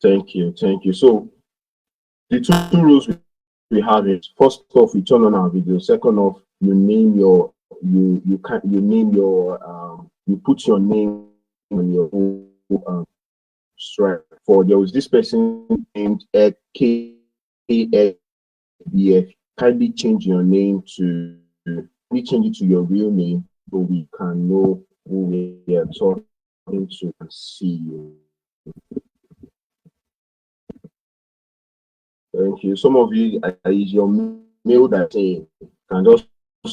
Thank you, thank you. So the two rules we have is, first off, we turn on our video. Second off, you name your you name your you put your name on your own stripe. For there was this person named KBF. Kindly change your name to change it to your real name so we can know who we are talking to and see you. Thank you. Some of you is your mail that saying can just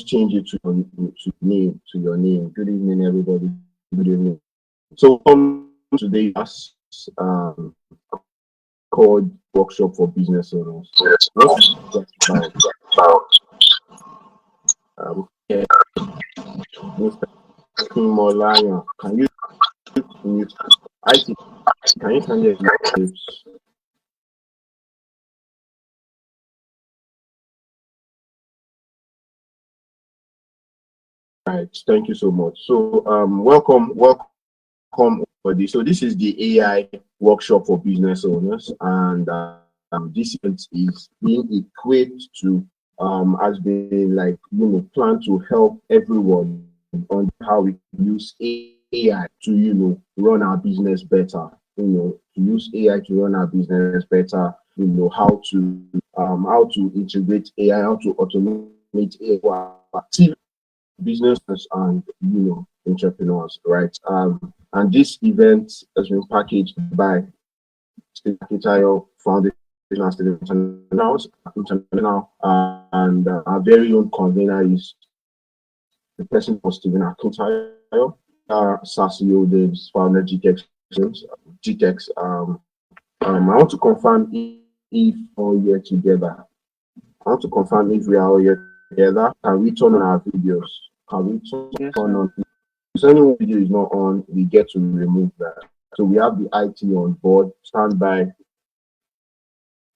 change it to your name. Good evening, everybody. Good evening. So today um called Workshop for Business Owners. What's about? Yeah, Mr. Kimolaya, can you mute? Can you kindly mute? Right, thank you so much. So welcome everybody. So this is the AI workshop for business owners, and this event is being equipped to has been like plan to help everyone on how we use AI to run our business better. To use AI to run our business better. How to integrate AI, how to automate AI activity businesses and entrepreneurs, right? And this event has been packaged by Kitayo Foundation International, and our very own convener is the person for Stephen Akintayo, Sasio Davis, founder GTEX. I want to confirm if all here together. I want to confirm if we are all here together. Can we turn on our videos? Can we turn on? If any video is not on, we get to remove that. So we have the IT on board. Stand by.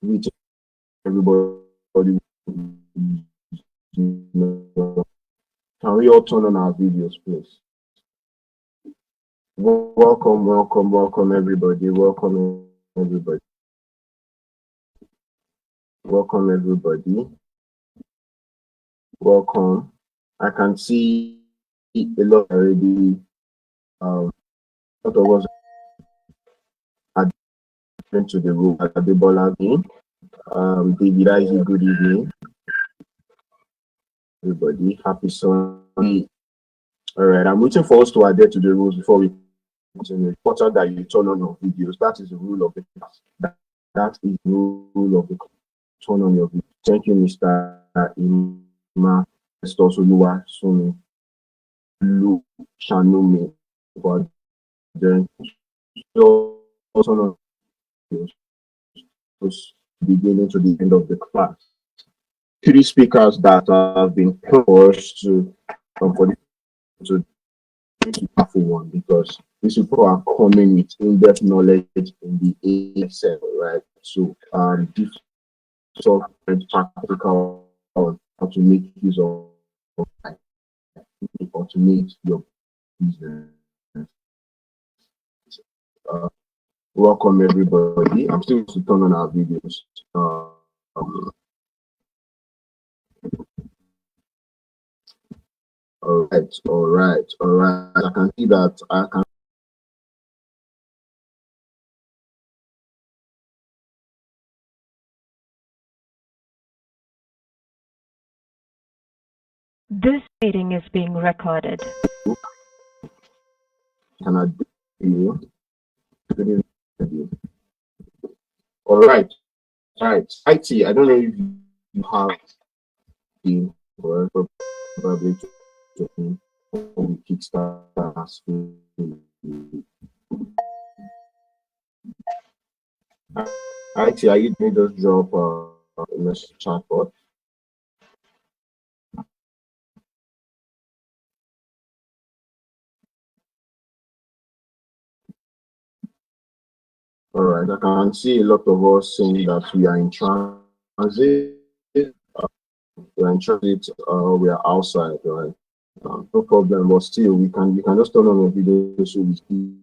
With everybody. Can we all turn on our videos, please? Welcome, everybody. Welcome, everybody. Welcome, everybody. Welcome. I can see a lot already. A lot of us are into the room at Adebola. David Isaac, good evening. Everybody, happy Sunday. All right, I'm waiting for us to adhere to the rules before we continue. It's important that you turn on your videos. That is the rule of the class. That is the rule of the class. Turn on your video. Thank you, Mr. Ima. Also, Lua Sumi, Lu Shanumi, for then also beginning to the end of the class. 3 speakers that have been proposed to powerful one, because these people are coming with in-depth knowledge in the AI sector, right? So different practical on how to make use of automate your business. Welcome everybody. I'm still to turn on our videos. All right. I can see that I can. This meeting is being recorded. Can I do you? All right. IT, I don't know if you have the probably to kickstart us. IT, are you going to just drop a message chat bot? All right, I can see a lot of us saying that we are in transit. We're in transit. We are outside, right? No problem, but still, we can just turn on a video so we see.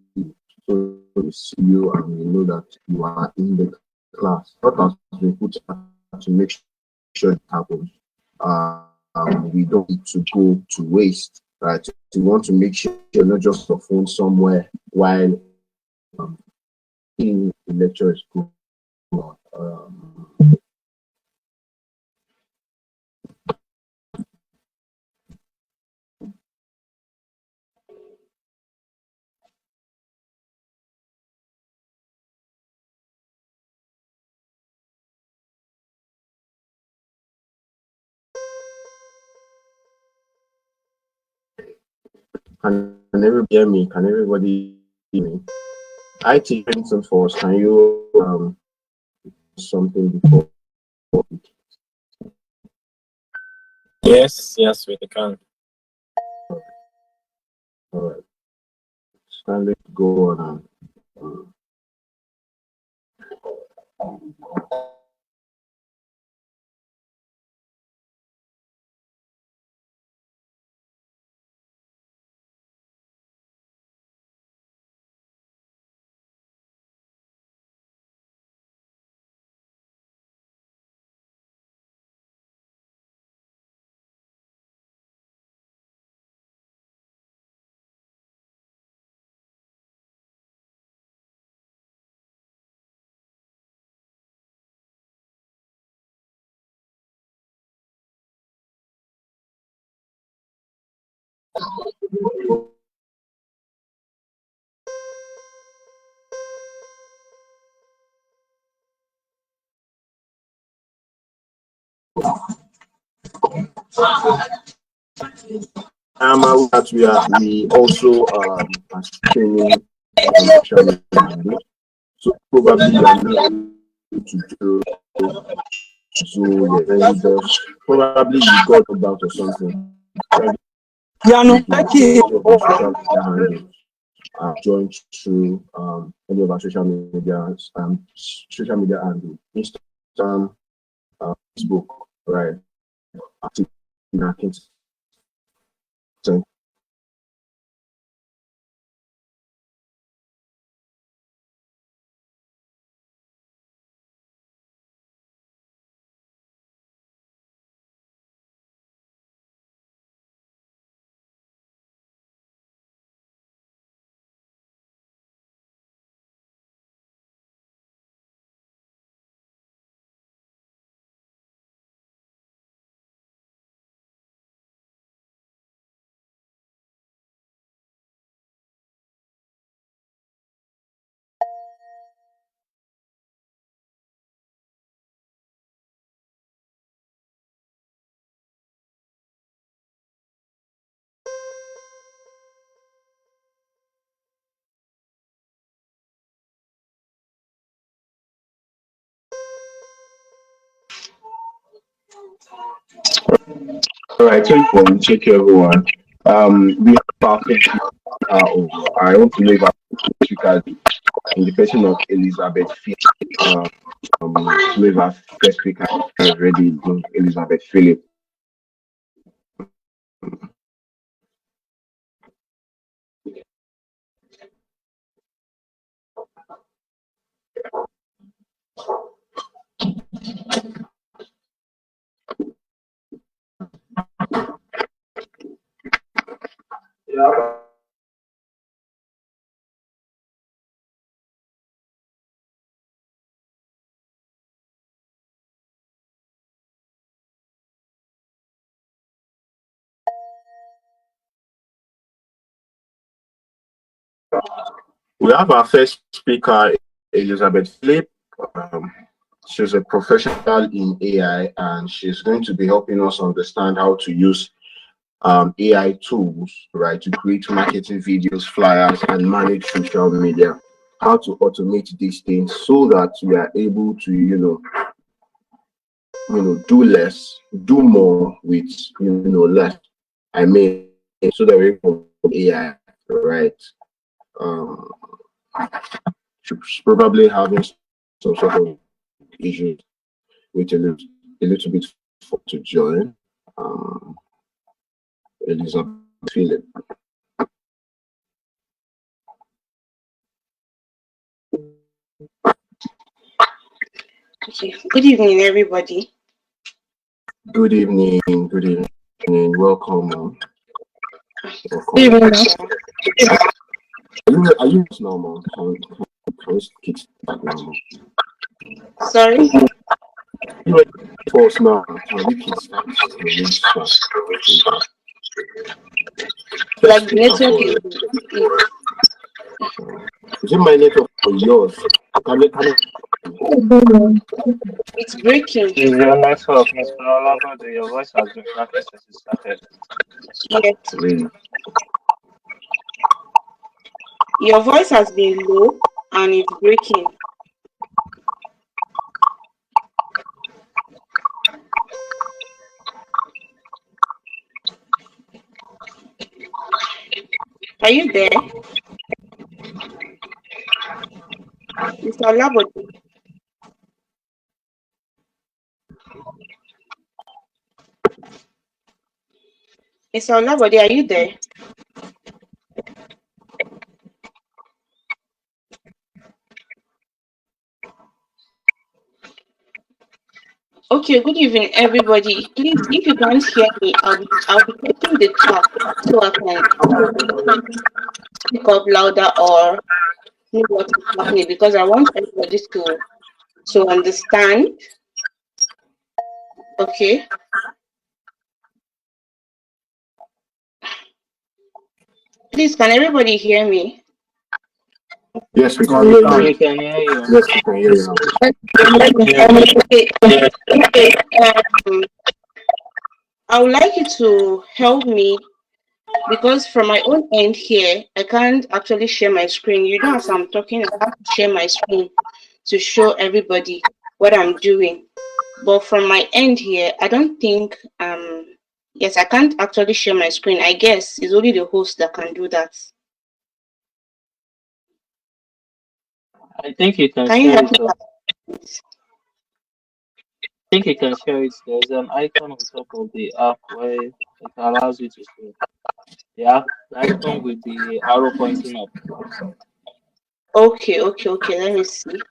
So we see you and we know that you are in the class. What has been put to make sure it happens. We don't need to go to waste, right? We want to make sure you're not just a phone somewhere while in the lecture is going on. Can everybody hear me? Can everybody hear me? IT Vincent Force, can you something before? Yes, yes, we can. All right. Stanley, go on. That we also are training on social media. So probably you are not able to do so then just probably you got about or something. Yeah, no, thank you. Social media handles joined through any of our social media handle, Instagram, Facebook, right? All right, thank you everyone. We have our first over. I want to know if our speaker in the person of Elizabeth Philip. Know if our first speaker is ready, Elizabeth Philip. Yeah. We have our first speaker, Elizabeth Philip. Um, she's a professional in AI and she's going to be helping us understand how to use AI tools, right, to create marketing videos, flyers, and manage social media. How to automate these things so that we are able to, do less, do more with, less. I mean, so that we're able to AI, right? Um, she's probably having some sort of issues with a little bit to join. Um, Elizabeth Philip. Okay. Good evening, everybody. Good evening. Good evening. Welcome. Welcome. Good evening. Are you now, ma'am? Can we kick start now, ma'am? Sorry. You ready for us now? Can we kick start? Like the network Is it my network or yours? Can I? it's breaking. Is your network, Ms. Falala, your voice has been cracking since it started. Yes. Really? Your voice has been low and it's breaking. Are you there? Mr. Olabode. Mr. Olabode, are you there? Okay, good evening, everybody. Please, if you can't hear me, I'll be taking the chat so I can speak up louder or know what is happening, because I want everybody to understand. Okay. Please, can everybody hear me? Yes, we can hear you. We can hear you. Yes, we can hear you now. Okay. I would like you to help me, because from my own end here, I can't actually share my screen. You know, as I'm talking, I have to share my screen to show everybody what I'm doing. But from my end here, I don't think yes, I can't actually share my screen. I guess it's only the host that can do that. I think you can Can you share help it. me? I think you can share it. There's an icon on top of the app where it allows you to share. Yeah, the icon with the arrow pointing up. Okay. Let me see.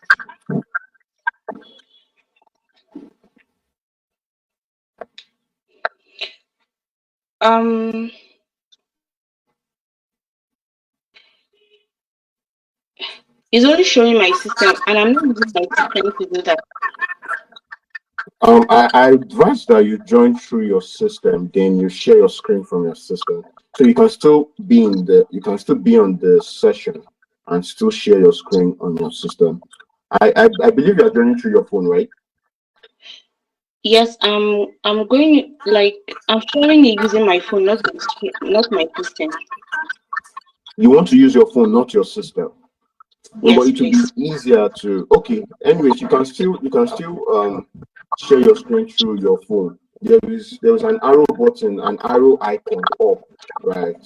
It's only showing my system, and I'm not using my system to do that. I advise that you join through your system, then you share your screen from your system, so you can still be on the session and still share your screen on your system. I believe you are joining through your phone, right? Yes, I'm going, like, I'm sharing it using my phone, not my system. You want to use your phone, not your system. Yes, But it will please. be easier to. Okay. Anyways, you can still share your screen through your phone. There is an arrow button, an arrow icon up, right?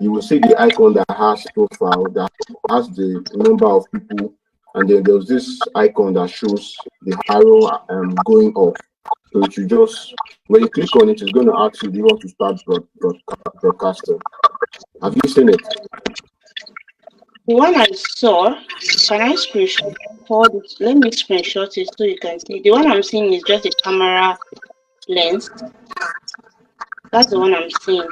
You will see the icon that has profile, that has the number of people, and then there's this icon that shows the arrow going up. So it will just, when you click on it, it's going to ask you, do you want to start broadcasting? Have you seen it? The one I saw, can I screenshot it? Let me screenshot it so you can see. The one I'm seeing is just a camera lens. That's the one I'm seeing.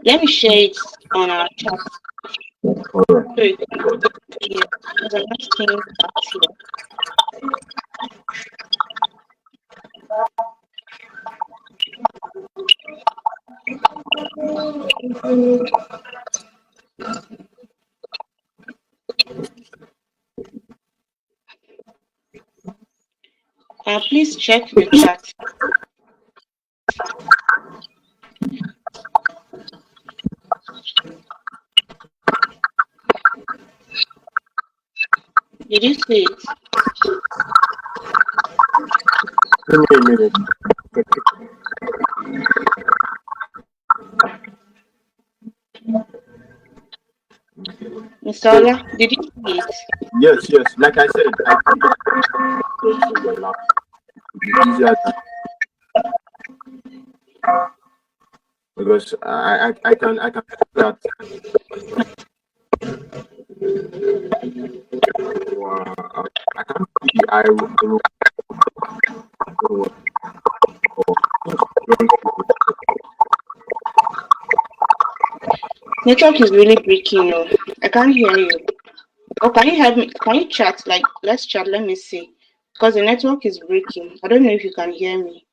Let me share it on our chat. All right. So you can see it. Because I'm not seeing that here. Please check the chat. Did you see it? Give me a minute. Mr. Ola, did you see it? Yes. Like I said, I think go through your laptop. It'll be easier because I can do that. I can't see. I will. Network is really breaking. No, I can't hear you. Oh, can you help me? Can you chat? Like, let's chat. Let me see. Because the network is breaking. I don't know if you can hear me.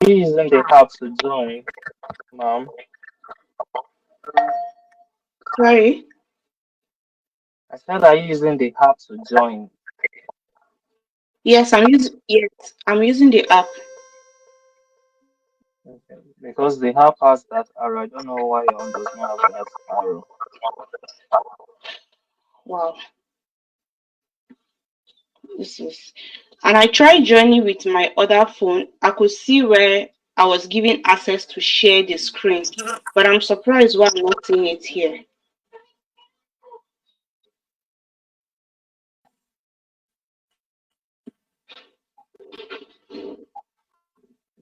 You're using the app to join, ma'am. Sorry. I said, are you using the app to join? Yes, I'm using the app. Okay. Because the app has that arrow. I don't know why your own does not have that arrow. Wow. This is, and I tried joining with my other phone. I could see where I was given access to share the screen, but I'm surprised why I'm not seeing it here.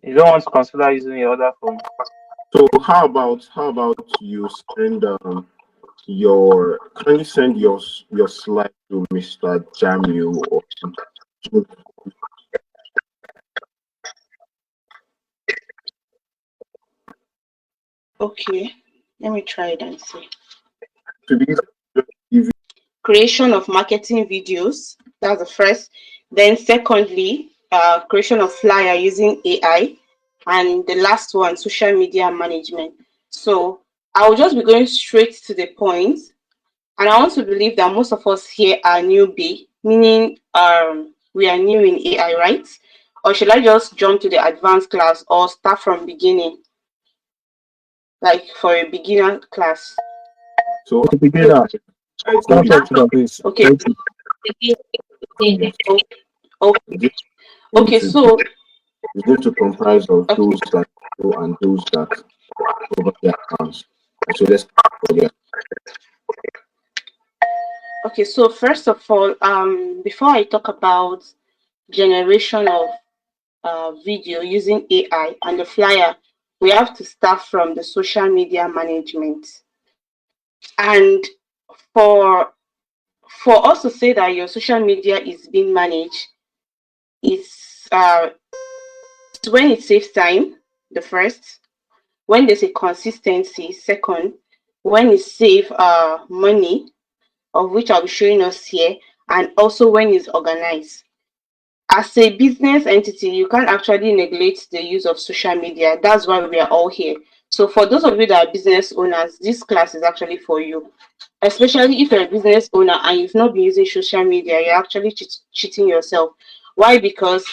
You don't want to consider using your other phone. So how about you send your kindly send your slide to Mr. Jamil or to Okay, let me try it and see. be give Creation of marketing videos. That's the first. Then secondly, creation of flyer using AI, and the last one, social media management. So I will just be going straight to the point. And I want to believe that most of us here are newbie, meaning we are new in AI, right? Or should I just jump to the advanced class or start from beginning, like for a beginner class? so To begin that, it's start going to from Sudan, please. Okay. Thank you. be yes, Okay. going Okay. to So it's going to comprise of okay. those that know and those that over their accounts. And so let's start from there. Okay. So first of all, before I talk about generation of video using AI and the flyer, we have to start from the social media management. And for for us to say that your social media is being managed, is when it saves time, the first, when there's a consistency, second, when it saves money, of which I'll be showing us here, and also when it's organized. As a business entity, you can't actually neglect the use of social media. That's why we are all here. So for those of you that are business owners, this class is actually for you. Especially if you're a business owner and you've not been using social media, you're actually cheating yourself. Why? Because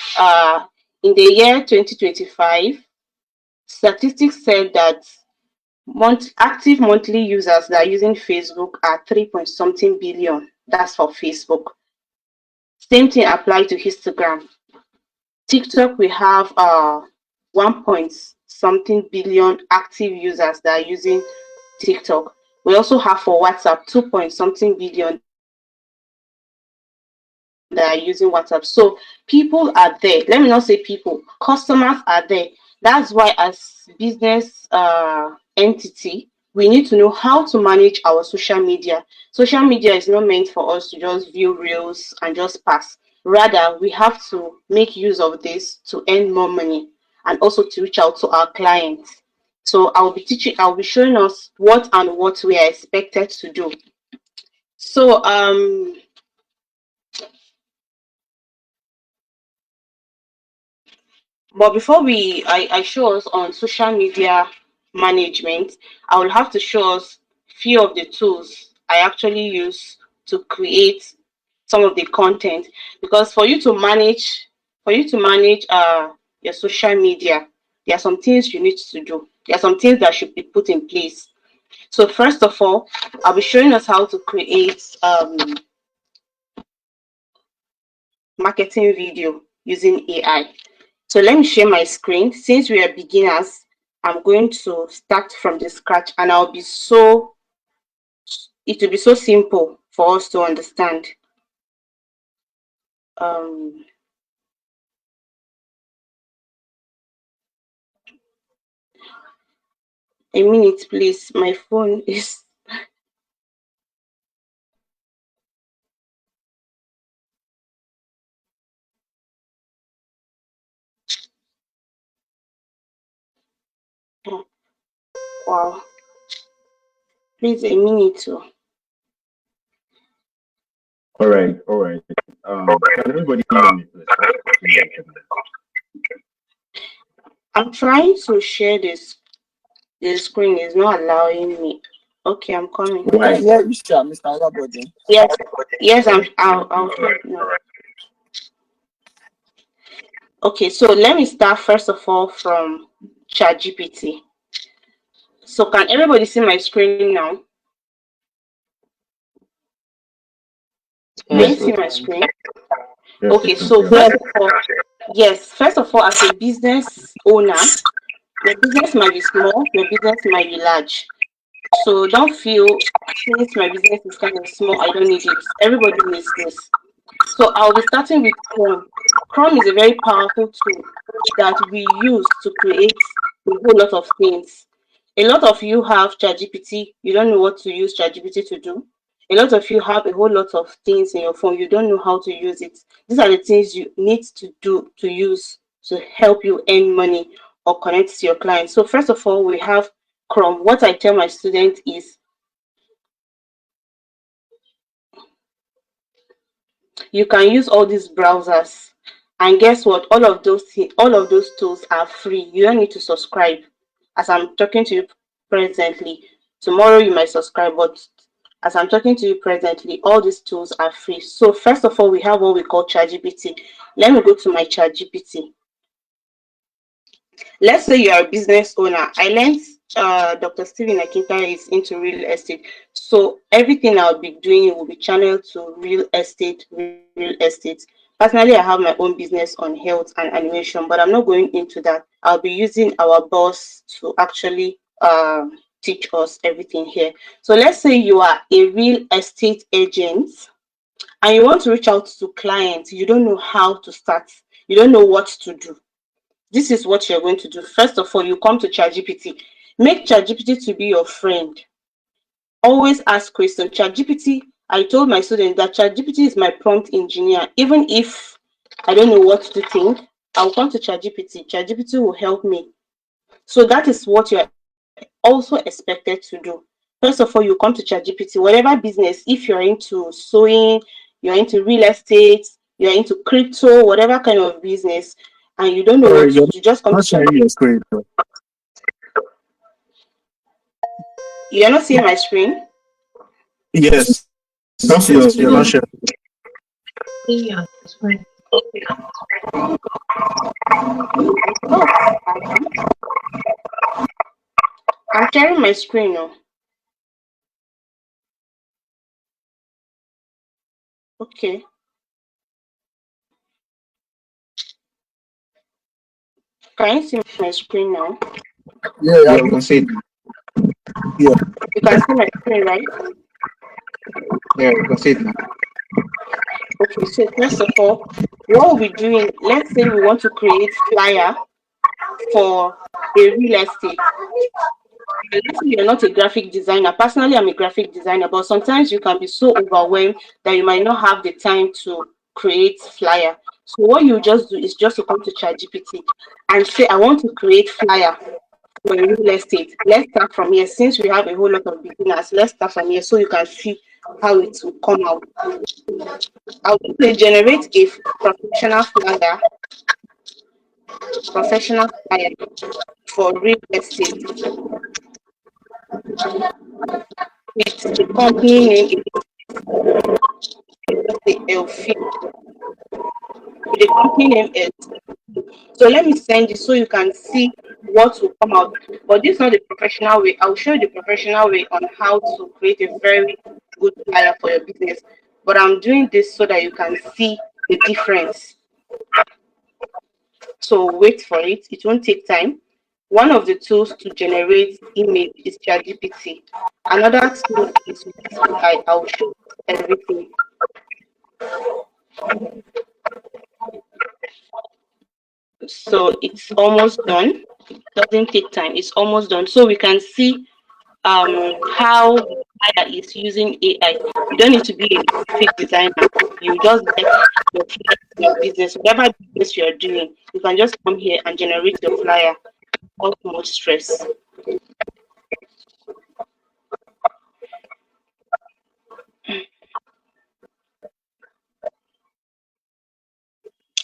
in the year 2025, statistics said that active monthly users that are using Facebook are 3 point something billion. That's for Facebook. Same thing applies to Instagram. TikTok, we have 1 point something billion active users that are using TikTok. We also have for WhatsApp 2 point something billion that are using WhatsApp. So people are there. Let me not say people, customers are there. That's why as business entity, we need to know how to manage our social media. Social media is not meant for us to just view reels and just pass. Rather, we have to make use of this to earn more money and also to reach out to our clients. So I'll be showing us what and what we are expected to do. So but before I show us on social media management, I will have to show us few of the tools I actually use to create some of the content. Because for you to manage your social media, there are some things you need to do. There are some things that should be put in place. So first of all, I'll be showing us how to create marketing video using AI. So let me share my screen. Since we are beginners, I'm going to start from the scratch and it will be so simple for us to understand. Um, A minute, please. My phone is. Wow. Please, a minute. All right, all right. Can everybody hear me, please? I'm trying to share this. The screen is not allowing me. Okay, I'm coming. Why? Yeah, you sure, Mr. Olabode? Yes, yes, I'll no. Okay, so let me start first of all from ChatGPT. So can everybody see my screen now? Can you Yes, Yes, see we my can. screen? yes, Okay, yes. so first of all, as a business owner, your business might be small, your business might be large. So don't feel since my business is kind of small, I don't need it. Everybody needs this. So I'll be starting with Chrome. Chrome is a very powerful tool that we use to create a whole lot of things. A lot of you have ChatGPT, you don't know what to use ChatGPT to do. A lot of you have a whole lot of things in your phone, you don't know how to use it. These are the things you need to do to use to help you earn money or connect to your clients. So first of all, we have Chrome. What I tell my students is you can use all these browsers, and guess what, all of those tools are free. You don't need to subscribe. As I'm talking to you presently, tomorrow you might subscribe, but as I'm talking to you presently, all these tools are free. So first of all, we have what we call ChatGPT. Let me go to my ChatGPT. Let's say you are a business owner. I learned Dr. Stephen Akinta is into real estate. So everything I'll be doing will be channeled to real estate, real estate. Personally, I have my own business on health and animation, but I'm not going into that. I'll be using our boss to actually teach us everything here. So let's say you are a real estate agent and you want to reach out to clients. You don't know how to start. You don't know what to do. This is what you're going to do. First of all, you come to ChatGPT. Make ChatGPT to be your friend. Always ask questions. ChatGPT, I told my students that ChatGPT is my prompt engineer. Even if I don't know what to think, I'll come to ChatGPT. ChatGPT will help me. So that is what you're also expected to do. First of all, you come to ChatGPT. Whatever business, if you're into sewing, you're into real estate, you're into crypto, whatever kind of business, and you don't know what Sorry, to you're do, you just come to not sharing ChatGPT. your screen. You're not seeing my screen? Yes, you're not sharing. Okay. No, I'm sharing my screen now. Okay. Can you see my screen now? Yeah, Yeah, we can see it. yeah. You can see my screen, right? Yeah, we can see it now. Okay, so first of all, what we'll be doing, let's say we want to create flyer for a real estate. Let's say you're not a graphic designer. Personally, I'm a graphic designer, but sometimes you can be so overwhelmed that you might not have the time to create flyer. So what you just do is just to come to ChatGPT and say, I want to create flyer for a real estate. Let's start from here. Since we have a whole lot of beginners, let's start from here so you can see how it will come out. I'll say generate a professional flyer for real estate with the company name. The company name is. So let me send it so you can see what will come out. But this is not the professional way. I'll show you the professional way on how to create a very good flyer for your business. But I'm doing this so that you can see the difference. So wait for it. It won't take time. One of the tools to generate image is ChatGPT. Another tool is I'll show everything. So it's almost done. It doesn't take time. It's almost done. So we can see how the flyer is using AI. You don't need to be a graphic designer. You just get your flyer in your business, whatever business you're doing. You can just come here and generate your flyer without much stress.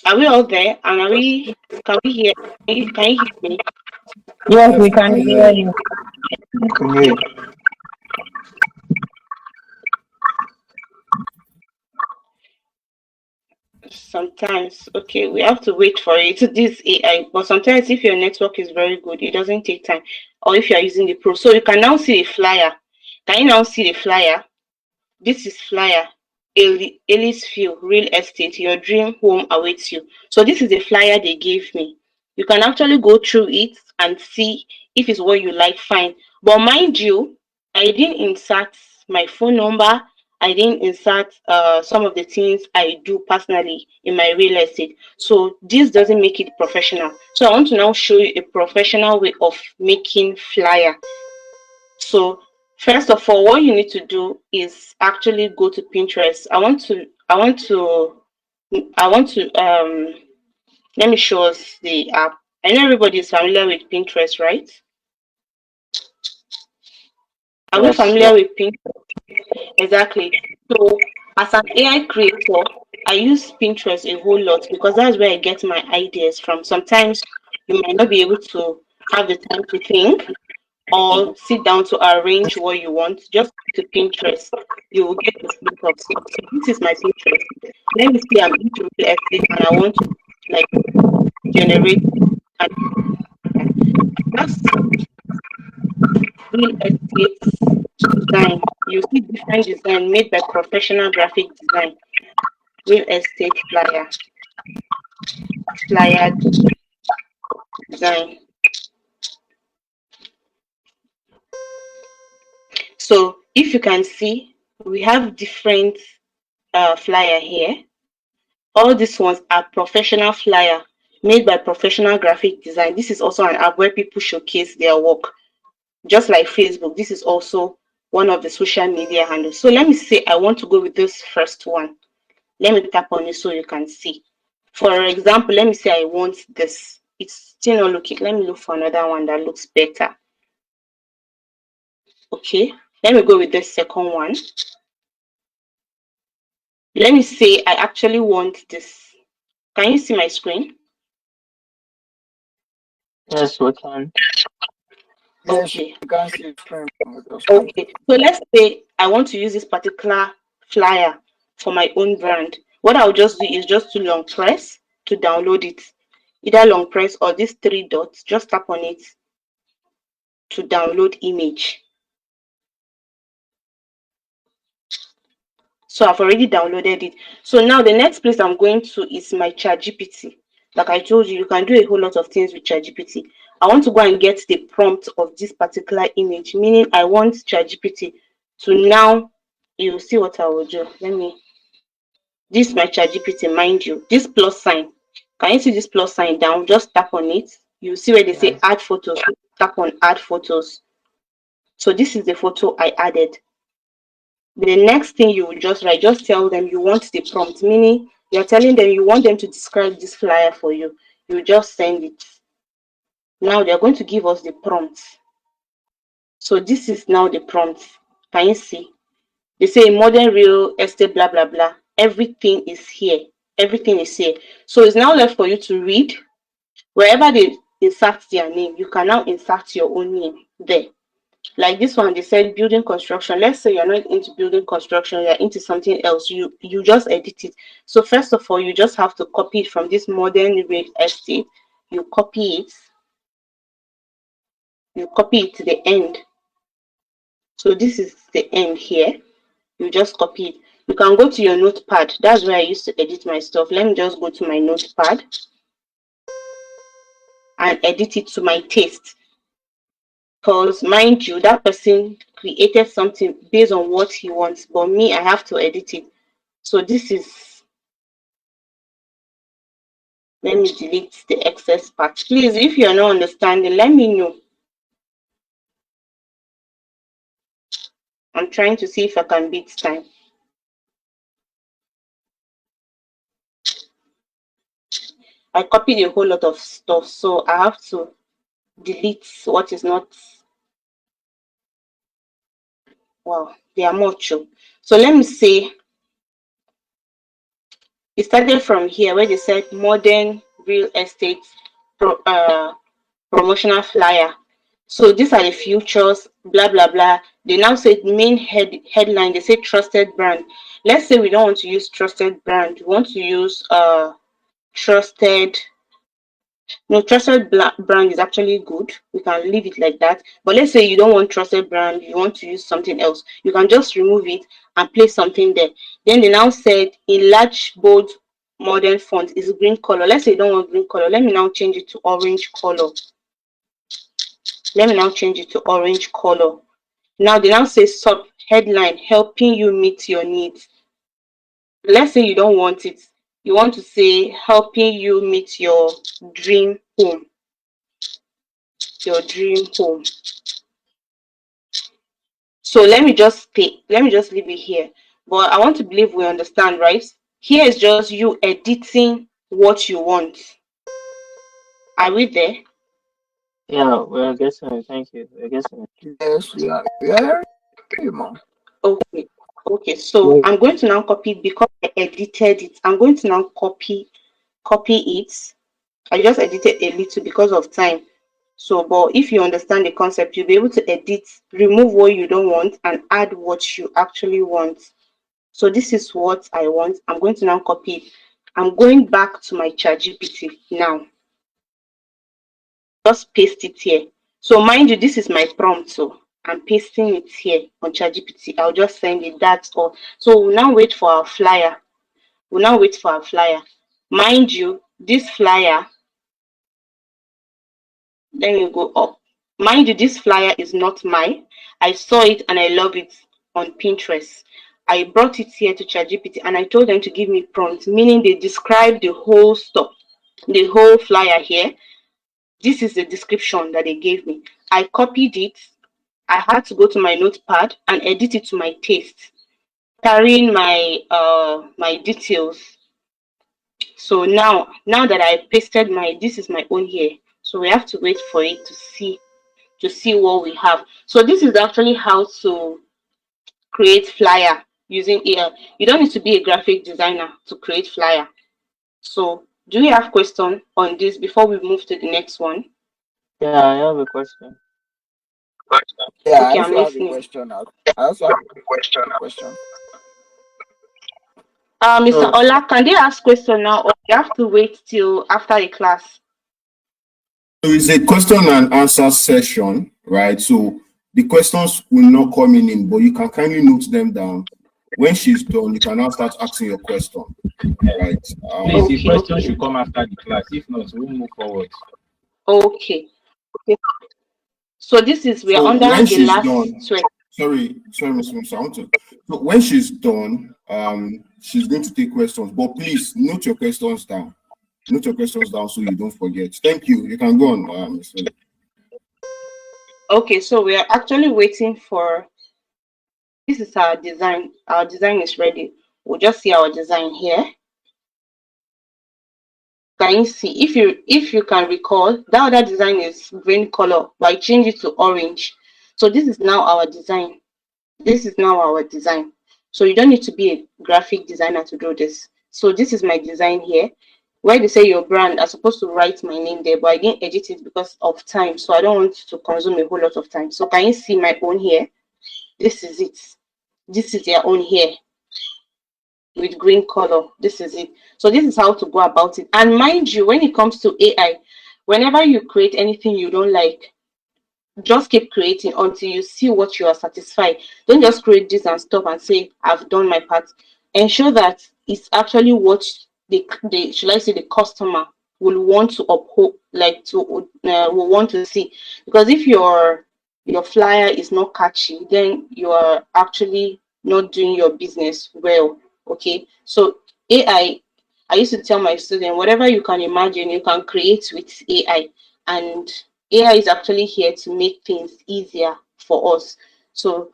Are we all there? And are we? Can we hear? Can you hear me? Yes, we can hear you. Yeah. Sometimes, okay, we have to wait for it. This AI, but sometimes if your network is very good, it doesn't take time. Or if you are using the Pro, so you can now see the flyer. Can you now see the flyer? This is flyer. Ellis Field, real estate. Your dream home awaits you. So this is the flyer they gave me. You can actually go through it and see if it's what you like. Fine, but mind you, I didn't insert my phone number. I didn't insert some of the things I do personally in my real estate. So this doesn't make it professional. So I want to now show you a professional way of making flyer. So first of all, what you need to do is actually go to Pinterest. I want to let me show us the app. I know everybody is familiar with Pinterest, right? Are we Yes, familiar with Pinterest? Exactly. So as an AI creator, I use Pinterest a whole lot because that's where I get my ideas from. Sometimes you might not be able to have the time to think or sit down to arrange what you want. Just go to Pinterest. You will get a look of stuff. So this is my Pinterest. Let me see, I'm into real estate and I want to like generate an that's real estate design. You see different design made by professional graphic design. Real estate flyer design. So if you can see, we have different flyer here. All these ones are professional flyer made by professional graphic design. This is also an app where people showcase their work. Just like Facebook, this is also one of the social media handles. So let me say I want to go with this first one. Let me tap on it so you can see. For example, let me say I want this. It's still not looking. Let me look for another one that looks better. Okay, let me go with this second one. Let me say I actually want this. Can you see my screen? yes, we can. Yes, Okay. you can see screen. Okay. So let's say I want to use this particular flyer for my own brand. What I'll just do is just to long press to download it. Either long press or these three dots, just tap on it to download image. So I've already downloaded it. So now the next place I'm going to is my ChatGPT. Like I told you, you can do a whole lot of things with ChatGPT. I want to go and get the prompt of this particular image, meaning I want ChatGPT to now, you'll see what I will do. This is my ChatGPT, mind you, this plus sign. Can you see this plus sign down? Just tap on it. You see where they say Yes. add photos. Tap on add photos. So this is the photo I added. The next thing you will just write, just tell them you want the prompt, meaning you're telling them you want them to describe this flyer for you. You just send it. Now they're going to give us the prompt. So this is now the prompt. Can you see? They say modern real estate, blah, blah, blah. Everything is here. Everything is here. So it's now left for you to read. Wherever they insert their name, you can now insert your own name there. Like this one, they said building construction. Let's say you're not into building construction, you're into something else. You just edit it. So first of all, you just have to copy it from this modern real estate. You copy it. You copy it to the end. So this is the end here. You just copy it. You can go to your notepad. That's where I used to edit my stuff. Let me just go to my notepad and edit it to my taste. Because mind you, that person created something based on what he wants, but me, I have to edit it. So this is Let me delete the excess part. Please, if you're not understanding, let me know. I'm trying to see if I can beat time. I copied a whole lot of stuff, so I have to delete what is not. Wow, they are much. So let me say, it started from here where they said modern real estate promotional flyer. So these are the futures, blah blah blah. They now say main headline. They say trusted brand. Let's say we don't want to use trusted brand. We want to use trusted. No, trusted brand is actually good. We can leave it like that. But let's say you don't want trusted brand. You want to use something else. You can just remove it and place something there. Then they now said in large bold modern font is green color. Let's say you don't want green color. Let me now change it to orange color. Let me now change it to orange color. Now they now say sub headline helping you meet your needs. Let's say you don't want it. You want to say helping you meet your dream home. Your dream home. So let me just leave it here. But I want to believe we understand, right? Here is just you editing what you want. Are we there? Yeah, we're getting it. Thank you. We're getting it. Yes, we are. We are here, mom. Okay. Okay, so I'm going to now copy because I edited it. I'm going to now copy it. I just edited a little because of time. So, but if you understand the concept, you'll be able to edit, remove what you don't want, and add what you actually want. So this is what I want. I'm going to now copy it. I'm going back to my ChatGPT now. Just paste it here. So mind you, this is my prompt. So I'm pasting it here on ChatGPT. I'll just send it. That's all. So we'll now wait for our flyer. Mind you, this flyer, then you go up. Mind you, this flyer is not mine. I saw it and I love it on Pinterest. I brought it here to ChatGPT and I told them to give me prompts, meaning they describe the whole stuff, the whole flyer here. This is the description that they gave me. I copied it. I had to go to my notepad and edit it to my taste, carrying my my details. So now that I pasted this is my own here. So we have to wait for it to see what we have. So this is actually how to create flyer using AI. You don't need to be a graphic designer to create flyer. So do you have question on this before we move to the next one? Yeah, I have a question. Yeah, I Okay, I'm also have a listening. question. I also have a question. Mr. So, Ola, can they ask question now, or you have to wait till after the class? There is a question and answer session, right? So the questions will not come in, but you can kindly note them down. When she's done, you can now start asking your question, right? Please, the Okay. question should come after the class. If not, we'll move forward. Okay. So this is we are So under when the she's last done, sorry, Mr. Musa, I want to. So when she's done, she's going to take questions, but please note your questions down. Note your questions down so you don't forget. Thank you. You can go on, Mr. Okay, so we are actually waiting for this is our design. Our design is ready. We'll just see our design here. Can you see if you can recall that other design is green color, but I changed it to orange. So this is now our design. This is now our design. So you don't need to be a graphic designer to do this. So this is my design here. Where they say your brand, I'm supposed to write my name there, but I didn't edit it because of time. So I don't want to consume a whole lot of time. So can you see my own here? This is it. This is their own here with green color. This is it. So this is how to go about it. And mind you, when it comes to AI, whenever you create anything you don't like, just keep creating until you see what you are satisfied. Don't just create this and stop and say I've done my part. Ensure that it's actually what the should I say the customer will want to uphold, like to will want to see. Because if your flyer is not catchy, then you are actually not doing your business well. Okay, so AI, I used to tell my students, whatever you can imagine, you can create with AI. And AI is actually here to make things easier for us. So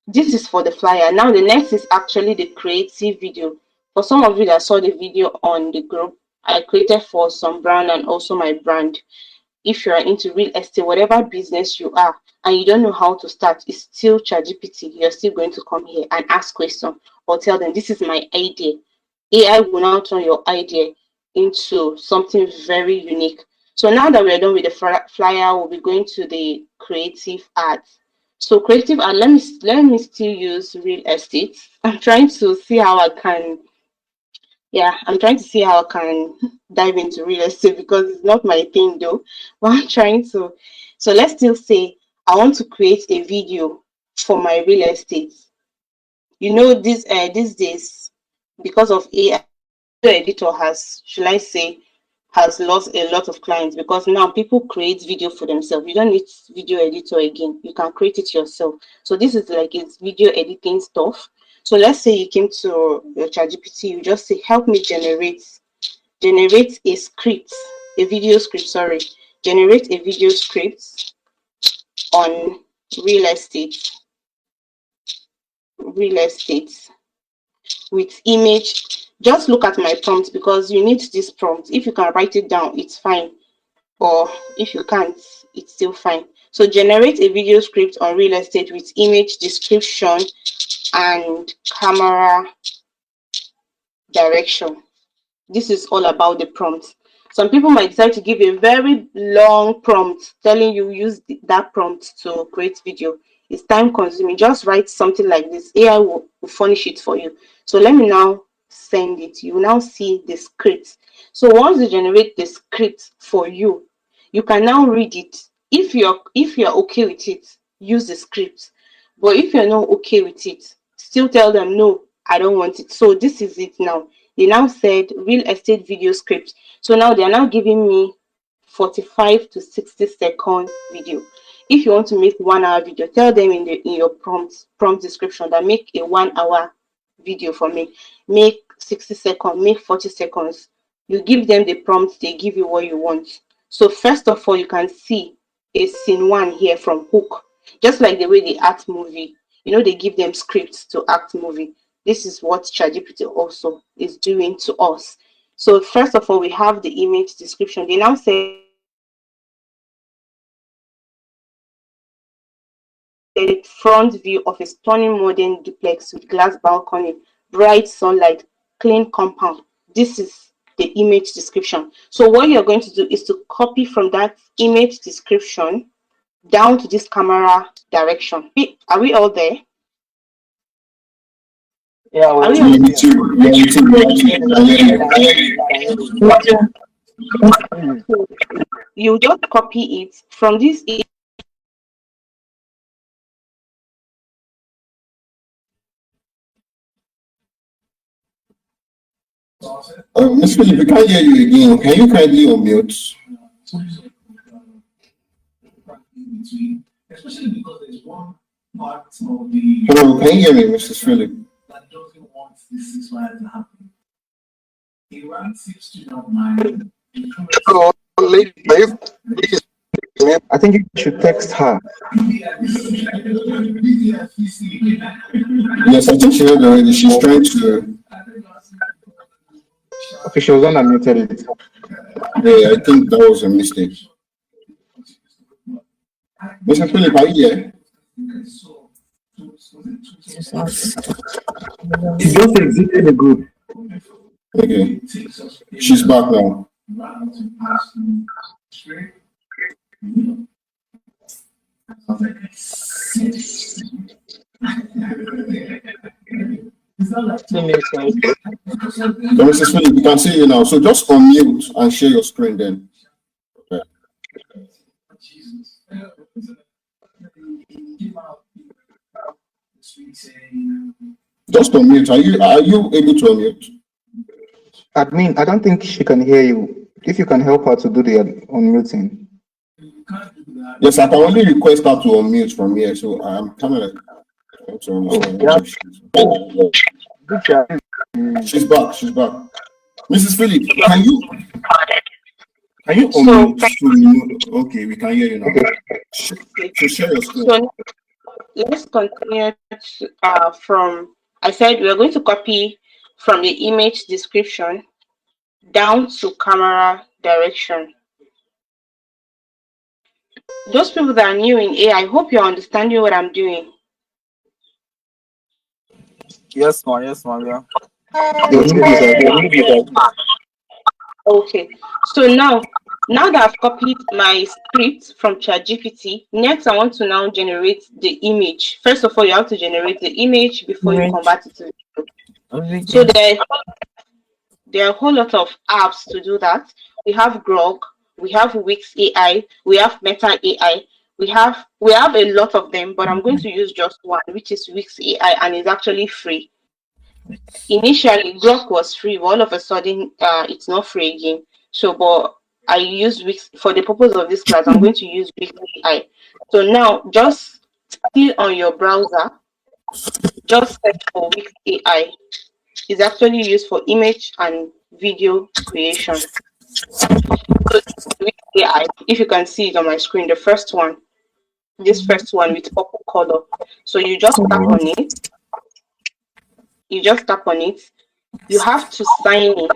this is for the flyer. Now the next is actually the creative video. For some of you that saw the video on the group, I created for some brand and also my brand. If you are into real estate, whatever business you are, and you don't know how to start, it's still ChatGPT. You're still going to come here and ask questions or tell them, this is my idea. AI will now turn your idea into something very unique. So now that we're done with the flyer, we'll be going to the creative arts. So creative art, let me still use real estate. I'm trying to see how I can, yeah, I'm trying to see how I can dive into real estate because it's not my thing though. But I'm trying to. So let's still say I want to create a video for my real estate. You know, these days, because of AI, editor has, should I say, has lost a lot of clients because now people create video for themselves. You don't need video editor again. You can create it yourself. So this is like it's video editing stuff. So let's say you came to your ChatGPT, you just say, help me generate a script, a video script, sorry. Generate a video script on real estate, real estate with image. Just look at my prompt because you need this prompt. If you can write it down, it's fine. Or if you can't, it's still fine. So generate a video script on real estate with image description and camera direction. This is all about the prompt. Some people might decide to give a very long prompt telling you use that prompt to create video. It's time consuming. Just write something like this. AI will furnish it for you. So let me now send it. You will now see the script. So once you generate the script for you, you can now read it. If you're okay with it, use the script. But if you're not okay with it, still tell them no, I don't want it. So this is it now. They now said real estate video script. So now they are now giving me 45 to 60-second video. If you want to make 1 hour video, tell them in your prompt description that make a 1 hour video for me. Make 60 seconds, make 40 seconds. You give them the prompt, they give you what you want. So first of all, you can see a scene 1 here from Hook. Just like the way they act movie, you know, they give them scripts to act movie. This is what ChatGPT also is doing to us. So first of all, we have the image description. They now say the front view of a stunning modern duplex with glass balcony, bright sunlight, clean compound. This is the image description. So what you're going to do is to copy from that image description down to this camera direction. Are we all there? Yeah, Are we we're all Me here. too. Me too. So you just copy it from this. Miss Philip, we can't hear you again. Can you kindly unmute? Hello, can you hear me, Mrs. Philip? Hello, lady, please. I think you should text her. Yes, I think she heard already. She's trying to. Okay, she was unmuted it. Yeah, I think that was a mistake. Mr. Philip, are you here? She just exited the group. Okay. She's back now. Mrs. Philip, we can see you now. So just unmute and share your screen then. Okay. Just unmute. Are you able to unmute? Admin, I don't think she can hear you. If you can help her to do the unmuting. Yes, I can only request her to unmute from here. So I'm kind of like to understand. She's back. She's back. Mrs. Philip, can you So, unmute so we know? Okay, we can hear you now. So share your screen. so let's continue from, I said we're going to copy from the image description down to camera direction. Those people that are new in AI, I hope you're understanding what I'm doing. Yes, ma'am. Yes, ma'am. Yeah. Okay, so now that I've copied my script from ChatGPT, next I want to now generate the image. First of all, you have to generate the image before you convert it to video. So there are a whole lot of apps to do that. We have Grok, we have Wix AI, we have Meta AI, we have a lot of them, but I'm going to use just one, which is Wix AI, and it's actually free. Initially, Grok was free, but all of a sudden, it's not free again. So, but I use Wix for the purpose of this class. I'm going to use Wix AI. So now, just still on your browser, just search for Wix AI. It's actually used for image and video creation. So Wix AI, if you can see it on my screen, the first one, this first one with purple color. So you just tap on it. You just tap on it. You have to sign in.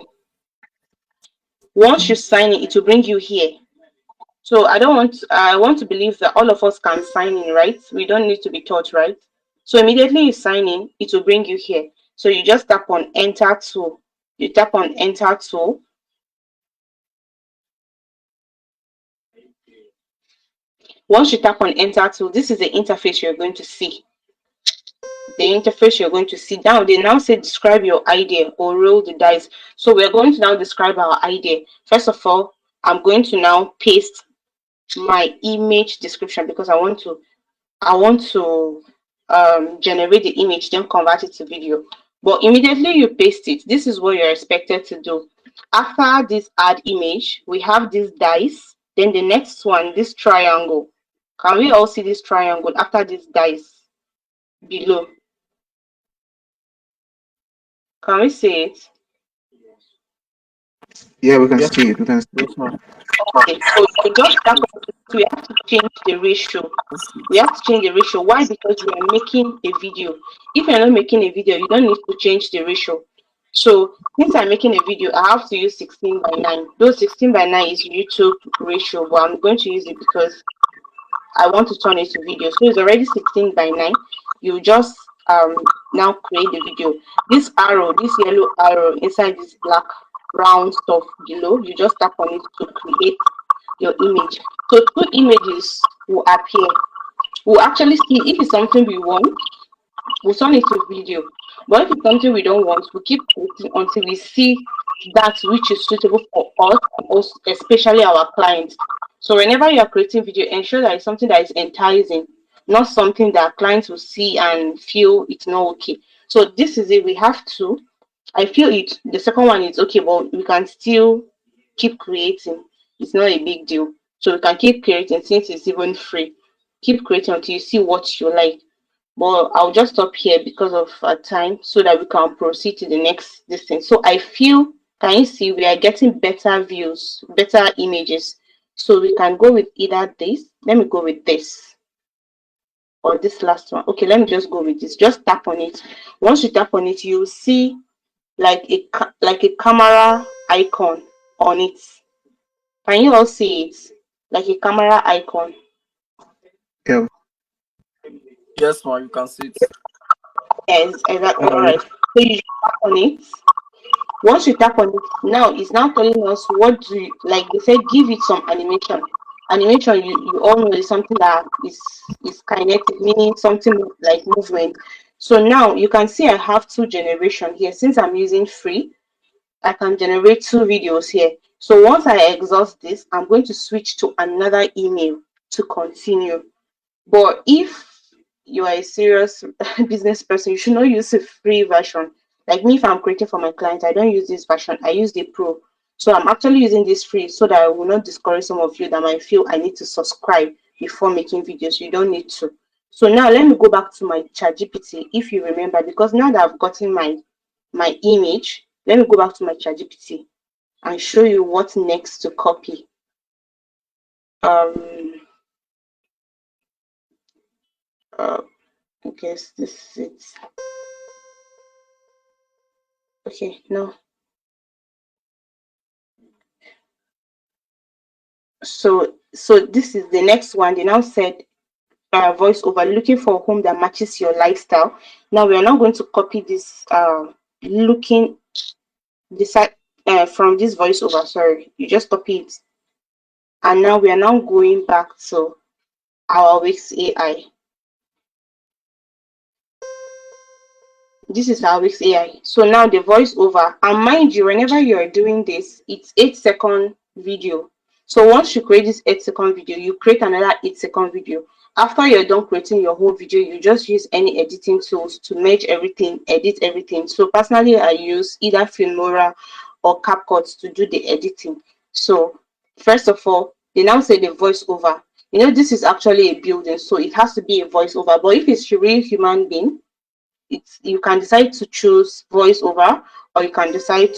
Once you sign in, it will bring you here. So I want to believe that all of us can sign in, right? We don't need to be taught, right? So immediately you sign in, it will bring you here. So you just tap on enter tool. You tap on enter tool. Once you tap on enter tool, this is the interface you're going to see. The interface you're going to see now, they now say describe your idea or roll the dice. So we're going to now describe our idea. First of all, I'm going to now paste my image description because I want to generate the image, then convert it to video. But immediately you paste it, this is what you're expected to do. After this add image, we have this dice. Then the next one, this triangle. Can we all see this triangle after this dice below? Can we see it? Yeah, we can see it. We can see it. Okay, so you just tap on it. We have to change the ratio. We have to change the ratio. Why? Because we are making a video. If you're not making a video, you don't need to change the ratio. So since I'm making a video, I have to use 16:9. Though 16:9 is YouTube ratio, but I'm going to use it because I want to turn it to video. So it's already 16:9. You just now create the video. This arrow, this yellow arrow inside this black round stuff below, you just tap on it to create your image. So two images will appear. We'll actually see if it's something we want, we'll turn it to video. But if it's something we don't want, we'll keep creating until we see that which is suitable for us, and also especially our clients. So whenever you are creating video, ensure that it's something that is enticing, not something that clients will see and feel it's not okay. So this is it. We have to. I feel it. The second one is okay, but we can still keep creating. It's not a big deal. So we can keep creating since it's even free. Keep creating until you see what you like. But I'll just stop here because of time so that we can proceed to the next distance. So I feel, can you see, we are getting better views, better images. So we can go with either this. Let me go with this or this last one. Okay, let me just go with this. Just tap on it. Once you tap on it, you'll see like a camera icon on it. Can you all see it? Like a camera icon. Yeah. Yes, ma'am. You can see it. Yes, exactly. All right. So you tap on it. Once you tap on it, now it's now telling us what do you, like they said, give it some animation. Animation, you all know, is something that is kinetic, meaning something like movement. So now you can see I have two generation here. Since I'm using free, I can generate two videos here. So once I exhaust this, I'm going to switch to another email to continue. But if you are a serious business person, you should not use a free version. Like me, if I'm creating for my clients, I don't use this version. I use the pro. So I'm actually using this free so that I will not discourage some of you that might feel I need to subscribe before making videos. You don't need to. So now let me go back to my ChatGPT, if you remember, because now that I've gotten my image, Let me go back to my ChatGPT and show you what next to copy. I guess this is it. Okay, no. So this is the next one. They now said voiceover, looking for a home that matches your lifestyle. Now we are now going to copy this looking decide from this voiceover. Sorry, you just copy it, and now we are now going back to our Wix AI. This is our Wix AI. So now the voiceover, and mind you, whenever you are doing this, it's 8-second video. So once you create this 8-second video, you create another 8-second video. After you're done creating your whole video, you just use any editing tools to merge everything, edit everything. So personally, I use either Filmora or CapCut to do the editing. So first of all, they now say the voiceover. You know, this is actually a building, so it has to be a voiceover. But if it's a real human being, you can decide to choose voiceover, or you can decide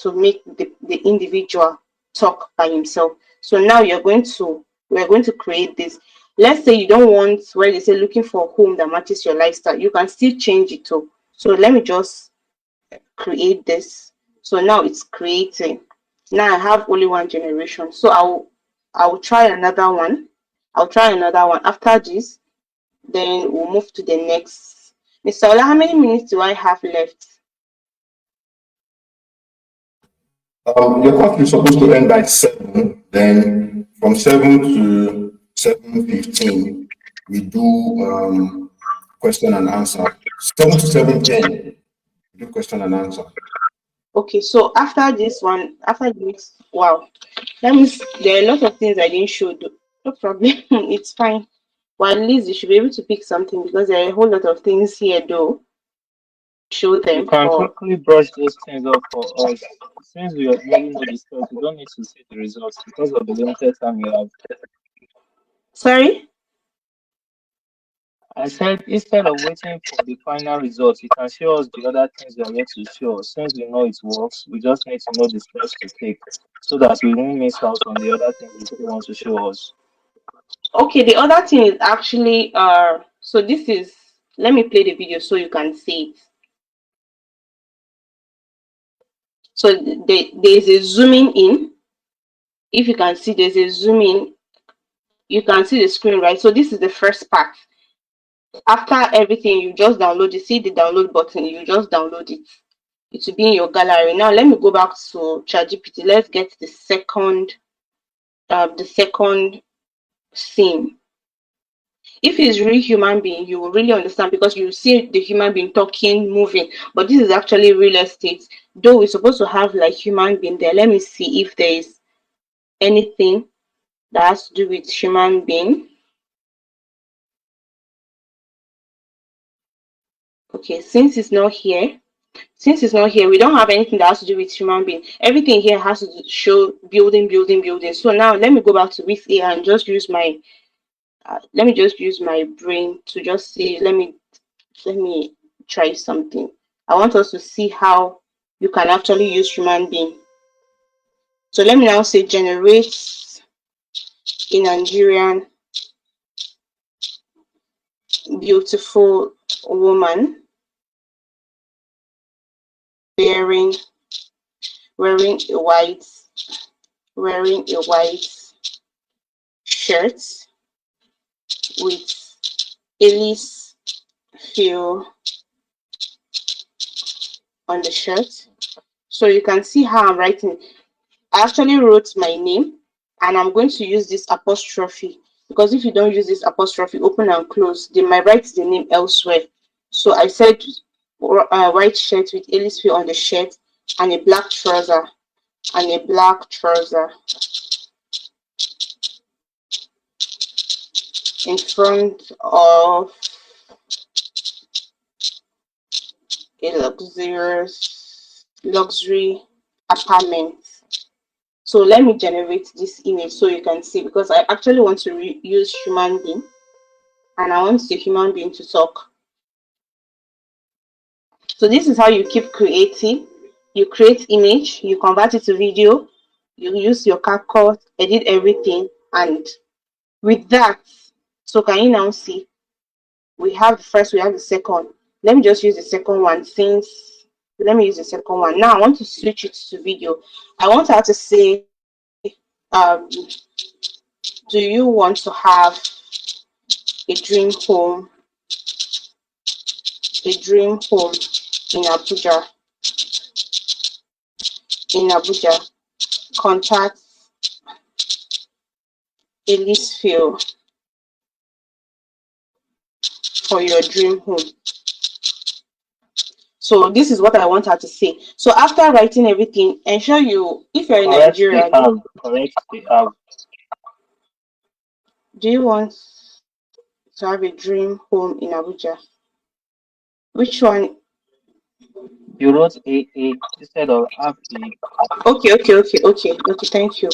to make the individual talk by himself. So now we're going to create this. Let's say you don't want where they say looking for a home that matches your lifestyle. You can still change it to. So let me just create this. So now it's creating. Now I have only one generation. So I'll try another one. I'll try another one. After this, then we'll move to the next. Mr. Ola, how many minutes do I have left? Your course is supposed to end by 7. Then from 7 to 7:15, we do question and answer. 7 to 7:10, we do question and answer. Okay, so after this one, after this, wow, that means there are a lot of things I didn't show. No problem, it's fine. Well, at least you should be able to pick something, because there are a whole lot of things here, though. Show You them can for. quickly brush those things up for us. Since we already know the steps, we don't need to see the results because of the limited time you have. Sorry? I said instead of waiting for the final results, you can show us the other things you are yet to show. Since we know it works, we just need to know the steps to take so that we won't miss out on the other things you still want to show us. Okay, the other thing is actually, so this is, let me play the video so you can see it. So there's a zooming in. If you can see, there's a zoom in. You can see the screen, right? So this is the first part. After everything, you just download it. See the download button, you just download it. It will be in your gallery. Now let me go back to ChatGPT. Let's get the second scene. If it's really human being, you will really understand, because you see the human being talking, moving. But this is actually real estate. Though we're supposed to have like human being there. Let me see if there is anything that has to do with human being. Okay, since it's not here, we don't have anything that has to do with human being. Everything here has to show building, building, building. So now let me go back to Wix AI and just use my let me just use my brain to just see. Let me try something. I want us to see how you can actually use human being. So let me now say generate a Nigerian beautiful woman wearing a white shirt with Alice feel on the shirt. So you can see how I'm writing. I actually wrote my name, and I'm going to use this apostrophe, because if you don't use this apostrophe, open and close, they might write the name elsewhere. So I said white shirt with Alice feel on the shirt, and a black trouser, in front of a luxury apartment. So let me generate this image so you can see, because I actually want to use human being, and I want the human being to talk. So this is how you keep creating. you create image, you convert it to video, you use your CapCut, edit everything, and with that, so can you now see? We have the first, we have the second. Let me just use the second one since. Let me use the second one. Now I want to switch it to video. I want her to say, do you want to have a dream home, in Abuja? Contact Ellisfield for your dream home. So this is what I want her to say. So after writing everything, ensure you, if you're in Nigeria, Correct, they have. do you want to have a dream home in Abuja? Which one? You wrote a instead of have a. Okay. Thank you.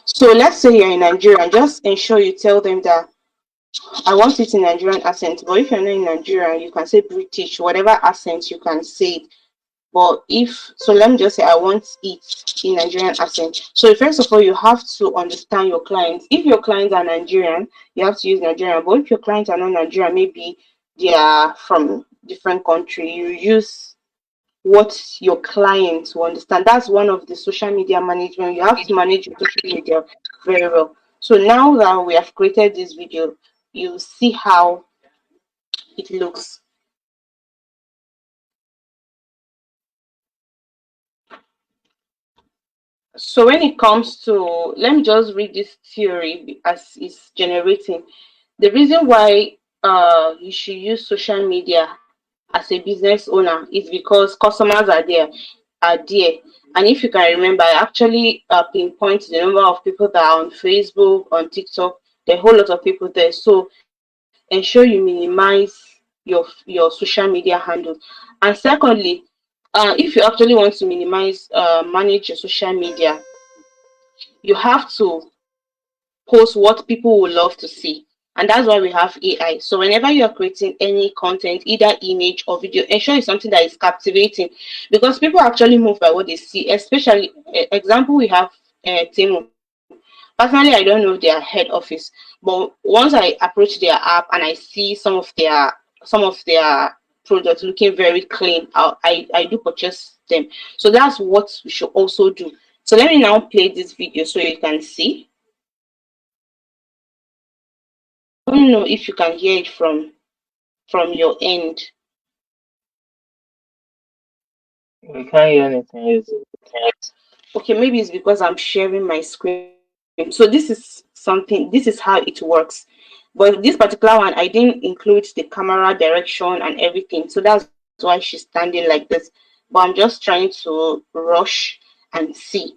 So let's say you're in Nigeria. Just ensure you tell them that I want it in Nigerian accent. But if you're not in Nigeria, you can say British, whatever accent you can say it. But if so, let me just say I want it in Nigerian accent. So first of all, you have to understand your clients. If your clients are Nigerian, you have to use Nigerian. But if your clients are not Nigerian, maybe they are from different country, you use what your clients will understand. That's one of the social media management. You have to manage your social media very well. So now that we have created this video, you see how it looks. So when it comes to, let me just read this theory as it's generating. The reason why you should use social media as a business owner is because customers are there. And if you can remember, I actually pinpoint the number of people that are on Facebook, on TikTok. There are a whole lot of people there. So ensure you minimize your social media handle. And secondly, if you actually want to minimize manage your social media, you have to post what people would love to see. And that's why we have AI. So whenever you're creating any content, either image or video, ensure it's something that is captivating, because people actually move by what they see. Especially example, we have Temu. Personally, I don't know their head office, but once I approach their app and I see some of their products looking very clean, I do purchase them. So that's what we should also do. So let me now play this video so you can see. I don't know if you can hear it from your end. We can't hear anything. Okay, maybe it's because I'm sharing my screen. So this is how it works. But this particular one, I didn't include the camera direction and everything. So that's why she's standing like this. But I'm just trying to rush and see.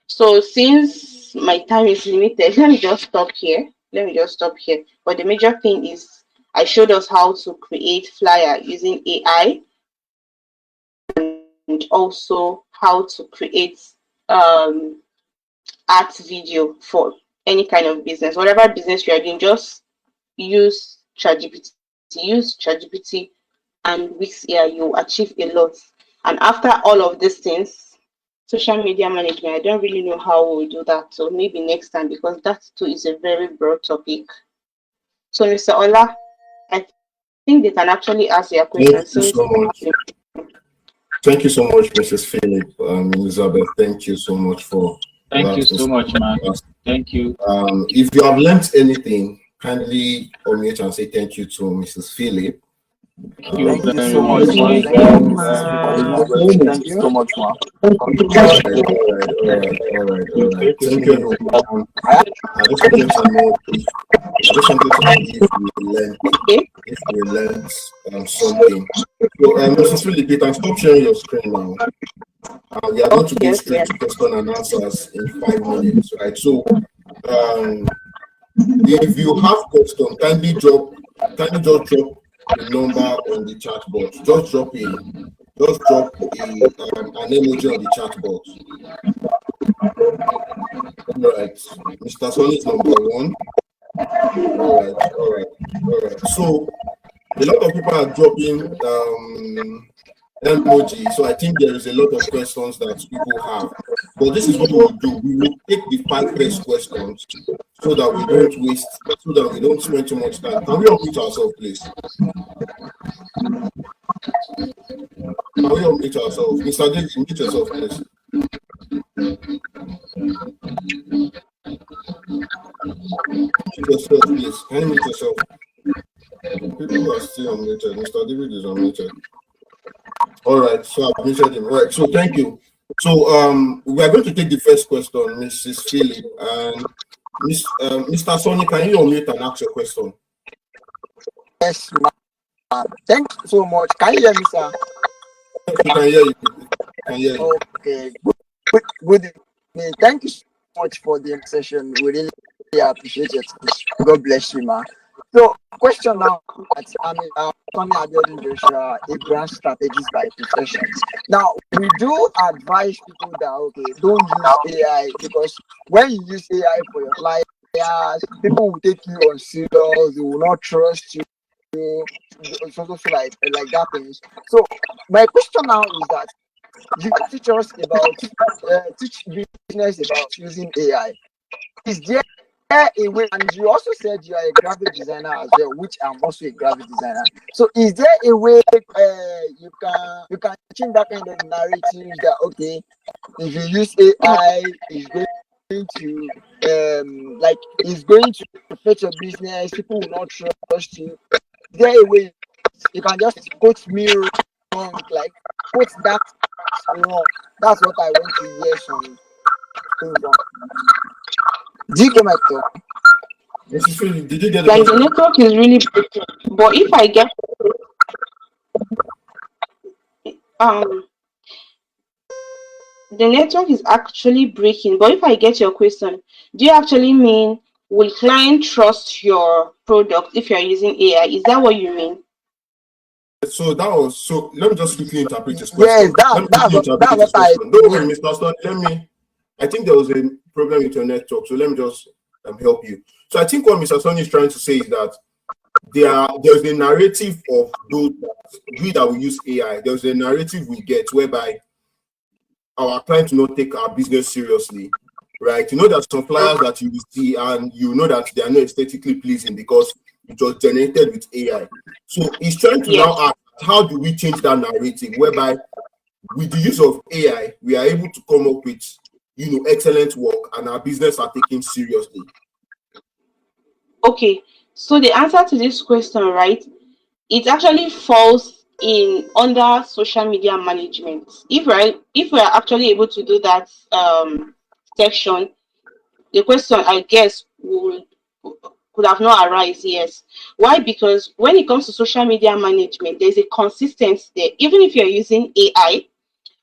So since my time is limited, let me just stop here. But the major thing is I showed us how to create flyer using AI, and also how to create um, art video for any kind of business. Whatever business you are doing, just use ChatGPT. Use ChatGPT, and with AI you achieve a lot. And after all of these things, social media management, I don't really know how we'll do that. So maybe next time, because that too is a very broad topic. So Mr. Ola, I think they can actually ask their questions. Thank you so much. Thank you so much, Mrs. Philip, Elizabeth. Thank you so much for Thank you so much, man. Thank you. If you have learned anything, kindly unmute and say thank you to Mrs. Philip. Thank you Thank you very so much. much, man. Thank Thank you you, Elizabeth. Thank you so much, man. All right. Thank you, everyone. I just wanted to know if we learned something. So, Mrs. Philip, you can stop sharing your screen now. We are going to go straight to question and answers in 5 minutes, right? So, if you have questions, kindly just drop the number on the chat box. Just drop an emoji on the chat box. All right, Mr. Son is number 1. All right. So a lot of people are dropping emoji. So I think there is a lot of questions that people have. But this is what we will do. We will take the 5 first questions so that we don't waste, so that we don't spend too much time. Can we unmute ourselves, please? Can we unmute ourselves? Mr. David, unmute yourself, please. Unmute yourself, please. Can you mute yourself? People are still unmuted. Mr. David is unmuted. All right, so I've muted him. All right, so thank you. So we are going to take the first question, Mrs. Philip, and Mr. Sonny, can you unmute and ask your question? Yes, ma'am. Thank you so much. Can you hear me, sir? We can hear you. Can hear you. Okay. Good evening. Thank you so much for the session. We really appreciate it. God bless you, ma. So, question now. I'm Tony Abiodun Joshua, a brand strategist by profession. Now, we do advise people that don't use AI, because when you use AI for your flyers, people will take you on serious. They will not trust you. So like that things. So my question now is that you teach us about teach business about using AI. Is there a way? And you also said you are a graphic designer as well, which I'm also a graphic designer. So is there a way you can change that kind of narrative that if you use AI, it's going to it's going to affect your business, people will not trust you? Is there a way you can just quote me wrong, like quote that wrong? That's what I want to hear some things on. Do you get my thought? Mrs. Philip, did you get Like the network is really breaking. But if I get the network is actually breaking. But if I get your question, do you actually mean will client trust your product if you're using AI? Is that what you mean? So let me just quickly interpret this question. Yes, that's what I Don't worry, Mr. Stone. I think there was a problem with your network, so let me just help you. So I think what Mr. Stone is trying to say is that there's a narrative of those that we use AI. There's a narrative we get whereby our clients do not take our business seriously, right? You know that some flyers that you see and you know that they are not aesthetically pleasing because it was generated with AI. So he's trying to now ask, how do we change that narrative whereby with the use of AI, we are able to come up with, excellent work and our business are taken seriously? Okay, so the answer to this question, right, it actually falls under social media management. If we're actually able to do that section, the question, I guess, could have not arise. Yes. Why? Because when it comes to social media management, there's a consistency there. Even if you're using AI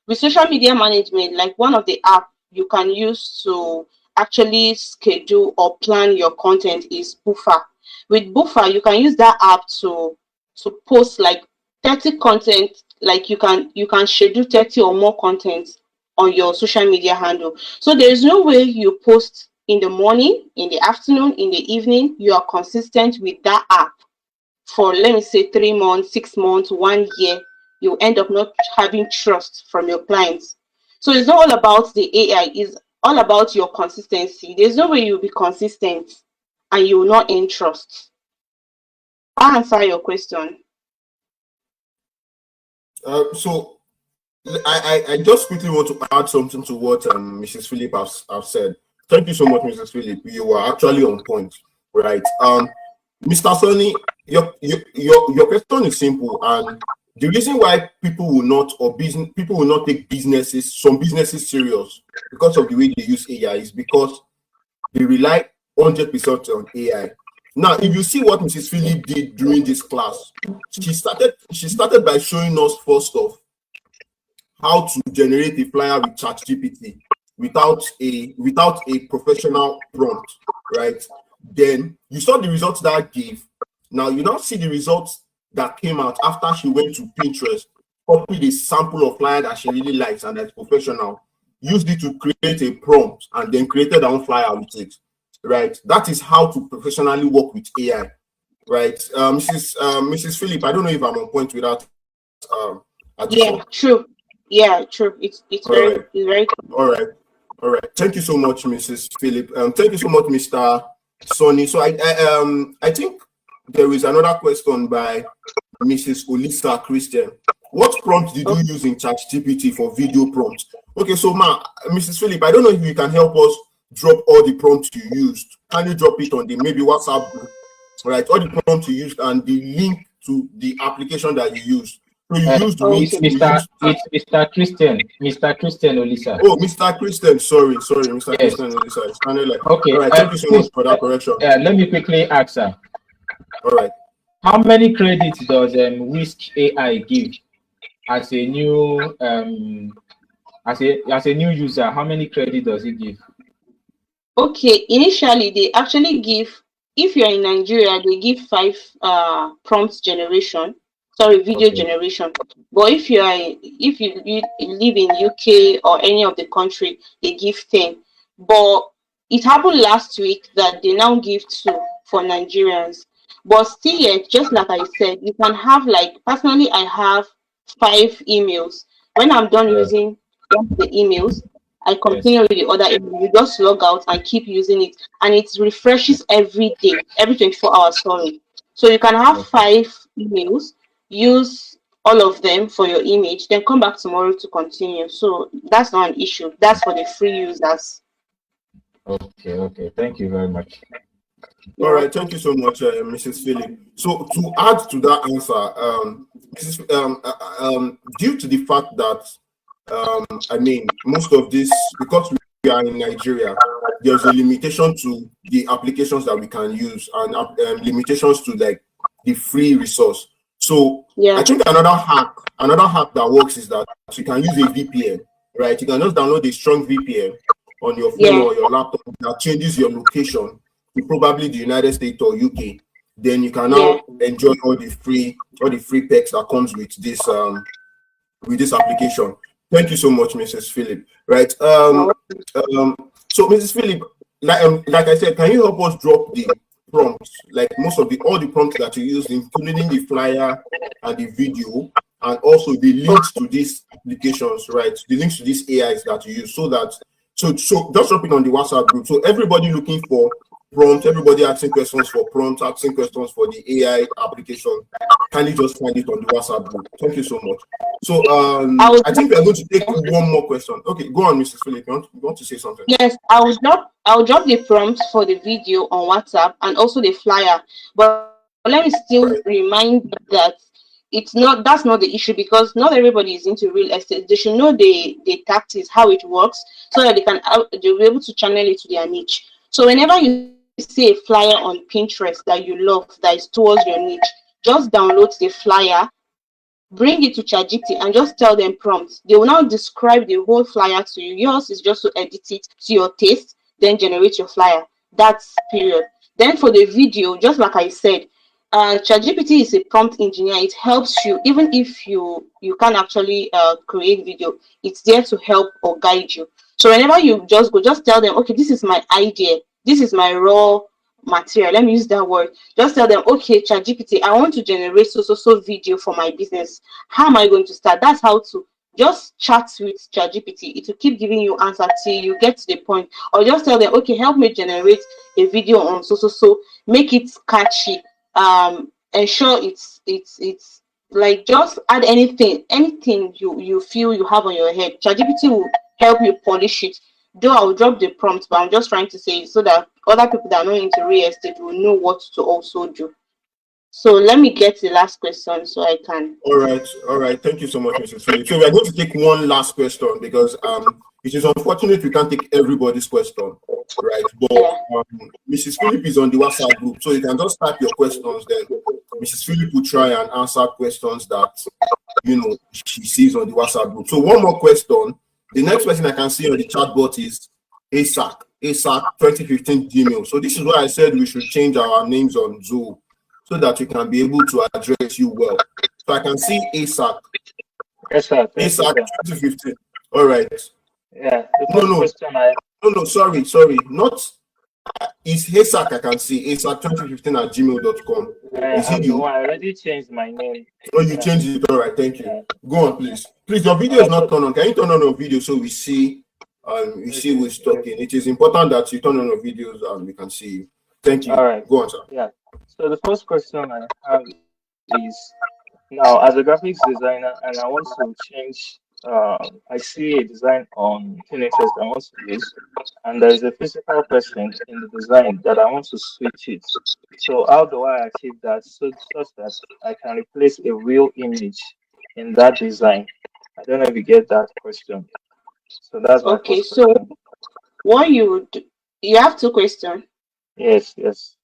with social media management, like one of the app you can use to actually schedule or plan your content is Buffer. With Buffer, you can use that app to post like 30 content. Like you can schedule 30 or more content on your social media handle. So there is no way you post in the morning, in the afternoon, in the evening. You are consistent with that app for, let me say, 3 months, 6 months, 1 year. You end up not having trust from your clients. So it's not all about the AI, it's all about your consistency. There's no way you'll be consistent and you will not earn trust. I'll answer your question. So I just quickly want to add something to what Mrs. Philip has said. Thank you so much, Mrs. Philip. You are actually on point, right? Mr. Sonny, your question is simple, and the reason why people will not take some businesses serious because of the way they use AI is because they rely 100% on AI. Now, if you see what Mrs. Philip did during this class, she started by showing us first off how to generate a flyer with ChatGPT without a professional prompt, right? Then you saw the results that gave. Now you now see the results that came out after she went to Pinterest, copied a sample of flyer that she really likes and that's professional, used it to create a prompt, and then created her own flyer with it, right? That is how to professionally work with AI, right? Mrs. Philip, I don't know if I'm on point with that Yeah, true. Yeah, true. It's very All right. All right. Thank you so much, Mrs. Philip. Thank you so much, Mr. Sonny. So I think there is another question by Mrs. Olisa Christian. What prompt did you use in ChatGPT for video prompts? Okay, so Mrs. Philip, I don't know if you can help us drop all the prompts you used. Can you drop it on the maybe WhatsApp group? Right, all the prompts you used and the link to the application that you used. So you used it's Mr. Christian, Mr. Christian Olisa. Oh, Mr. Christian, sorry, Mr. Yes. Christian Olisa. It sounded like okay. All right, thank you so much for that correction. Let me quickly ask her. All right. How many credits does Whisk AI give as a new as a new user? How many credits does it give? Okay, initially they actually give, if you're in Nigeria, they give 5 prompts generation, video generation. But if you live in UK or any of the country, they give 10. But it happened last week that they now give 2 for Nigerians. But still yet, just like I said, you can have, like, personally I have 5 emails. When I'm done using the emails, I continue with the other email. You just log out and keep using it, and it refreshes every day, every 24 hours. Sorry. So you can have 5 emails, use all of them for your image, then come back tomorrow to continue. So that's not an issue. That's for the free users. Okay. Thank you very much. All right, thank you so much, Mrs. Philip. So to add to that answer, due to the fact that most of this, because we are in Nigeria, there's a limitation to the applications that we can use and limitations to like the free resource. So I think another hack that works is that you can use a VPN, right? You can just download a strong VPN on your phone or your laptop that changes your location to probably the United States or UK. Then you can now enjoy all the free perks that comes with this application. Thank you so much, Mrs. Philip. Right. So Mrs. Philip, like I said, can you help us drop the prompts, like all the prompts that you use, including the flyer and the video, and also the links to these applications, right? The links to these AIs that you use, so just drop it on the WhatsApp group. So everybody looking for prompt, everybody asking questions for prompt, asking questions for the AI application, can you just find it on the WhatsApp group? Thank you so much. So I think we are going to take one more question. Okay, go on, Mrs. Philip. You want to say something? Yes, I'll drop the prompt for the video on WhatsApp and also the flyer. But let me still remind that that's not the issue, because not everybody is into real estate. They should know the tactics, how it works, so that they'll be able to channel it to their niche. So whenever you see a flyer on Pinterest that you love, that is towards your niche, just download the flyer, bring it to ChatGPT, and just tell them prompts. They will now describe the whole flyer to you. Yours is just to edit it to your taste, then generate your flyer. That's period. Then for the video, just like I said, ChatGPT is a prompt engineer. It helps you, even if you can't actually create video. It's there to help or guide you. So whenever you just tell them, okay, this is my idea, this is my raw material. Let me use that word. Just tell them, okay, ChatGPT, I want to generate so video for my business. How am I going to start? That's how to just chat with ChatGPT. It will keep giving you answer till you get to the point. Or just tell them, okay, help me generate a video on so. Make it catchy. Ensure it's like, just add anything you feel you have on your head. ChatGPT will help you polish it. Though I'll drop the prompt, but I'm just trying to say so that other people that are not into real estate will know what to also do. So let me get the last question so I can. All right. Thank you so much, Mrs. Philip. So we are going to take one last question, because it is unfortunate we can't take everybody's question, right? But Mrs. Philip is on the WhatsApp group, so you can just type your questions. Then Mrs. Philip will try and answer questions that she sees on the WhatsApp group. So one more question. The next person I can see on the chat bot is ASAC 2015 Gmail. So this is why I said we should change our names on Zoom, so that we can be able to address you well. So I can see ASAC. ASAC 2015. All right. Yeah. No, sorry. Not It's Hesak, I can see. Hesak2015 at gmail.com. Is it you? No, I already changed my name. Oh, you changed it. All right, thank you. Go on, please. Please, your video is not turned on. Can you turn on your video so we see who's talking? It is important that you turn on your videos and we can see you. Thank you. All right. Go on, sir. Yeah. So the first question I have is, now as a graphics designer and I want to change, I see a design on Pinterest I want to use, and there is a physical person in the design that I want to switch it. So how do I achieve that such that I can replace a real image in that design? I don't know if you get that question. So that's my Okay, first so question. what you have two questions. Yes, yes.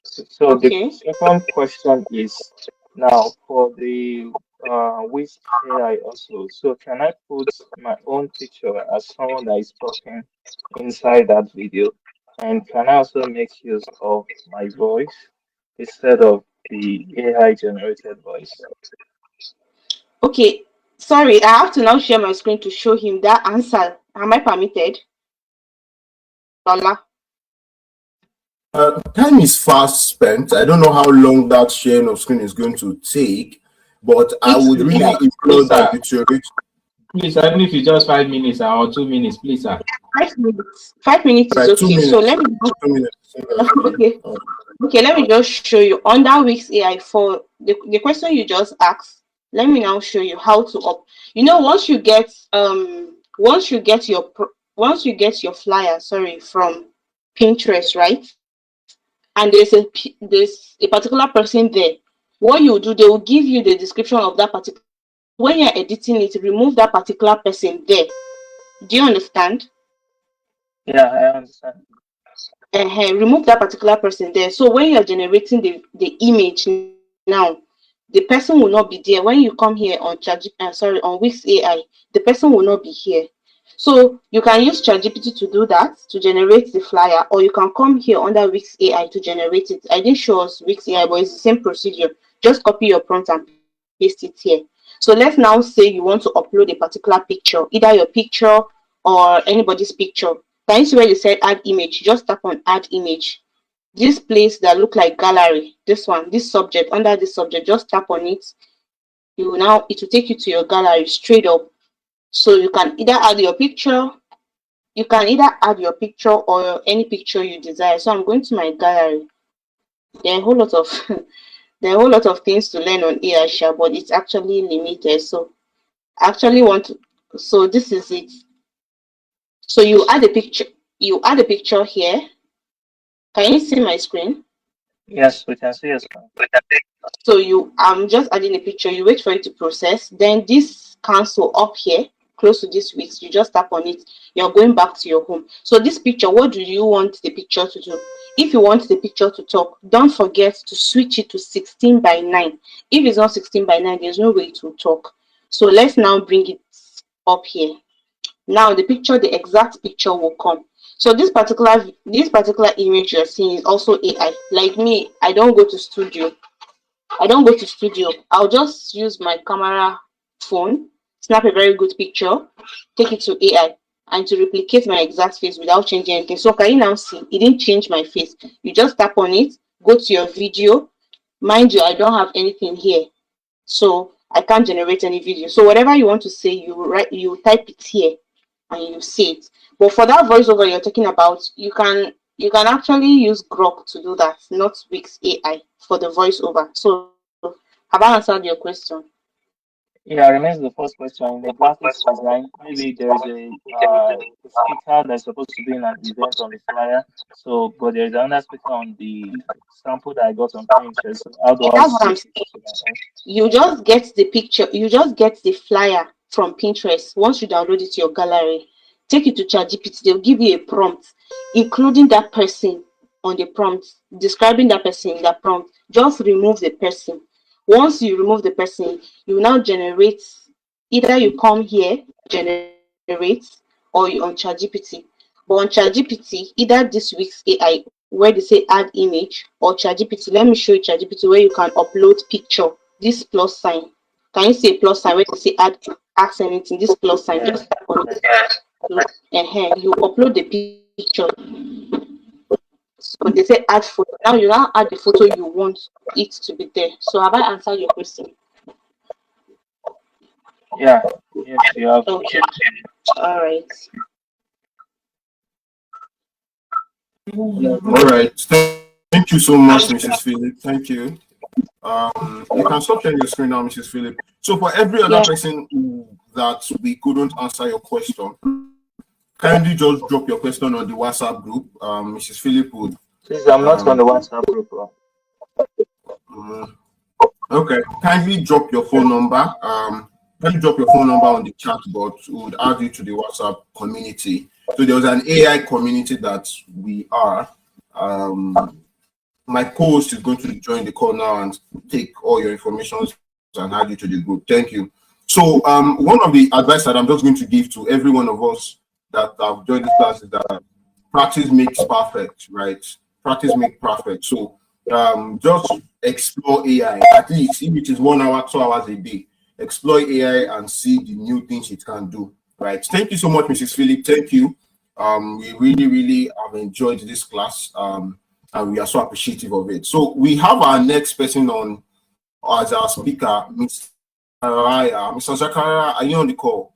So the Okay. second question is, now for the with AI also. So can I put my own picture as someone that is talking inside that video? And can I also make use of my voice instead of the AI generated voice? Okay. Sorry, I have to now share my screen to show him that answer. Am I permitted? Lola. Time is fast spent. I don't know how long that sharing of screen is going to take, but I would really implore that you to reach. Please, even if it's just 5 minutes or 2 minutes, please, sir. 5 minutes. 5 minutes is Right, 2 okay. minutes. So let me 2 minutes. okay. Okay, let me just show you under Wix AI for the question you just asked. Let me now show you how to up. You know, once you get your flyer, sorry, from Pinterest, right? And there's a particular person there. What you do, they will give you the description of that particular. When you're editing it, remove that particular person there. Do you understand? Yeah, I understand. Remove that particular person there. So when you're generating the image now, the person will not be there. When you come here on on Wix AI, the person will not be here. So you can use ChatGPT to do that, to generate the flyer, or you can come here under Wix AI to generate it. I didn't show us Wix AI, but it's the same procedure. Just copy your prompt and paste it here. So let's now say you want to upload a particular picture, either your picture or anybody's picture. Can you see where you said add image? Just tap on add image. This place that look like gallery, this one, this subject, under this subject, just tap on it. It will take you to your gallery straight up. So you can either add your picture, or any picture you desire. So I'm going to my gallery. There are a whole lot of there are a whole lot of things to learn on AI, but it's actually limited. So I actually want to, so this is it. So you add a picture here. Can you see my screen? Yes, we can see your screen. So I'm just adding a picture. You wait for it to process. Then this cancel up here, close to this Wix, you just tap on it. You're going back to your home. So this picture, what do you want the picture to do? If you want the picture to talk, don't forget to switch it to 16:9. If it's not 16:9, there's no way it will talk. So let's now bring it up here. Now the exact picture will come. So this particular image you're seeing is also AI. Like me, I don't go to studio. I'll just use my camera phone, snap a very good picture, take it to AI, and to replicate my exact face without changing anything. So can you now see? It didn't change my face. You just tap on it, go to your video. Mind you, I don't have anything here, so I can't generate any video. So whatever you want to say, you type it here, and you see it. But for that voiceover you're talking about, you can actually use Grok to do that, not Wix AI for the voiceover. So have I answered your question? Yeah, remains the first question. In the graphics design, maybe there is a speaker that's supposed to be in an event on the flyer. So, but there is another speaker on the sample that I got on Pinterest. So how do I That's what I'm switch it saying. to my own? You just get the picture, you just get the flyer from Pinterest. Once you download it to your gallery, take it to ChatGPT, they'll give you a prompt, including that person on the prompt, describing that person in that prompt. Just remove the person. Once you remove the person, you now generate, either you come here, generate, or you on ChatGPT. But on ChatGPT, either this week's AI where they say add image, or ChatGPT. Let me show you ChatGPT where you can upload picture. This plus sign. Can you see a plus sign where they say ask anything? This plus sign. Yeah. Just tap on it. You upload the picture. but they say add photo. Now you now add the photo you want it to be there. So have I answered your question? Yeah. Yes, you have. Okay. All right. All right. Thank you so much, Mrs. Philip. Thank you. You can stop sharing your screen now, Mrs. Philip. So for every other person that we couldn't answer your question, kindly just drop your question on the WhatsApp group. Mrs. Philip would. Please, I'm not on the WhatsApp group, bro. Okay. Kindly drop your phone number. Kindly drop your phone number on the chat box. We would add you to the WhatsApp community. So there's an AI community that we are. My co-host is going to join the call now and take all your information and add you to the group. Thank you. So one of the advice that I'm just going to give to every one of us that have joined this class is that practice makes perfect, right? Practice makes perfect. So just explore AI, at least if it is 1 hour, 2 hours a day. Explore AI and see the new things it can do, right? Thank you so much, Mrs. Philip. Thank you. We really have enjoyed this class, and we are so appreciative of it. So we have our next person on as our speaker, Mr. Zakaria. Mr. Zakaria, are you on the call?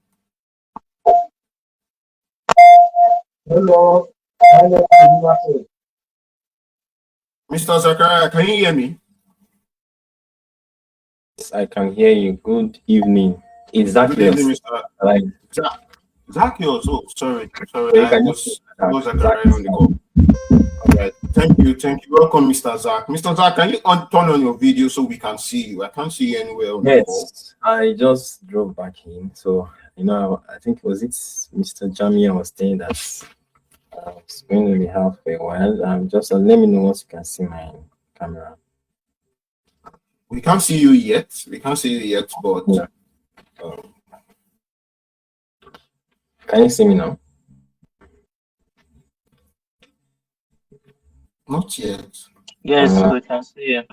Hello. Mr. Zakaria, can you hear me? Yes, I can hear you. Good evening. Exactly. Good evening, Mr. Like Zacchaeus. Oh, sorry. you I can was Zakaria on the call. All right. Thank you. Welcome, Mr. Zach. Mr. Zach, can you turn on your video so we can see you? I can't see you anywhere on the call. Yes, I just drove back in. So, I think it was Mr. Jamia was saying that it's going to be hard for a while. Just let me know once you can see my camera. We can't see you yet. But can you see me now? Not yet. Yes, we can see you.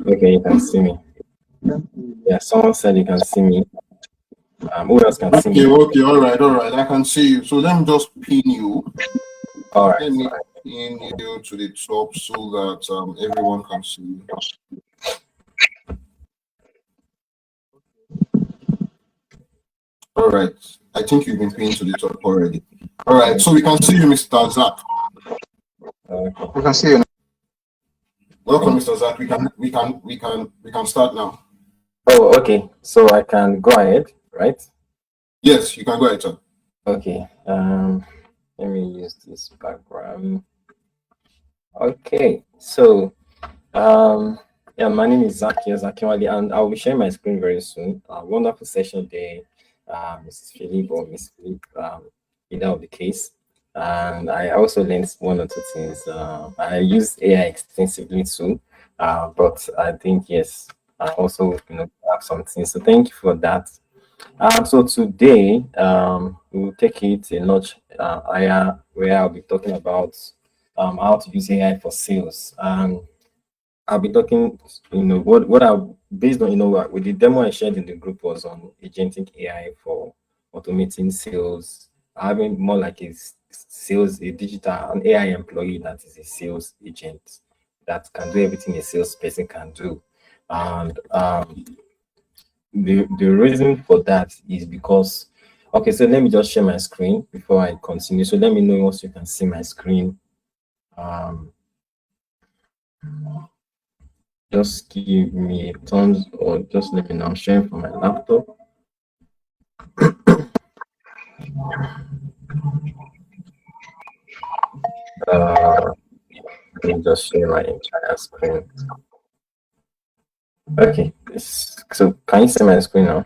Okay, you can see me. Yeah, someone said you can see me. Who else can see me? Okay, all right. I can see you. So let me just pin you. All right. Let me pin you to the top so that everyone can see you. All right. I think you've been pinned to the top already. All right. So we can see you, Mr. Zach. We can see you. Welcome, Mr. Zach. We can start now. Oh, okay. So I can go ahead, right? Yes, you can go ahead, sir. Okay. Let me use this background. Okay. So, yeah, my name is Zacchaeus Akinwale, and I'll be sharing my screen very soon. Wonderful session there, Mrs. Philip or Miss Philip, either of the case. And I also learned one or two things. I use AI extensively too, but I think yes, I also have something. So thank you for that. So today we'll take it a notch higher, where I'll be talking about how to use AI for sales. And I'll be talking, what I based on, with the demo I shared in the group was on agentic AI for automating sales, having more like a an AI employee that is a sales agent that can do everything a salesperson can do. And the reason for that is because, okay, so let me just share my screen before I continue. So let me know once you can see my screen. Just give me a thumbs or just let me know. I'm sharing from my laptop. Let me just share my entire screen. Okay, so can you see my screen now?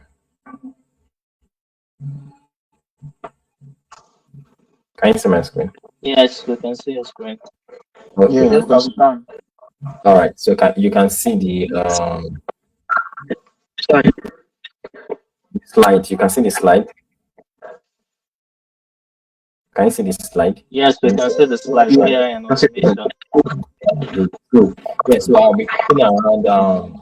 Can you see my screen? Yes, we can see your screen. Okay. Yes, all right, so you can see the slide. You can see the slide. Can you see the slide? Yes, we can see the slide. AI and automation. Yeah, so I'll be talking around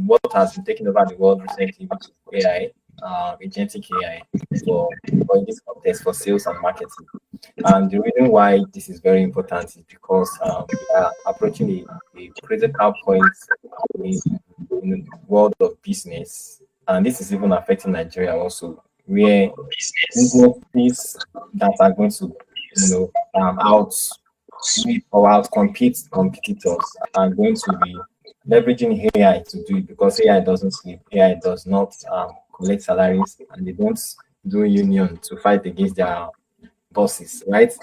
what has been taking over the world recently, which is AI. agentic AI for in this context for sales and marketing. And the reason why this is very important is because we are approaching a critical point in the world of business, and this is even affecting Nigeria also, where businesses that are going to, out or out compete competitors are going to be leveraging AI to do it because AI doesn't sleep, AI does not collect salaries, and they don't do union to fight against their bosses, right?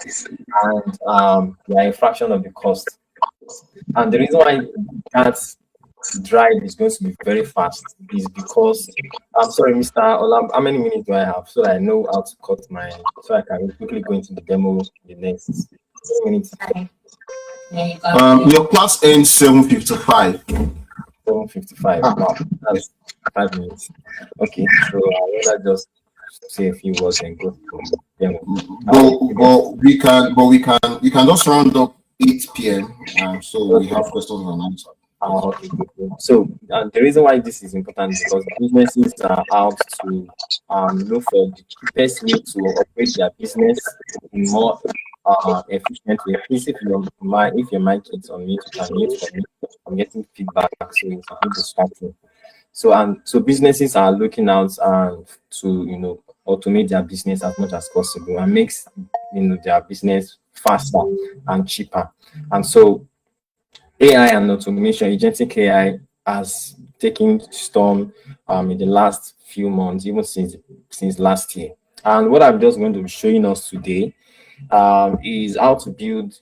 And they are a fraction of the cost. And the reason why that drive is going to be very fast is because I'm sorry, Mr. Olam, how many minutes do I have so that I know how to cut my so I can quickly go into the demo the next minutes? Your class ends 7:55. 7:55. Wow, that's 5 minutes. Okay, so I just say a few words and go to the demo. We can just round up 8 p.m. So we have questions and answers. Okay, good. So the reason why this is important is because businesses are out to look for the cheapest way to operate their business in more efficient way. Please, if your mic is on mute, you can mute for me. I'm getting feedback, so it's a bit distracting. So businesses are looking out to automate their business as much as possible and makes their business faster and cheaper. And so AI and automation, agentic AI has taken storm in the last few months, even since last year. And what I'm just going to be showing us today is how to build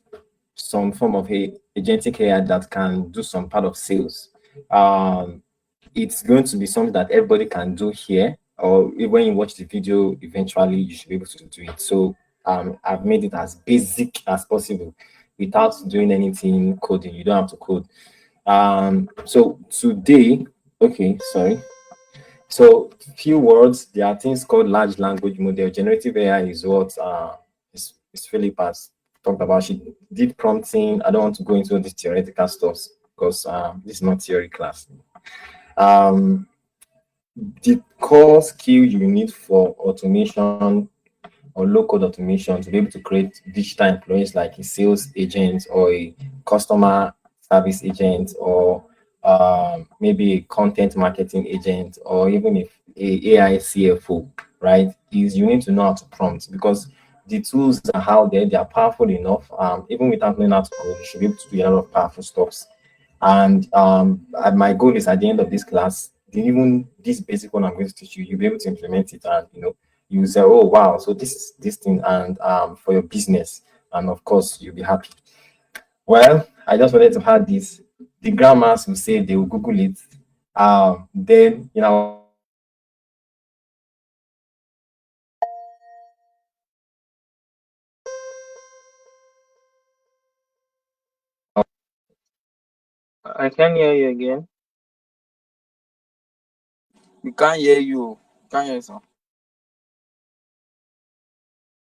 some form of agentic AI that can do some part of sales. It's going to be something that everybody can do here, or when you watch the video, eventually you should be able to do it. So I've made it as basic as possible without doing anything coding. You don't have to code. So today, okay, sorry. So few words, there are things called large language model. Generative AI is what is Philip has talked about. She did prompting. I don't want to go into this theoretical stuff because this is not theory class. The core skill you need for automation or low-code automation to be able to create digital employees like a sales agent or a customer service agent or maybe a content marketing agent or even a AI CFO, right? Is you need to know how to prompt because the tools are out there, they are powerful enough. Even without knowing how to code, you should be able to do a lot of powerful stuff. And my goal is at the end of this class, even this basic one I'm going to teach you, you'll be able to implement it and you say, oh wow, so this thing and for your business, and of course you'll be happy. Well, I just wanted to add this. The grammars will say they will Google it. Then I can hear you again. We can't hear you. Can't hear you, sir.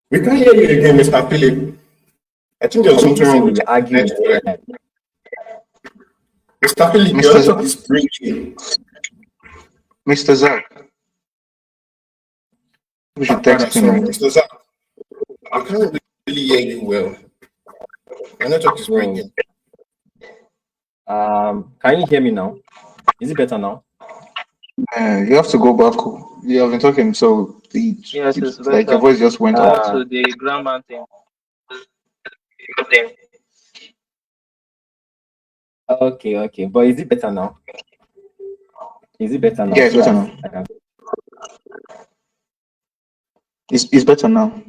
We can hear you again, Mr. Philip. I think there's something wrong with arguing. Mr. Philip, your network is breaking. Mr. Zach. We should text him. Mr. Zach, I can't really hear you well. Your network is breaking. Can you hear me now? Is it better now? You have to go back. You have been talking, so Yes, it's better. like your voice just went out to the grammar thing. Okay. But is it better now? Is it better now? Yeah, it's better now. It's better now.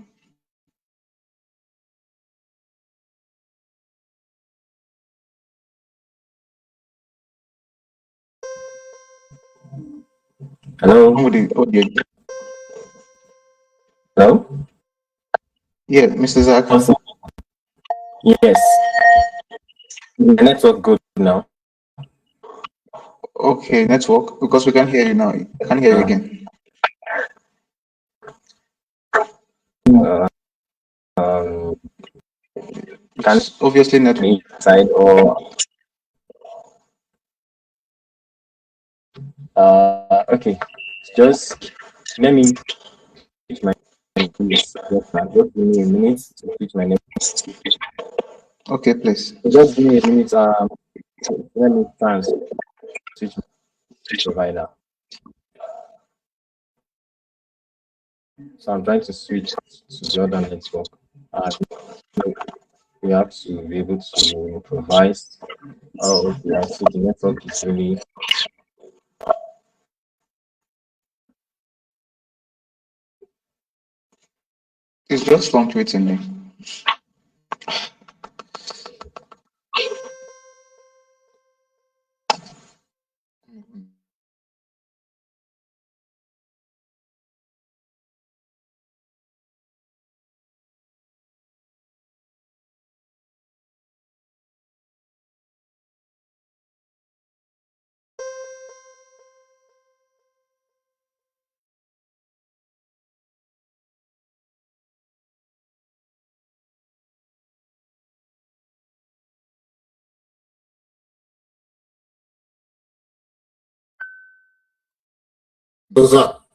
Hello? Hello? Yeah, Mr. Zach. Yes. The network good now. Okay, network, because we can't hear you now. I can't hear you again. It's obviously network. Side or okay. Just Let me switch my please. Just give me a minute to switch my network. Okay, please. Just give me a minute. Let me try and switch my provider. So I'm trying to switch to the other network. We have to be able to improvise. Oh, okay. I see the network is really. It's just fluctuating.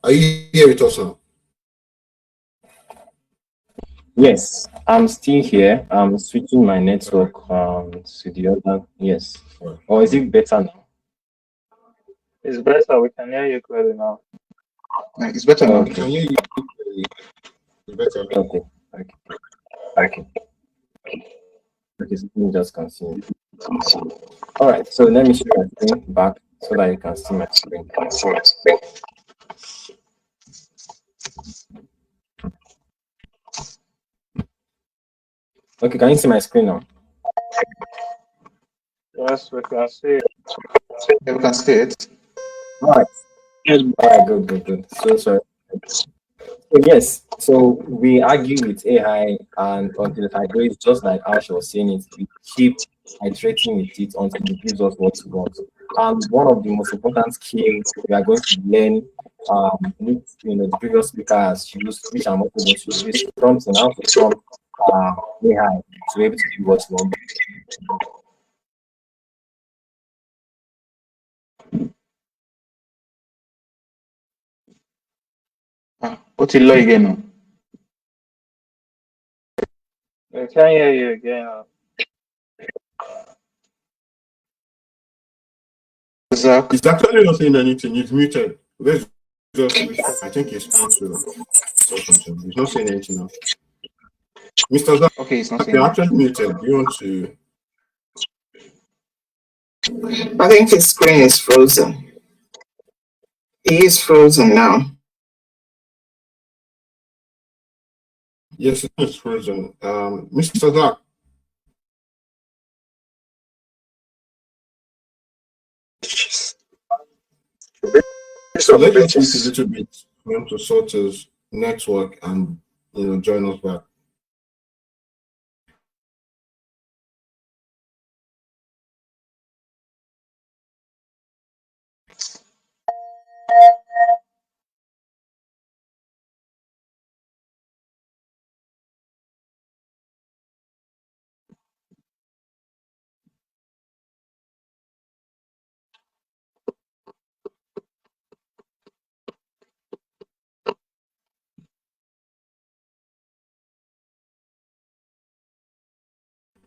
Are you here with us now? Yes, I'm still here. I'm switching my network to the other. Yes. Or is it better now? It's better. We can hear you clearly now. It's better now. We can hear you. It's better. Okay. Okay. Okay, so let me just continue. All right, so let me share my screen back so that you can see my screen. Okay, can you see my screen now? Yes, we can see it. Yeah, we can see it. All right. All right, good. So sorry. So yes, so we argue with AI and until it agrees, just like how she was saying it, we keep iterating with it until it gives us what we want. And one of the most important skills we are going to learn, with the previous speaker has used, which I'm also going to use, is prompting, how to prompt AI to be able to do what we want. What's it like again now? We can hear you again now. Zach? He's actually not saying anything. He's muted. Let's just wait. I think he's trying to say something. He's not saying anything now. Mr. Zach, Okay, he's not saying you're anything. actually muted. Do you want to? I think his screen is frozen. He is frozen now. Yes, it is frozen. Mr. Zach. So let's just wait a little bit for him to sort his network and join us back.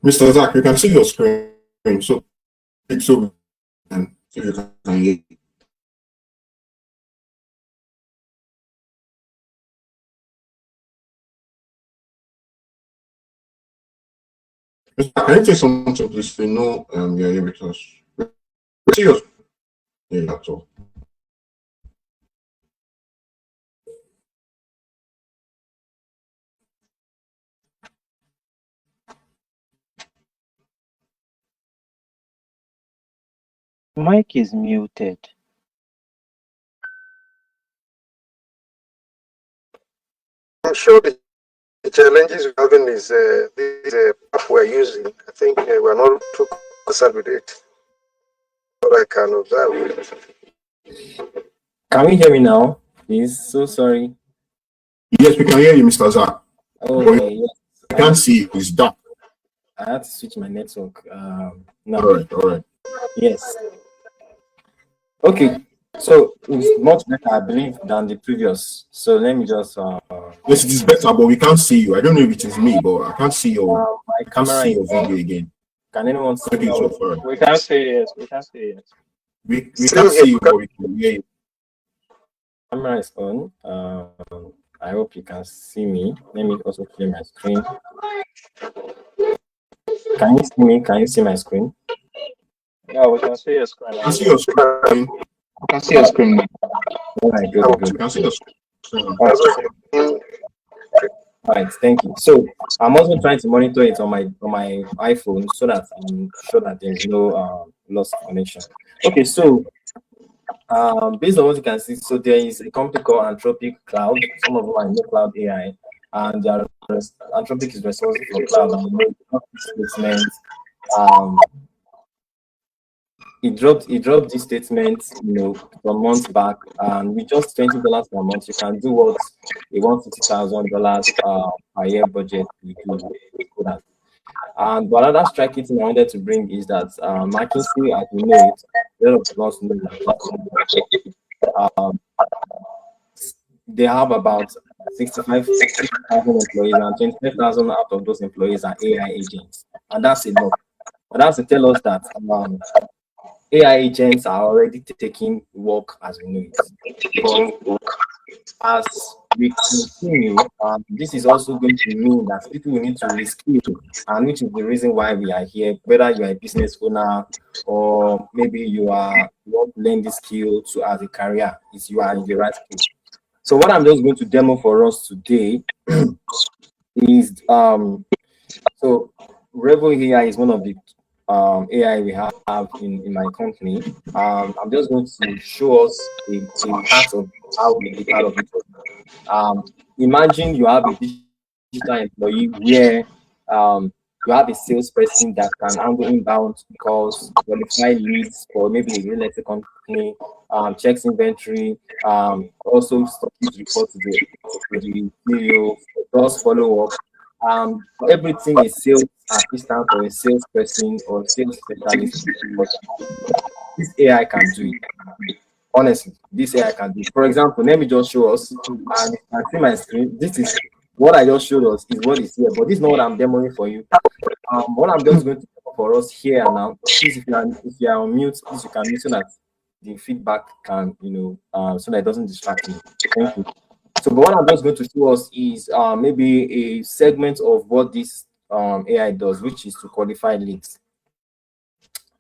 Mr. Zach, you can see your screen, so you can hear. Mr. Zach, can you say something, please? They know you're here with us. See your screen. Yeah, that's all. Mic is muted. I'm sure the challenges we're having is this app we're using. I think we're not too concerned with it. What I can observe. Can you hear me now? Please, so sorry. Yes, we can hear you, Mr. Zach. Okay, yes. I can't see you. It's dark. I had to switch my network. Now. All right. Yes. Okay. So it's much better, I believe, than the previous. So let me just Yes, it is better, but we can't see you. I don't know if it is me, but I can't see your my I can't camera see is your on. video again. Can anyone see Maybe me? it's your phone. We can say yes. We can say yes. We can't see you, but we can hear you. Camera is on. I hope you can see me. Let me also clear my screen. Can you see me? Can you see my screen? Yeah, we can see your screen. I can see your screen. I can see your screen now. All right, good, You good. can see the screen. All right. All right, thank you. So I'm also trying to monitor it on my iPhone so that I'm sure that there's no loss of connection. Okay, so based on what you can see, so there is a company called Anthropic Cloud. Some of them are in the cloud AI, and Anthropic is responsible for cloud and statement. Um, he dropped this statement, some months back, and with just $20 per month, you can do what a $150,000 per year budget we do good at. And but another striking thing I wanted to bring is that McKinsey, as we know it, a lot of us know that they have about 65,000 employees, and 25,000 out of those employees are AI agents, and that's enough. But that's to tell us that AI agents are already taking work as we know it. But as we continue, this is also going to mean that people will need to reskill, and which is the reason why we are here. Whether you are a business owner or maybe you want to learn this skill to as a career, is you are in the right skill. So what I'm just going to demo for us today is so Revo AI is one of the AI we have in my company. I'm just going to show us a part of how we be part of it. Imagine you have a digital employee where you have a salesperson that can handle inbound calls, qualify leads for maybe a real estate company, checks inventory, also stockies report to the CEO, does follow up. Everything a sales assistant or a salesperson or sales specialist, but this AI can do it. Honestly, this AI can do it. For example, let me just show us, and you can see my screen. This is what I just showed us is what is here, but this is not what I'm demoing for you. What I'm just going to do for us here now, please, if you are on mute, please you can mute so that the feedback can, so that it doesn't distract me. Thank you. So, but what I'm just going to show us is maybe a segment of what this AI does, which is to qualify leads.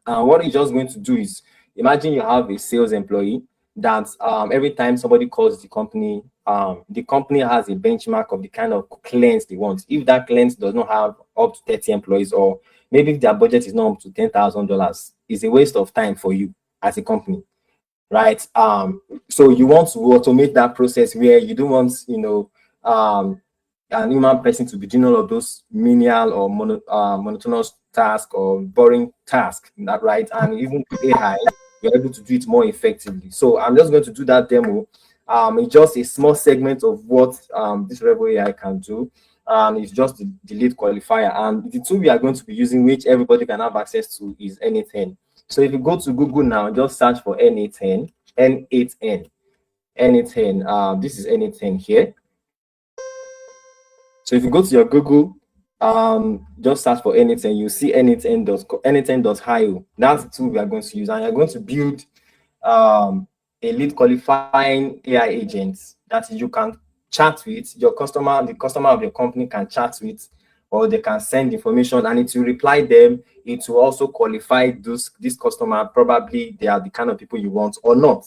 And what it's just going to do is, imagine you have a sales employee that every time somebody calls the company has a benchmark of the kind of clients they want. If that client does not have up to 30 employees, or maybe if their budget is not up to $10,000, it's a waste of time for you as a company, right? So you want to automate that process where you don't want, an human person to be doing all of those menial or monotonous task or boring task, that right? And even with AI, you're able to do it more effectively. So I'm just going to do that demo. It's just a small segment of what this Rebel AI can do. It's just the lead qualifier, and the tool we are going to be using, which everybody can have access to, is N8N. So if you go to Google now, just search for N8N, N8N, N8N. This is N8N here. So if you go to your Google, just search for N8N, you see N8N.io. That's the tool we are going to use, and you're going to build a lead qualifying AI agent that you can chat with your customer. The customer of your company can chat with, or they can send information, and it will reply them. It will also qualify this customer. Probably they are the kind of people you want or not.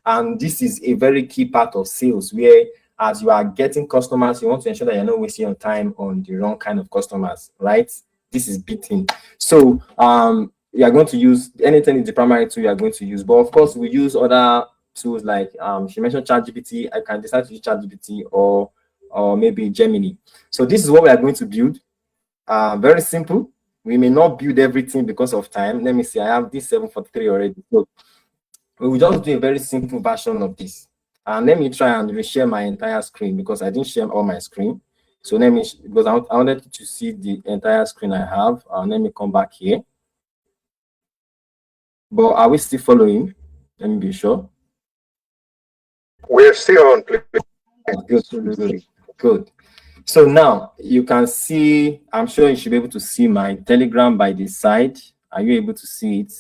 And this is a very key part of sales, where as you are getting customers, you want to ensure that you're not wasting your time on the wrong kind of customers, right? This is beating. So you are going to use anything is the primary tool you are going to use, but of course we use other tools like she mentioned ChatGPT. I can decide to use ChatGPT or maybe Gemini. So this is what we are going to build. Very simple. We may not build everything because of time. Let me see. I have this 743 already. So we will just do a very simple version of this. And let me try and reshare my entire screen, because I didn't share all my screen. So let me, because I wanted to see the entire screen I have. Let me come back here. But are we still following? Let me be sure. We're still on, please. Good. So now you can see, I'm sure you should be able to see my Telegram by the side. Are you able to see it?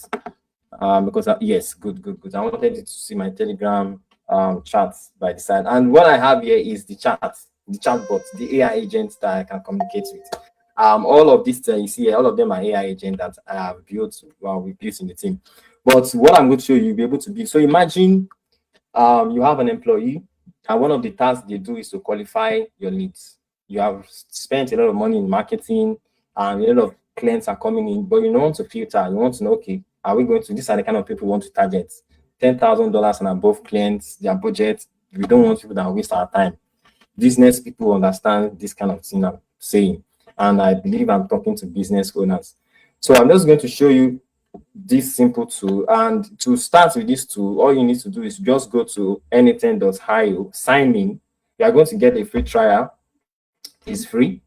Because yes, good. I wanted you to see my Telegram chat by the side. And what I have here is the chatbot, the AI agent that I can communicate with. All of this you see here, all of them are AI agents that I have built, we built in the team. But what I'm going to show you, you'll be able to build. So imagine you have an employee, and one of the tasks they do is to qualify your leads. You have spent a lot of money in marketing, and a lot of clients are coming in, but you don't want to filter. You want to know, okay, are we going to, these are the kind of people we want to target. $10,000 and above clients, their budget. We don't want people that waste our time. Business people understand this kind of thing I'm saying, and I believe I'm talking to business owners. So I'm just going to show you this simple tool, and to start with this tool, all you need to do is just go to anything.io, sign in. You are going to get a free trial. It's free,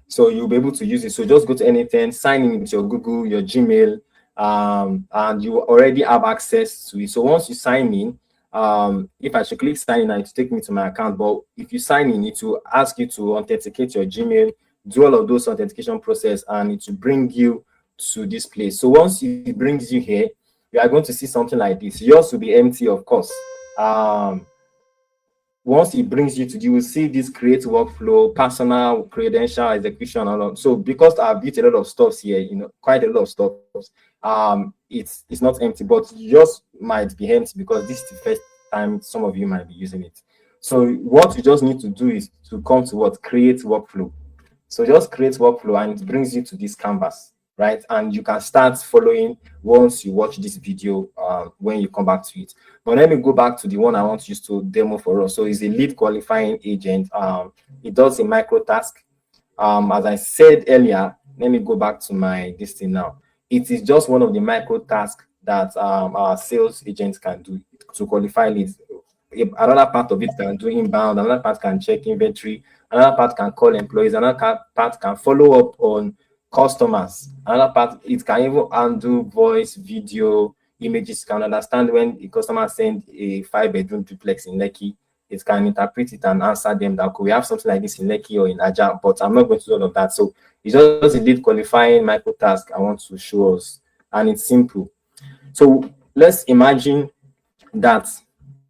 so you'll be able to use it. So just go to anything, sign in with your Google, your Gmail, and you already have access to it. So once you sign in, if I should click sign in, it will take me to my account. But if you sign in, it will ask you to authenticate your Gmail, do all of those authentication process, and it will bring you to this place. So once it brings you here, you are going to see something like this. Yours will be empty, of course. Once it brings you to, you will see this create workflow, personal credential execution, all of. So because I've built a lot of stuff here, quite a lot of stuff, it's not empty, but yours might be empty because this is the first time some of you might be using it. So what you just need to do is to come to what? Create workflow. So just create workflow, and it brings you to this canvas, right? And you can start following once you watch this video when you come back to it. But let me go back to the one I want to use to demo for us. So it's a lead qualifying agent. It does a micro task. As I said earlier, let me go back to my this thing now. It is just one of the micro tasks that our sales agents can do to qualify leads. Another part of it can do inbound, another part can check inventory, another part can call employees, another part can follow up on customers, another part it can even handle voice, video, images, can understand when the customer send a 5-bedroom duplex in Lekki. It can interpret it and answer them that, okay, we have something like this in Lekki or in Aja, but I'm not going to do all of that. So it's just a lead qualifying micro task I want to show us, and it's simple. So let's imagine that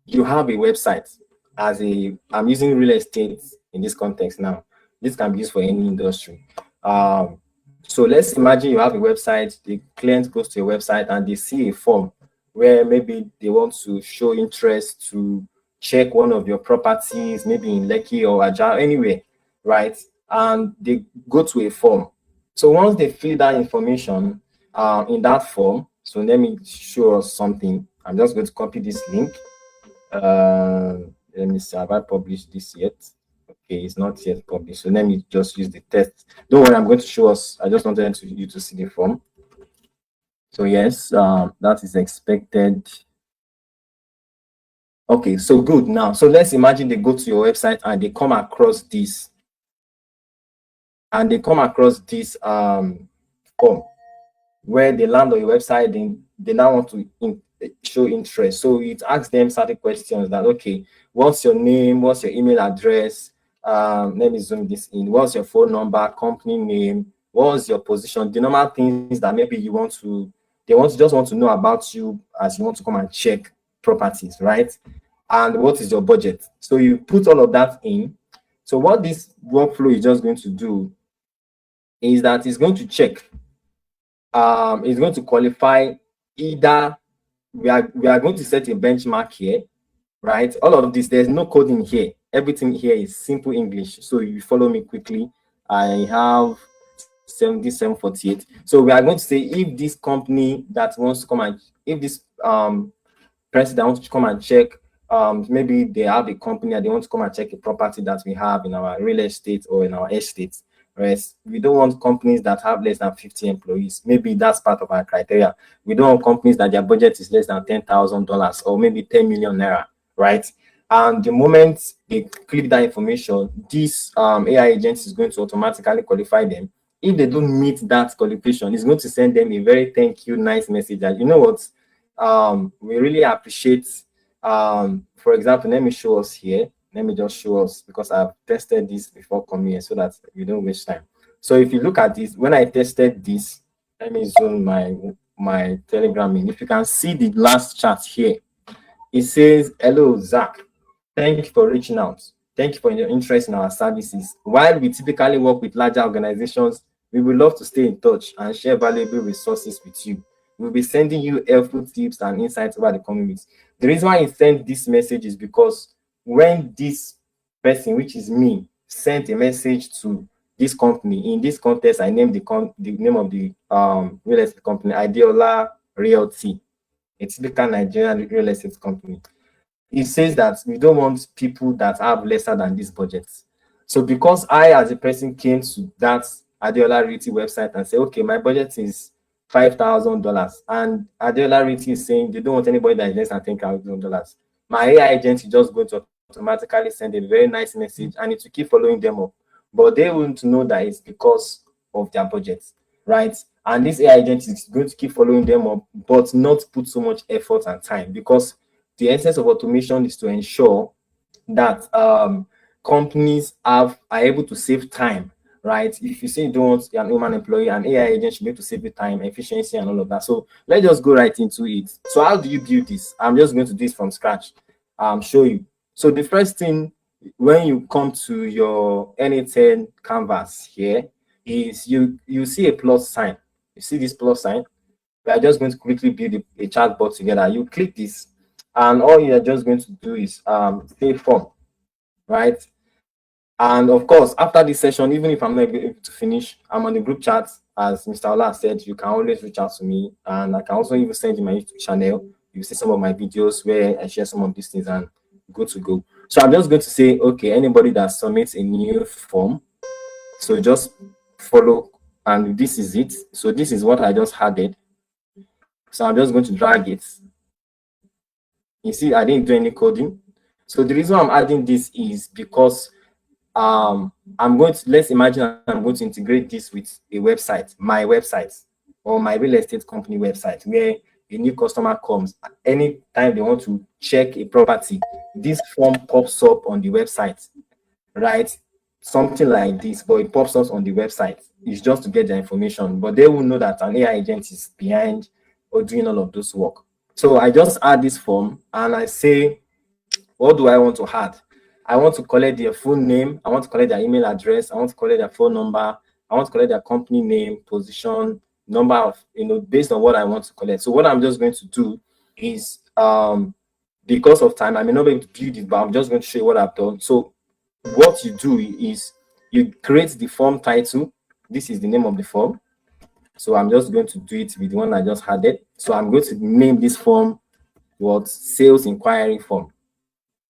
you have a website. I'm using real estate in this context now. This can be used for any industry. So let's imagine you have a website, the client goes to your website and they see a form where maybe they want to show interest to check one of your properties, maybe in Lekki or Aja, anywhere, right? And they go to a form. So once they fill that information in that form, so let me show us something. I'm just going to copy this link. Let me see, have I published this yet? Okay, it's not yet published. So let me just use the test. Don't worry, I'm going to show us. I just wanted you to see the form. So yes, that is expected. Okay, so good. Now, so let's imagine they go to your website and they come across this. And they come across this form where they land on your website, they now want to show interest. So it asks them certain questions that, okay, what's your name? What's your email address? Let me zoom this in. What's your phone number, company name? What's your position? The normal things that maybe they just want to know about you as you want to come and check properties, right? And what is your budget? So you put all of that in. So what this workflow is just going to do is that it's going to check. It's going to qualify either we are going to set a benchmark here, right? All of this, there's no coding here. Everything here is simple English. So you follow me quickly. I have 7748. So we are going to say if this company that wants to come and if this person that wants to come and check, maybe they have a company and they want to come and check a property that we have in our real estate or in our estate. Right? We don't want companies that have less than 50 employees. Maybe that's part of our criteria. We don't want companies that their budget is less than $10,000 or maybe 10 million naira, right? And the moment they click that information, this AI agent is going to automatically qualify them. If they don't meet that qualification, it's going to send them a very thank you, nice message. And you know what? We really appreciate For example, let me show us here. Let me just show us because I've tested this before coming here so that you don't waste time. So if you look at this, when I tested this, let me zoom my Telegram in. If you can see the last chat here, it says, "Hello, Zach. Thank you for reaching out. Thank you for your interest in our services. While we typically work with larger organizations, we would love to stay in touch and share valuable resources with you. We'll be sending you helpful tips and insights over the coming weeks." The reason why I sent this message is because when this person, which is me, sent a message to this company, in this context, I named the name of the real estate company, Ideola Realty, a typical Nigerian real estate company. It says that we don't want people that have lesser than this budget. So because I, as a person, came to that Adeola Realty website and say, okay, my budget is $5,000, and Adeola Realty is saying they don't want anybody that is less than $10,000, my AI agent is just going to automatically send a very nice message, and it will keep following them up. But they won't know that it's because of their budget, right? And this AI agent is going to keep following them up, but not put so much effort and time, because the essence of automation is to ensure that companies are able to save time, right? If you say you don't want an human employee, an AI agent should be able to save you time, efficiency, and all of that. So let's just go right into it. So how do you build this? I'm just going to do this from scratch. Show you. So the first thing, when you come to your NA10 canvas here, is you see a plus sign. You see this plus sign? We are just going to quickly build a chatbot together. You click this, and all you're just going to do is say form, right? And of course, after this session, even if I'm not able to finish, I'm on the group chat. As Mr. Ola said, you can always reach out to me, and I can also even send you my YouTube channel. You see some of my videos where I share some of these things, and good to go. So I'm just going to say, okay, anybody that submits a new form, so just follow, and this is it. So this is what I just added. So I'm just going to drag it. You see, I didn't do any coding. So the reason I'm adding this is because I'm going to, let's imagine I'm going to integrate this with a website, my website, or my real estate company website, where a new customer comes. Anytime they want to check a property, this form pops up on the website, right? Something like this, but it pops up on the website. It's just to get the information, but they will know that an AI agent is behind or doing all of those work. So I just add this form and I say, what do I want to add? I want to collect their full name. I want to collect their email address. I want to collect their phone number. I want to collect their company name, position, number of, based on what I want to collect. So what I'm just going to do is, because of time, I may not be able to build it, but I'm just going to show you what I've done. So what you do is you create the form title. This is the name of the form. So I'm just going to do it with the one I just added. So I'm going to name this form what? Sales inquiry form.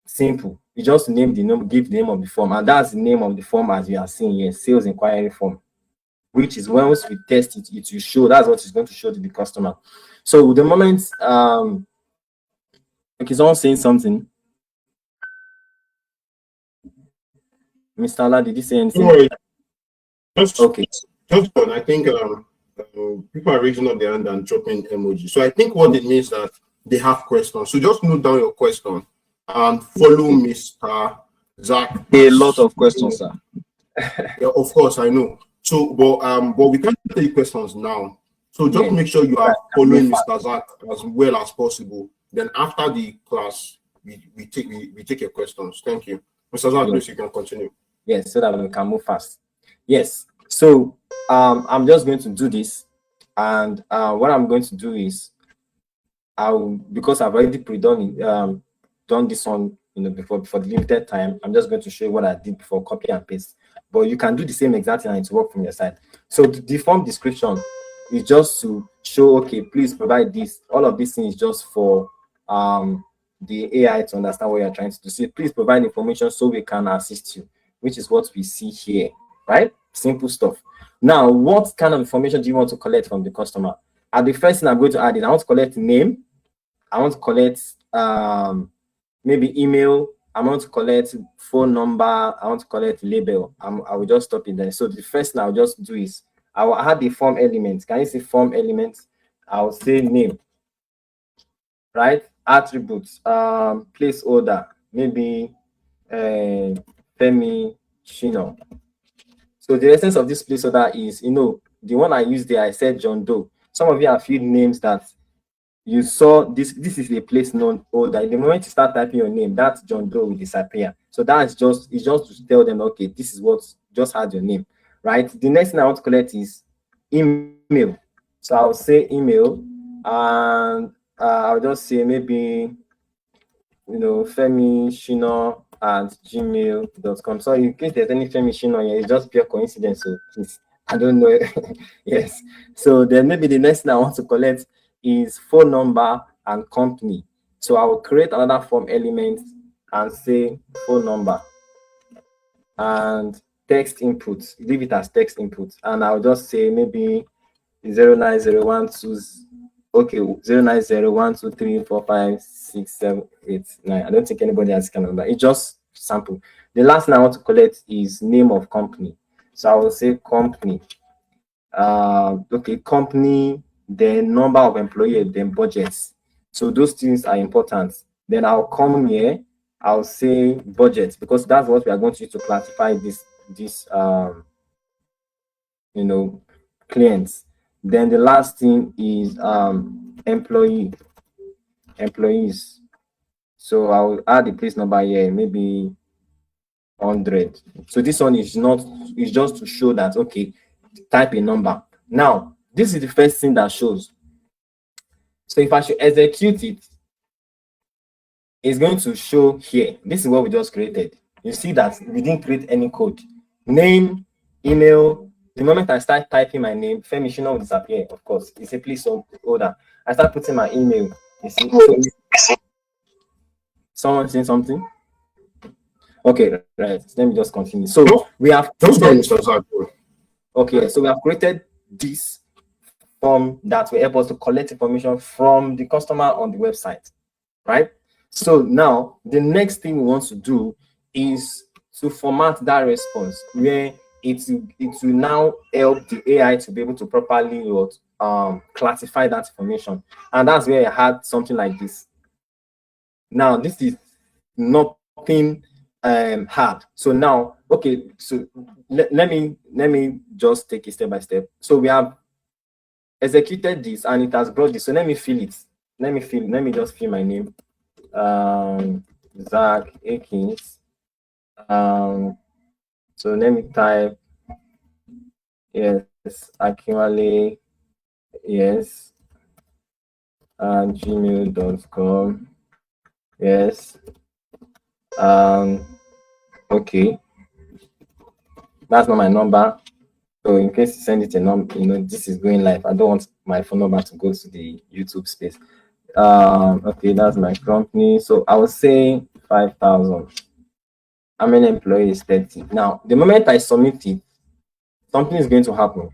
Simple. You just name the name, give the name of the form, and that's the name of the form as you are seeing here, sales inquiry form, which is once we test it, it will show, that's what it's going to show to the customer. So the moment okay, someone saying something. Mr. Allah, did you say anything? Okay. Just one. I think people are raising up their hand and dropping emoji. So I think what it means that they have questions. So just note down your question and follow Mr. Zach. A lot of questions, sir. Yeah, of course, I know. So, but we can't take questions now. So just make sure you are following Mr. Zach as well as possible. Then after the class, we take your questions. Thank you. Mr. Zach, please, you can continue. Yes, so that we can move fast. Yes. So I'm just going to do this, and what I'm going to do is because I've already done this one before the limited time, I'm just going to show you what I did before, copy and paste. But you can do the same exact thing and it's work from your side. So the form description is just to show, okay, please provide this. All of these things is just for the AI to understand what you're trying to do. So please provide information so we can assist you, which is what we see here, right? Simple stuff. Now, what kind of information do you want to collect from the customer? And the first thing I'm going to add is I want to collect name. I want to collect maybe email. I want to collect phone number. I want to collect label. I will just stop it there. So the first thing I'll just do is I will add the form element. Can you see form element? I will say name, right? attributes, placeholder, maybe Femi Shino. So the essence of this placeholder is, the one I used there, I said John Doe. Some of you have filled names that you saw. This is a place known holder. The moment you start typing your name, that John Doe will disappear. So it's just to tell them, okay, this is what just had your name, right? The next thing I want to collect is email. So I'll say email, and I'll just say maybe Femi Shino at gmail.com. So in case there's any Femi Shino here, it's just pure coincidence. So please, I don't know. Yes. So then maybe the next thing I want to collect is phone number and company. So I will create another form element and say phone number and text input. Leave it as text input, and I'll just say maybe 09012. Okay, 09012345678. I don't think anybody has kind of that. It's just sample. The last thing I want to collect is name of company. So I will say company. Okay, company, then number of employees, then budgets. So those things are important. Then I'll come here. I'll say budget, because that's what we are going to use to classify this clients. Then the last thing is employees. So I'll add the place number here, maybe 100. So this one is just to show that, okay, type a number. Now, this is the first thing that shows. So if I should execute it, it's going to show here. This is what we just created. You see that we didn't create any code. Name, email. The moment I start typing my name, Femi Shino will disappear, of course. It's a placeholder. I start putting my email. You see? So, someone saying something? Okay, right. Let me just continue. So we have okay, so we have created this form that will help us to collect information from the customer on the website, right? So now the next thing we want to do is to format that response, where it will now help the AI to be able to properly classify that information. And that's where I had something like this. Now this is nothing hard. So now, okay, so let me just take it step by step. So we have executed this and it has brought this. So let me fill it. Let me just fill my name. Zach Akins. So let me type, yes, Akinwale, yes, gmail.com, yes. Okay, that's not my number. So in case you send it a number, this is going live. I don't want my phone number to go to the YouTube space. Okay, that's my company. So I will say 5,000. How many employees? 30. Now, the moment I submit it, something is going to happen.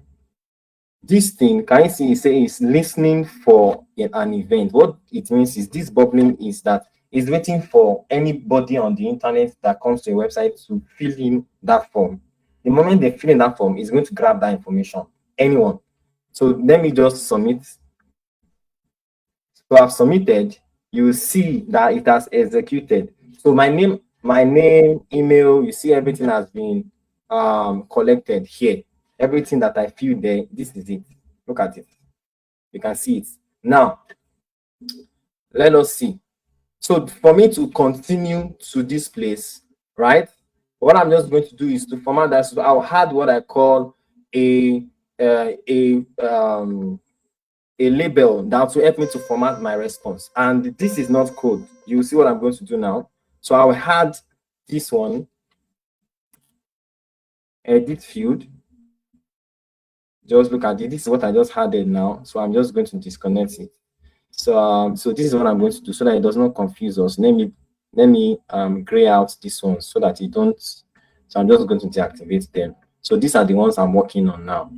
This thing, can you see, it's listening for an event. What it means is this bubbling is that it's waiting for anybody on the internet that comes to a website to fill in that form. The moment they fill in that form, it's going to grab that information. Anyone. So let me just submit. So I've submitted. You will see that it has executed. So my name, email, you see everything has been collected here. Everything that I filled there, this is it. Look at it. You can see it. Now, let us see. So for me to continue to this place, right? What I'm just going to do is to format that. So I'll add what I call a label that will help me to format my response. And this is not code. You will see what I'm going to do now. So I will add this one, edit field. Just look at it. This is what I just added now. So I'm just going to disconnect it. So so this is what I'm going to do so that it does not confuse us. Let me gray out this one so that it don't. So I'm just going to deactivate them. So these are the ones I'm working on now.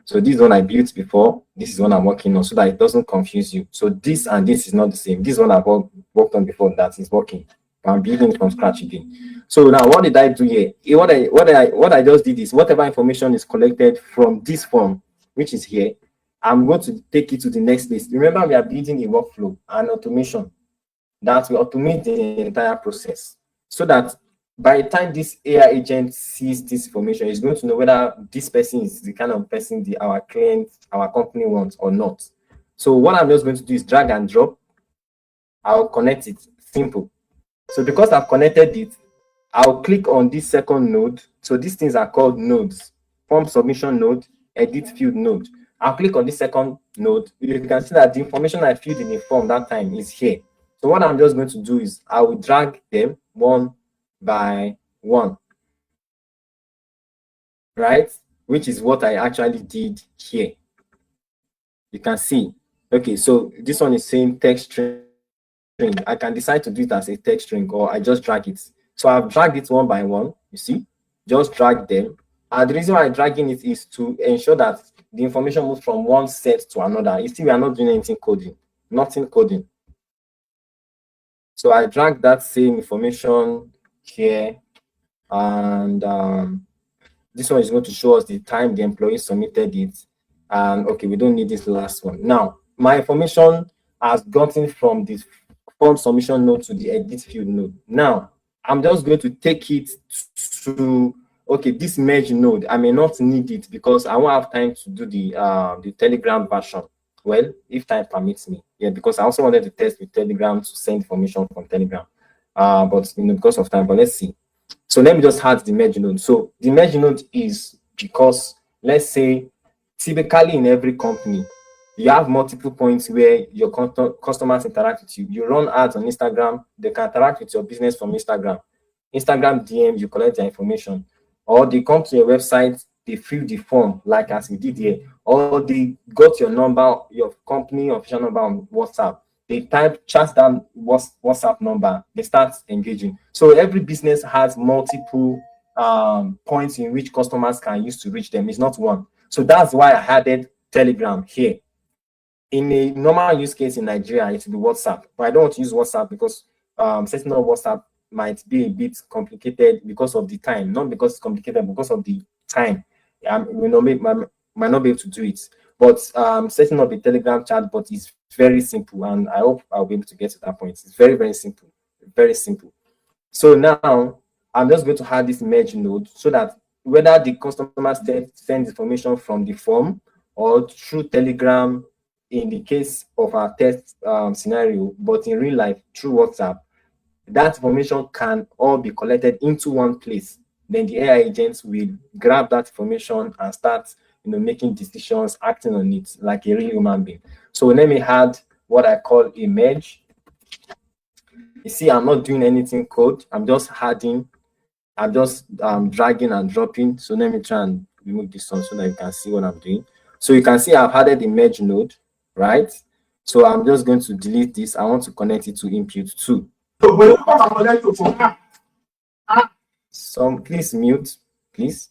So this is one I built before. This is one I'm working on so that it doesn't confuse you. So this and this is not the same. This one I've worked on before that is working. I'm building it from scratch again. So now what did I do here? What I just did is whatever information is collected from this form, which is here, I'm going to take it to the next place. Remember, we are building a workflow and automation. that will automate the entire process, so that by the time this AI agent sees this information, it's going to know whether this person is the kind of person our client, our company wants or not. So what I'm just going to do is drag and drop. I'll connect it. Simple. So because I've connected it, I'll click on this second node. So these things are called nodes: form submission node, edit field node. I'll click on this second node. You can see that the information I filled in the form that time is here. So what I'm just going to do is I will drag them one by one, right? Which is what I actually did here. You can see. Okay, so this one is saying text string. I can decide to do it as a text string, or I just drag it. So I've dragged it one by one, you see, just drag them. And the reason why I'm dragging it is to ensure that the information moves from one set to another. You see, we are not doing anything coding, nothing coding. So I drag that same information here, and this one is going to show us the time the employee submitted it. And okay, we don't need this last one. Now, my information has gotten from this form submission node to the edit field node. Now, I'm just going to take it to, okay, this merge node. I may not need it because I won't have time to do the Telegram version. Well, if time permits me, yeah, because I also wanted to test with Telegram to send information from Telegram, but because of time. But let's see. So let me just add the merge node. So the merge node is because, let's say, typically in every company, you have multiple points where your customers interact with you. You run ads on Instagram, they can interact with your business from Instagram. Instagram DM, you collect their information. Or they come to your website, they fill the form, like as we did here. Or they got your number, your company official number on WhatsApp. They chat down WhatsApp number, they start engaging. So every business has multiple points in which customers can use to reach them. It's not one. So that's why I added Telegram here. In a normal use case in Nigeria, it will be WhatsApp, but I don't want to use WhatsApp because setting up WhatsApp might be a bit complicated because of the time, not because it's complicated, because of the time. Might not be able to do it. But setting up a Telegram chat bot is very simple, and I hope I'll be able to get to that point. It's very, very simple, very simple. So now I'm just going to add this merge node so that whether the customer sends information from the form or through Telegram, in the case of our test scenario, but in real life through WhatsApp, that information can all be collected into one place. Then the AI agents will grab that information and start, making decisions, acting on it like a real human being. So let me add what I call a merge. You see, I'm not doing anything code. I'm just adding. I'm just dragging and dropping. So let me try and remove this one so that you can see what I'm doing. So you can see I've added the merge node, right? So I'm just going to delete this. I want to connect it to input 2. So please mute, please.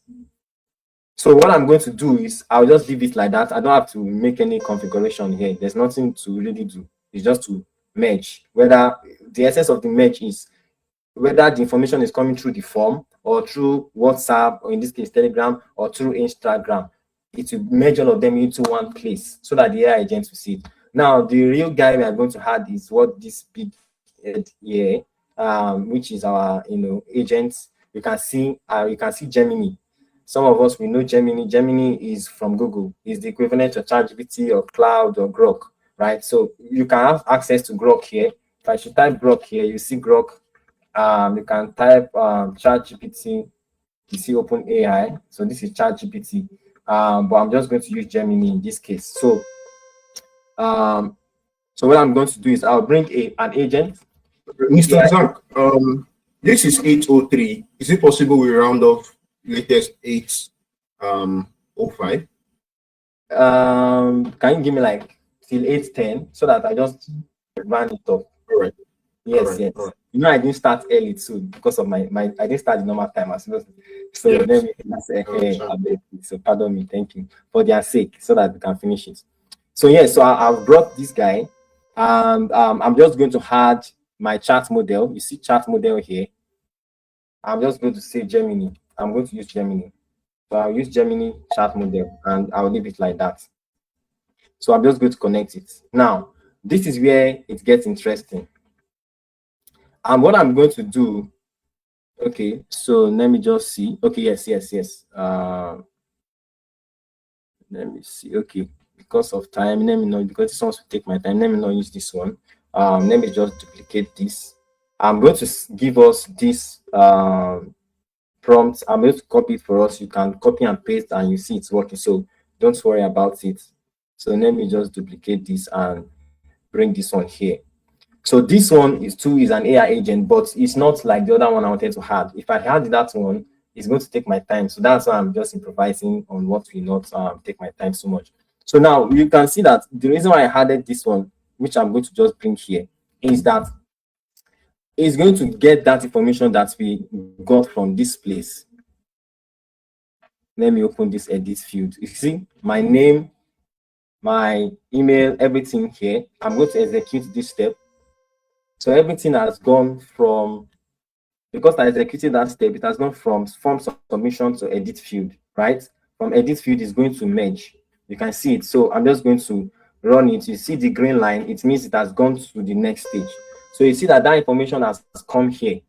So what I'm going to do is I'll just leave it like that. I don't have to make any configuration here. There's nothing to really do. It's just to merge. Whether the essence of the merge is whether the information is coming through the form or through WhatsApp, or in this case Telegram, or through Instagram, it will merge all of them into one place so that the AI agents will see it. Now, the real guy we are going to add is what this big head here, which is our agents. You can see Gemini. Some of us, we know Gemini. Gemini is from Google. It's the equivalent to ChatGPT or Cloud or Grok, right? So you can have access to Grok here. If I should type Grok here, you see Grok. You can type ChatGPT. You see OpenAI. So this is ChatGPT. But I'm just going to use Gemini in this case. So what I'm going to do is I'll bring an agent. Mr. Zach, this is 803. Is it possible we round off latest 805? Can you give me like till 810 so that I just round it up? All right. Yes, all right. yes. All right. I didn't start early too because of my I didn't start the normal time as well. So Yes. let me so pardon me, thank you for their sake so that we can finish it. So yes, so I've brought this guy, and I'm just going to add my chat model. You see chat model here. I'm just going to say Gemini. I'm going to use Gemini. So I'll use Gemini chat model and I'll leave it like that. So I'm just going to connect it. Now, this is where it gets interesting. And what I'm going to do, okay, so let me just see. Okay, yes. Let me see. Okay, because of time, let me know, because this wants to take my time. Let me not use this one. Let me just duplicate this. I'm going to give us this prompt. I'm going to copy it for us. You can copy and paste, and you see it's working. So don't worry about it. So let me just duplicate this and bring this one here. So this one is an AI agent, but it's not like the other one I wanted to have. If I had that one, it's going to take my time. So that's why I'm just improvising on what will not take my time so much. So now you can see that the reason why I added this one, which I'm going to just bring here, is that it's going to get that information that we got from this place. Let me open this edit field. You see my name, my email, everything here. I'm going to execute this step. So everything has gone from, because I executed that step, it has gone from form submission to edit field, right? From edit field is going to merge. You can see it. So I'm just going to run it. You see the green line, it means it has gone to the next stage. So you see that that information has come here.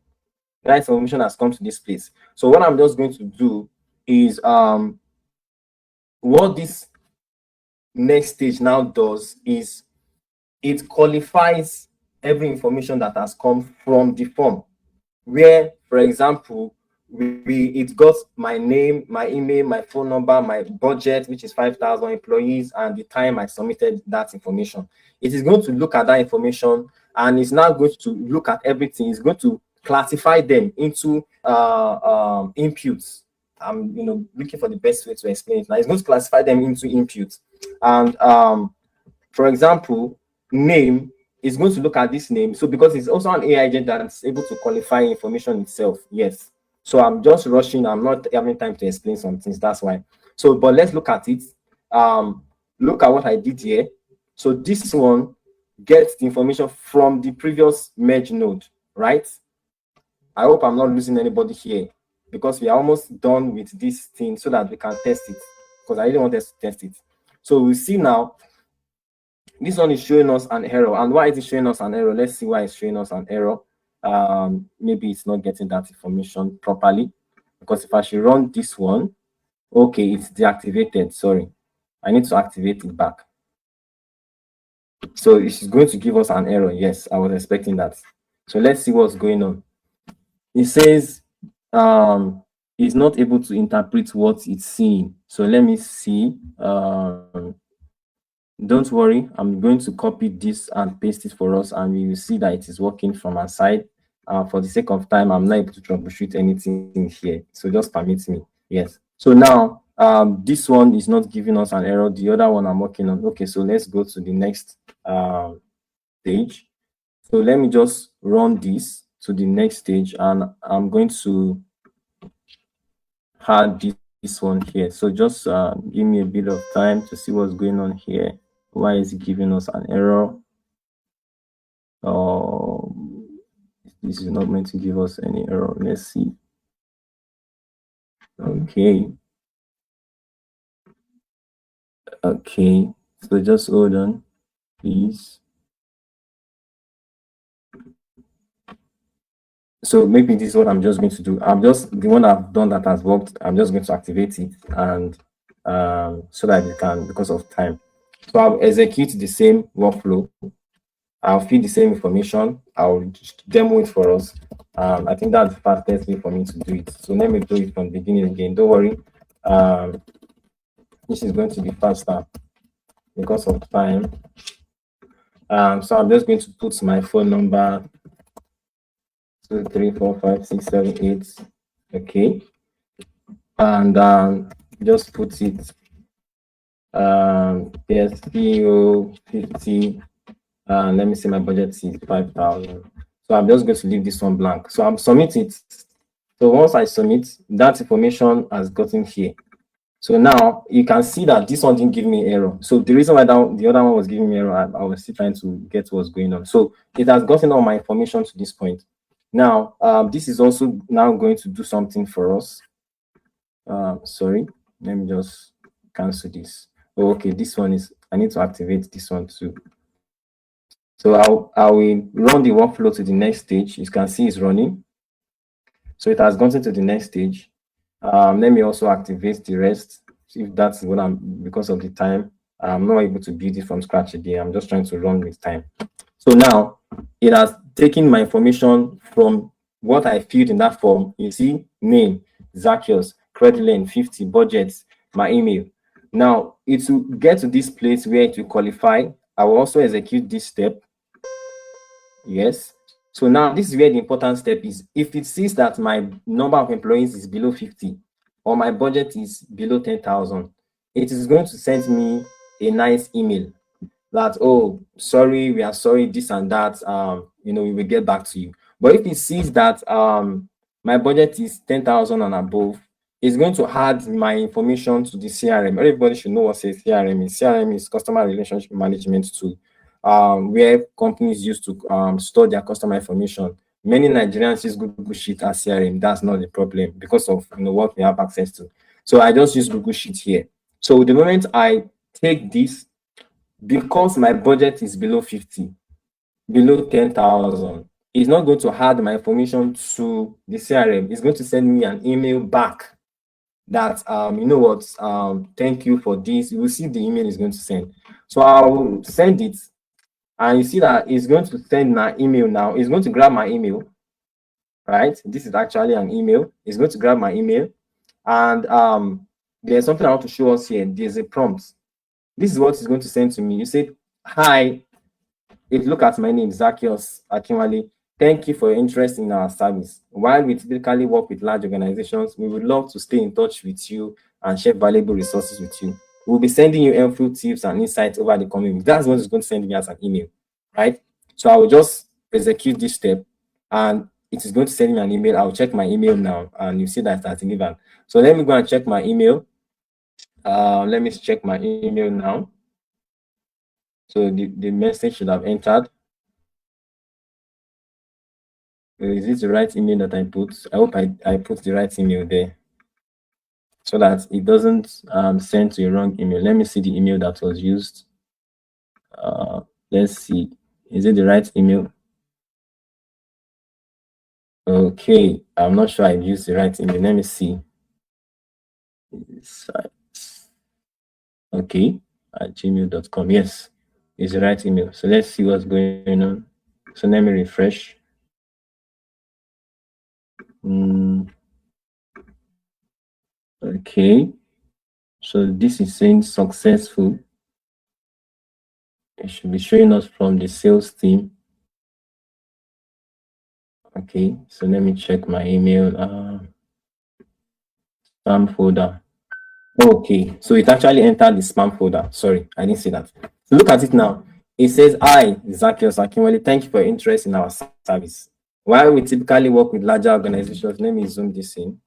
That information has come to this place. So what I'm just going to do is what this next stage now does is it qualifies every information that has come from the form, where, for example, it got my name, my email, my phone number, my budget, which is 5,000 employees, and the time I submitted that information. It is going to look at that information, and it's now going to look at everything. It's going to classify them into inputs. I'm looking for the best way to explain it. Now it's going to classify them into inputs, and for example, name is going to look at this name. So because it's also an AI agent that's able to qualify information itself. Yes. So I'm just rushing. I'm not having time to explain some things. That's why. So, but let's look at it. Look at what I did here. So this one gets the information from the previous merge node, right? I hope I'm not losing anybody here, because we are almost done with this thing so that we can test it, because I really want us to test it. So we see now this one is showing us an error. And why is it showing us an error? Let's see why it's showing us an error. Maybe it's not getting that information properly, because if I should run this one, okay, it's deactivated. Sorry, I need to activate it back. So it's going to give us an error. Yes, I was expecting that. So let's see what's going on. It says it's not able to interpret what it's seeing. So let me see. Don't worry, I'm going to copy this and paste it for us, and we will see that it is working from our side. For the sake of time, I'm not able to troubleshoot anything here, so just permit me. Yes. So now this one is not giving us an error. The other one I'm working on. Okay, so let's go to the next stage. So let me just run this to the next stage, and I'm going to add this one here. So just give me a bit of time to see what's going on here. Why is it giving us an error? This is not meant to give us any error. Let's see. Okay. Okay. So just hold on, please. So maybe this is what I'm just going to do. I'm just the one I've done that has worked. I'm just going to activate it, and so that we can, because of time. So I'll execute the same workflow. I'll feed the same information. I'll just demo it for us. I think that's the fastest way for me to do it. So let me do it from the beginning again. Don't worry. This is going to be faster because of time. So I'm just going to put my phone number 2, 3, 4, 5, 6, 7, 8. Okay. And just put it PSPO 50. Let me see, my budget is 5,000. So I'm just going to leave this one blank. So I'm submit it. So once I submit, that information has gotten here. So now you can see that this one didn't give me error. So the reason why the other one was giving me error, I was still trying to get what's going on. So it has gotten all my information to this point. Now, this is also now going to do something for us. Sorry, let me just cancel this. Oh, okay, this one is, I need to activate this one too. So I will run the workflow to the next stage. You can see it's running. So it has gotten to the next stage. Let me also activate the rest. If that's what because of the time, I'm not able to build it from scratch again. I'm just trying to run with time. So now it has taken my information from what I filled in that form. You see, name, Zacchaeus, credit line, 50, budgets, my email. Now it will get to this place where it will qualify. I will also execute this step. Yes. So now this is where the important step is. If it sees that my number of employees is below 50 or my budget is below 10,000, it is going to send me a nice email that, oh, sorry, we are sorry, this and that, we will get back to you. But if it sees that my budget is 10,000 and above, it's going to add my information to the CRM. Everybody should know what CRM is. CRM is customer relationship management tool, where companies used to store their customer information. Many Nigerians use Google Sheet as CRM. That's not the problem because of what we have access to. So I just use Google Sheet here. So the moment I take this, because my budget is below 50, below 10,000, it's not going to add my information to the CRM. It's going to send me an email back that, thank you for this. You will see the email is going to send. So I'll send it, and you see that it's going to send my email now. It's going to grab my email, right? This is actually an email. It's going to grab my email, and there's something I want to show us here. There's a prompt. This is what it's going to send to me. You say, hi, look at my name, Zacchaeus Akinwale. Thank you for your interest in our service. While we typically work with large organizations, we would love to stay in touch with you and share valuable resources with you. We'll be sending you helpful tips and insights over the coming weeks. That's what it's going to send me as an email, right? So I will just execute this step, and it is going to send me an email. I'll check my email now, and you see that it's delivered. So let me go and check my email. Let me check my email now. So the message should have entered. Is it the right email that I put? I hope I put the right email there so that it doesn't send to a wrong email. Let me see the email that was used. Let's see. Is it the right email? Okay, I'm not sure I've used the right email. Let me see. Okay, at gmail.com. Yes, it's the right email. So let's see what's going on. So let me refresh. Okay, so this is saying successful. It should be showing us from the sales team. Okay, so let me check my email. Spam folder. Okay, so it actually entered the spam folder. Sorry, I didn't see that. So look at it now. It says, hi, Zacchaeus Akinwale. Thank you for your interest in our service. While we typically work with larger organizations, let me zoom this in.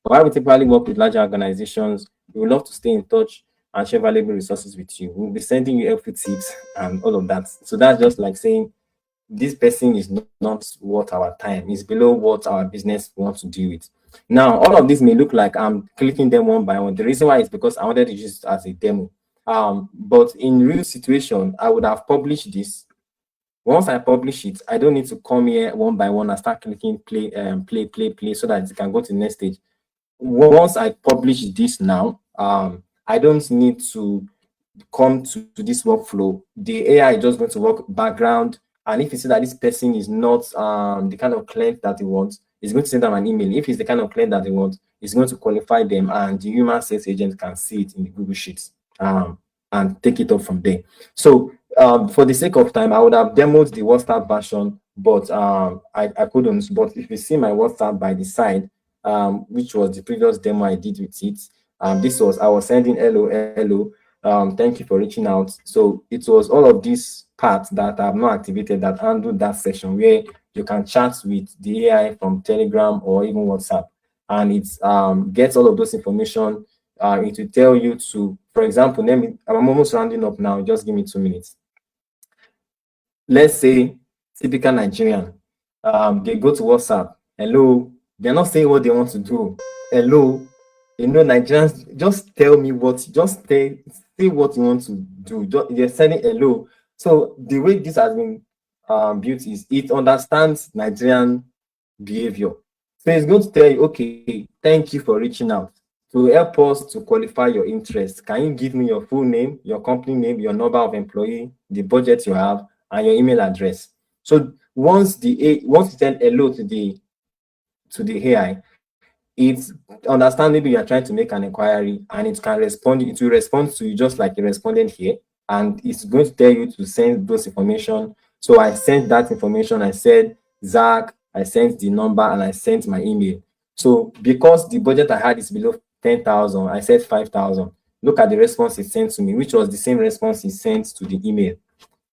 While we typically work with larger organizations, we would love to stay in touch and share valuable resources with you. We'll be sending you helpful tips and all of that. So that's just like saying, this person is not worth our time. It's below what our business wants to do with. Now, all of this may look like I'm clicking them one by one. The reason why is because I wanted to use it as a demo. But in real situation, I would have published this. Once I publish it, I don't need to come here one by one and start clicking play, play, so that it can go to the next stage. Once I publish this now, I don't need to come to this workflow. The AI is just going to work background, and if you see that this person is not the kind of client that they want, it's going to send them an email. If it's the kind of client that they want, it's going to qualify them, and the human sales agent can see it in the Google Sheets and take it up from there. So for the sake of time, I would have demoed the WhatsApp version, but I couldn't. But if you see my WhatsApp by the side, which was the previous demo I did with it, I was sending hello. Thank you for reaching out. So it was all of these parts that I have not activated that handle that section where you can chat with the AI from Telegram or even WhatsApp, and it gets all of those information. It will tell you to, for example, I'm almost rounding up now. Just give me 2 minutes. Let's say typical Nigerian, they go to WhatsApp. Hello, they're not saying what they want to do. Hello, Nigerians, just tell me say what you want to do. They're saying hello. So the way this has been built is it understands Nigerian behavior. So it's going to tell you, okay, thank you for reaching out. To help us to qualify your interest, can you give me your full name, your company name, your number of employee, the budget you have, and your email address? So once you send hello to the AI, it understands maybe you are trying to make an inquiry, and it can respond. It will respond to you just like you responded here, and it's going to tell you to send those information. So I sent that information. I said Zach. I sent the number, and I sent my email. So because the budget I had is below 10,000, I said 5,000. Look at the response it sent to me, which was the same response he sent to the email.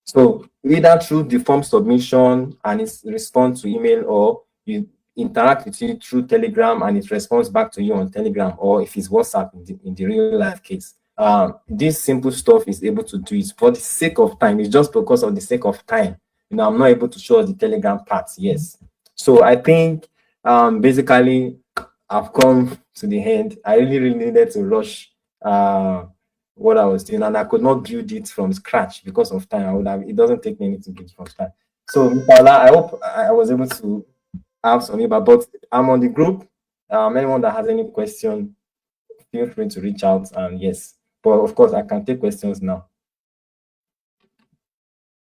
So either through the form submission and its response to email, or you interact with it through Telegram and it responds back to you on Telegram, or if it's WhatsApp in the real life case. This simple stuff is able to do it for the sake of time. It's just because of the sake of time. I'm not able to show the Telegram parts. Yes. So I think basically I've come to the end. I really needed to rush what I was doing, and I could not build it from scratch because of time. It doesn't take me anything to build it from scratch. So Mr. Ola, I hope I was able to have some input, but I'm on the group. Anyone that has any question, feel free to reach out. And yes, but of course I can take questions now.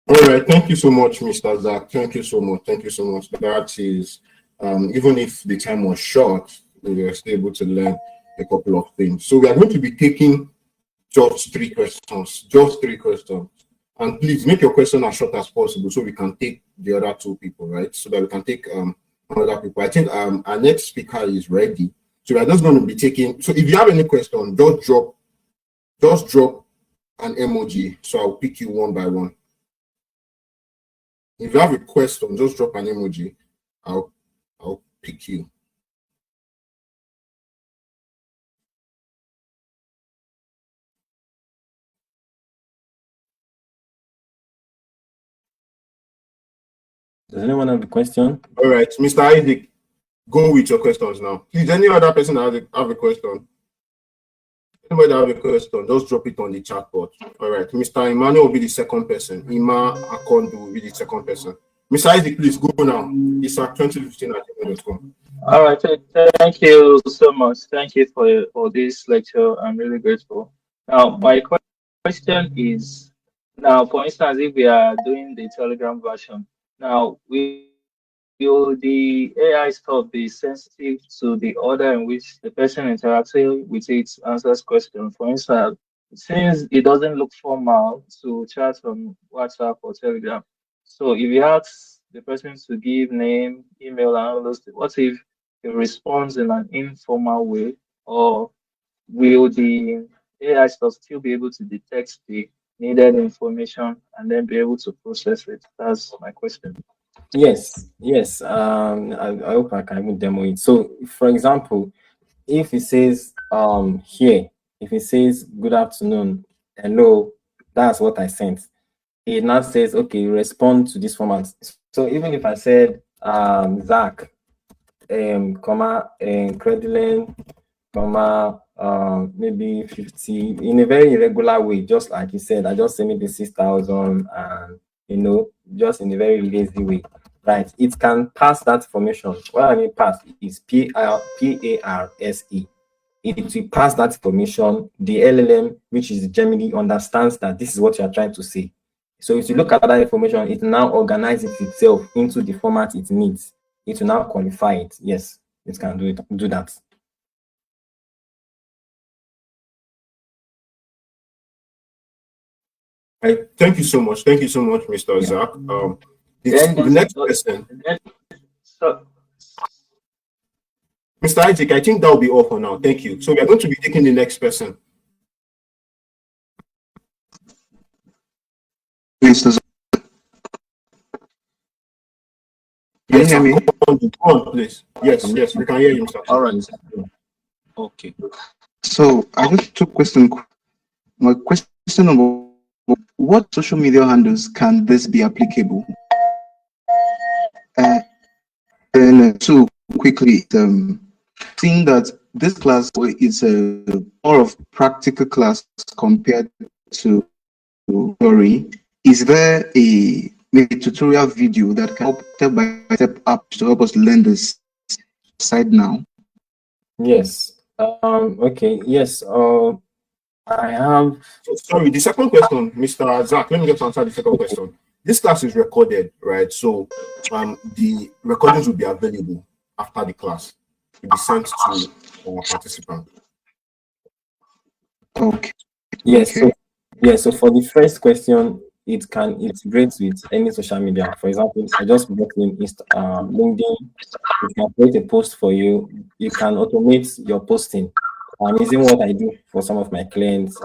All right, thank you so much, Mr. Zach. Thank you so much. Thank you so much. That is, even if the time was short, we were still able to learn a couple of things. So we are going to be taking just 3 questions, and please make your question as short as possible so we can take the other 2 people, right? So that we can take other people. I think our next speaker is ready. So we're just going to be taking, so if you have any question, just drop an emoji. So I'll pick you one by one. If you have a question, just drop an emoji. I'll pick you. Does anyone have a question? All right, Mr. Isaac, go with your questions now. Please, any other person have a question? Anybody have a question, just drop it on the chat board. All right, Mr. Emmanuel will be the second person. Ima Akondu will be the second person. Mr. Isaac, please go now. It's at 2015@gmail.com. All right, thank you so much. Thank you for this lecture. I'm really grateful. Now, my question is, now, for instance, if we are doing the Telegram version, now, will the AI stuff be sensitive to the order in which the person interacting with it answers questions? For instance, since it doesn't look formal to chat on WhatsApp or Telegram, so if you ask the person to give name, email, and all those things, what if it responds in an informal way, or will the AI stuff still be able to detect the needed information and then be able to process it? That's my question. Yes. I hope I can even demo it. So, for example, if it says here, if it says good afternoon, hello, that's what I sent. It now says, okay, respond to this format. So even if I said Zach, comma, Crediline, comma, maybe 50 in a very irregular way, just like you said, I just say maybe 6,000, and just in a very lazy way, right? It can pass that information. What I mean pass is PARSE. It will pass that information. The LLM, which is Gemini, understands that this is what you are trying to say. So if you look at that information, it now organizes itself into the format it needs. It will now qualify it. Yes, it can do that. Right. Thank you so much. Thank you so much, Mr. Zach. The next person. Mr. Isaac, I think that will be all for now. Thank you. So we are going to be taking the next person. Please, can you hear me? Go on, please. Yes, we can hear you, Mr. All right. Okay. So I just took my question number: what social media handles can this be applicable? And two, quickly, seeing that this class is a more of practical class compared to theory, is there a maybe tutorial video that can help step by step up to help us learn this side now? Yes. Okay. Yes. I have. So, sorry, the second question, Mr. Zach, let me just answer the second question. This class is recorded, right? So the recordings will be available after the class. Will be sent to our participants. Okay. Yes. Okay. So for the first question, it can integrate with any social media. For example, I just worked in LinkedIn. It can create a post for you. You can automate your posting. Using what I do for some of my clients,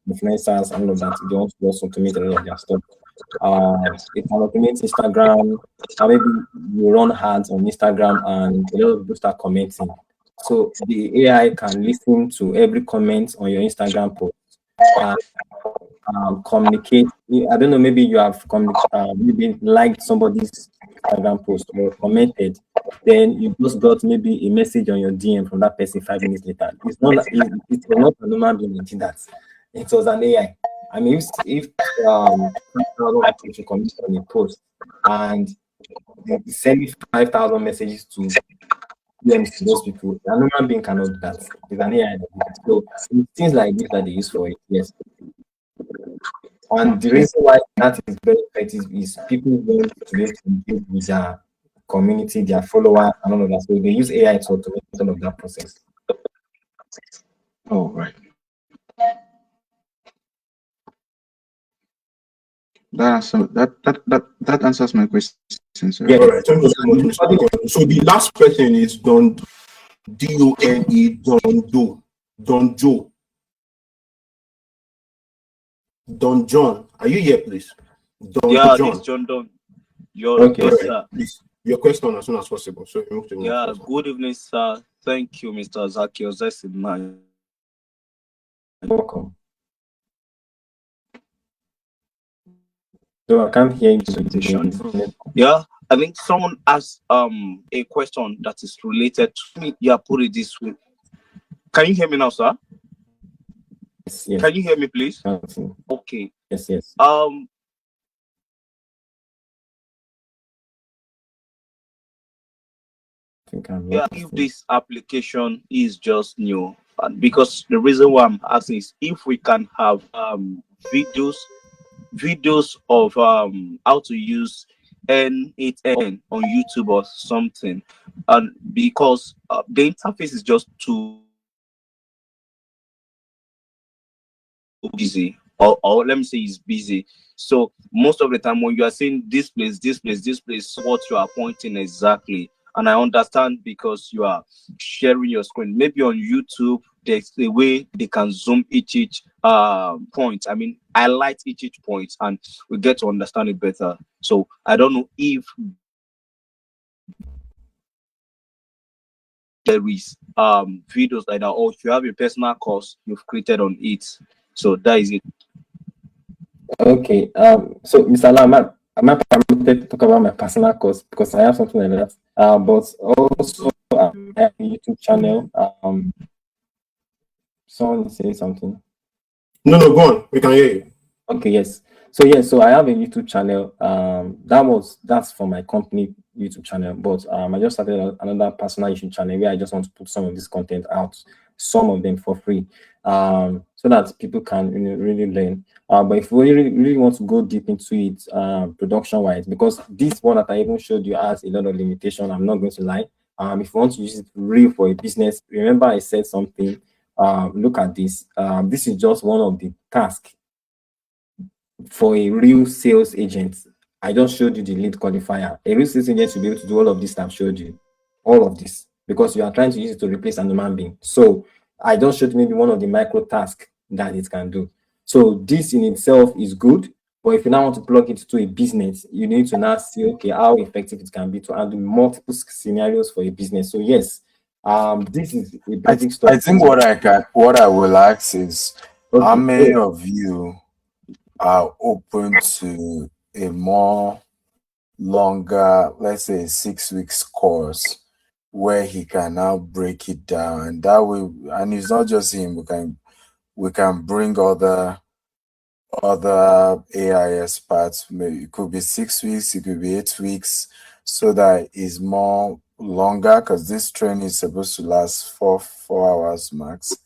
influencers, and all of that. They want to just automate a lot of their stuff. It can automate Instagram. Maybe you run ads on Instagram and a lot of people start commenting. So the AI can listen to every comment on your Instagram post and communicate. I don't know, maybe you have maybe liked somebody's Instagram post or commented, then you just got maybe a message on your DM from that person 5 minutes later. It was not a normal being that did that. It was an AI. I mean, if 5,000 people should comment on a post and they send 5,000 messages to DMs to those people, a normal being cannot do that. It's an AI that did it. So it's things like this that they use for it. Yes. And the reason why that is very effective is people want to be able to engage with their community, their followers, and all of that. So they use AI to automate all of that process. Oh, right. That answers my question, sir. Yeah. All right. Thank you so much, Mr. Okoye. So the last question is Done. DONE. Don Joe. Don John. Are you here, please? Don Yeah, John. this John Don. Okay. Yes, sir. Please, your question as soon as possible. So you move to the Yeah, next good evening, sir. Thank you, Mr. Zakios. That's in mind. Welcome. So I can't hear you. Yeah, I think someone asked a question that is related to me. Yeah, put it this way. Can you hear me now, sir? Yes. Can you hear me, please? Okay. Yes. Yeah, if this application is just new, and because the reason why I'm asking is if we can have videos of how to use N8N on YouTube or something, and because the interface is just too busy, or let me say it's busy. So most of the time when you are saying this place, what you are pointing exactly, and I understand because you are sharing your screen. Maybe on YouTube there's a way they can zoom each point. I mean, highlight each point, and we get to understand it better. So I don't know if there is videos like that, or if you have a personal course you've created on it. So that is it. Okay. So Mr. Lam, am I permitted to talk about my personal course because I have something like that? But also I have a YouTube channel. Someone say something. No, go on. We can hear you. Okay, yes. So I have a YouTube channel. That's for my company YouTube channel, but I just started another personal YouTube channel where I just want to put some of this content out, some of them for free, so that people can really learn. But if we really want to go deep into it, production wise, because this one that I even showed you has a lot of limitation. I'm not going to lie. If you want to use it real for a business, remember I said something. Look at this. This is just one of the tasks for a real sales agent. I just showed you the lead qualifier. A real sales agent should be able to do all of this I've showed you, all of this, because you are trying to use it to replace an human being. So I just showed maybe one of the micro tasks that it can do. So this in itself is good, but if you now want to plug it to a business, you need to now see, okay, how effective it can be to handle multiple scenarios for a business. So yes, this is a basic stuff. I think what I will ask is, okay, how many of you are open to a more longer, let's say a 6 weeks course, where he can now break it down, and that way, and it's not just him, we can bring other other AI experts. Maybe it could be 6 weeks, it could be 8 weeks, so that it's more longer because this training is supposed to last 4 hours max.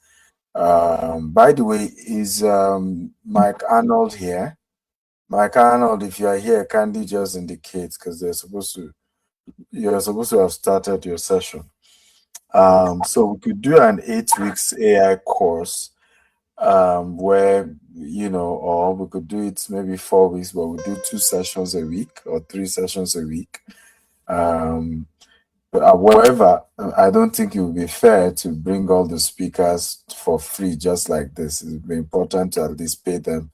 By the way, is Mike Arnold here? Mike Arnold, if you are here, kindly just indicate because you're supposed to have started your session. So we could do an 8 weeks AI course, where or we could do it maybe 4 weeks, but we do 2 sessions a week or 3 sessions a week. However, I don't think it would be fair to bring all the speakers for free just like this. It would be important to at least pay them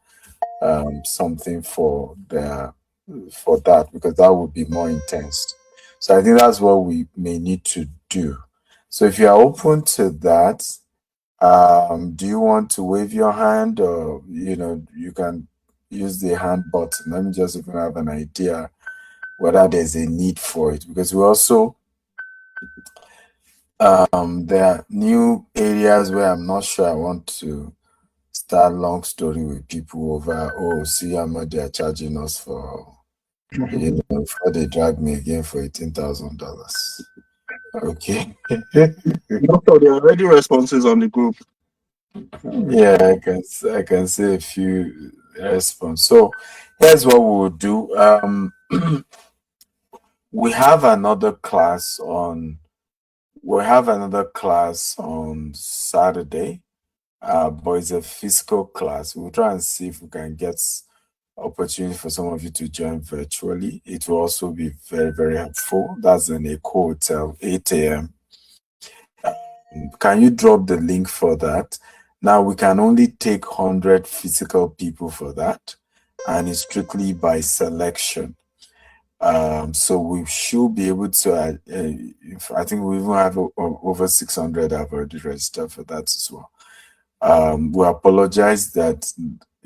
something for that, because that would be more intense. So I think that's what we may need to do. So if you are open to that, do you want to wave your hand, or you can use the hand button? Let me just even have an idea whether there's a need for it, because we also there are new areas where I'm not sure I want to start long story with people over, see how much they are charging us for, before they drag me again for $18,000. Okay. Doctor, there are already responses on the group. Yeah, I can say a few response. So here's what we'll do. We have another class on Saturday, but it's a physical class. We'll try and see if we can get opportunity for some of you to join virtually. It will also be very, very helpful. That's in a hotel, 8 a.m. Can you drop the link for that? Now we can only take 100 physical people for that, and it's strictly by selection. So we should be able to, I think we even have over 600 have already registered for that as well. We apologize that,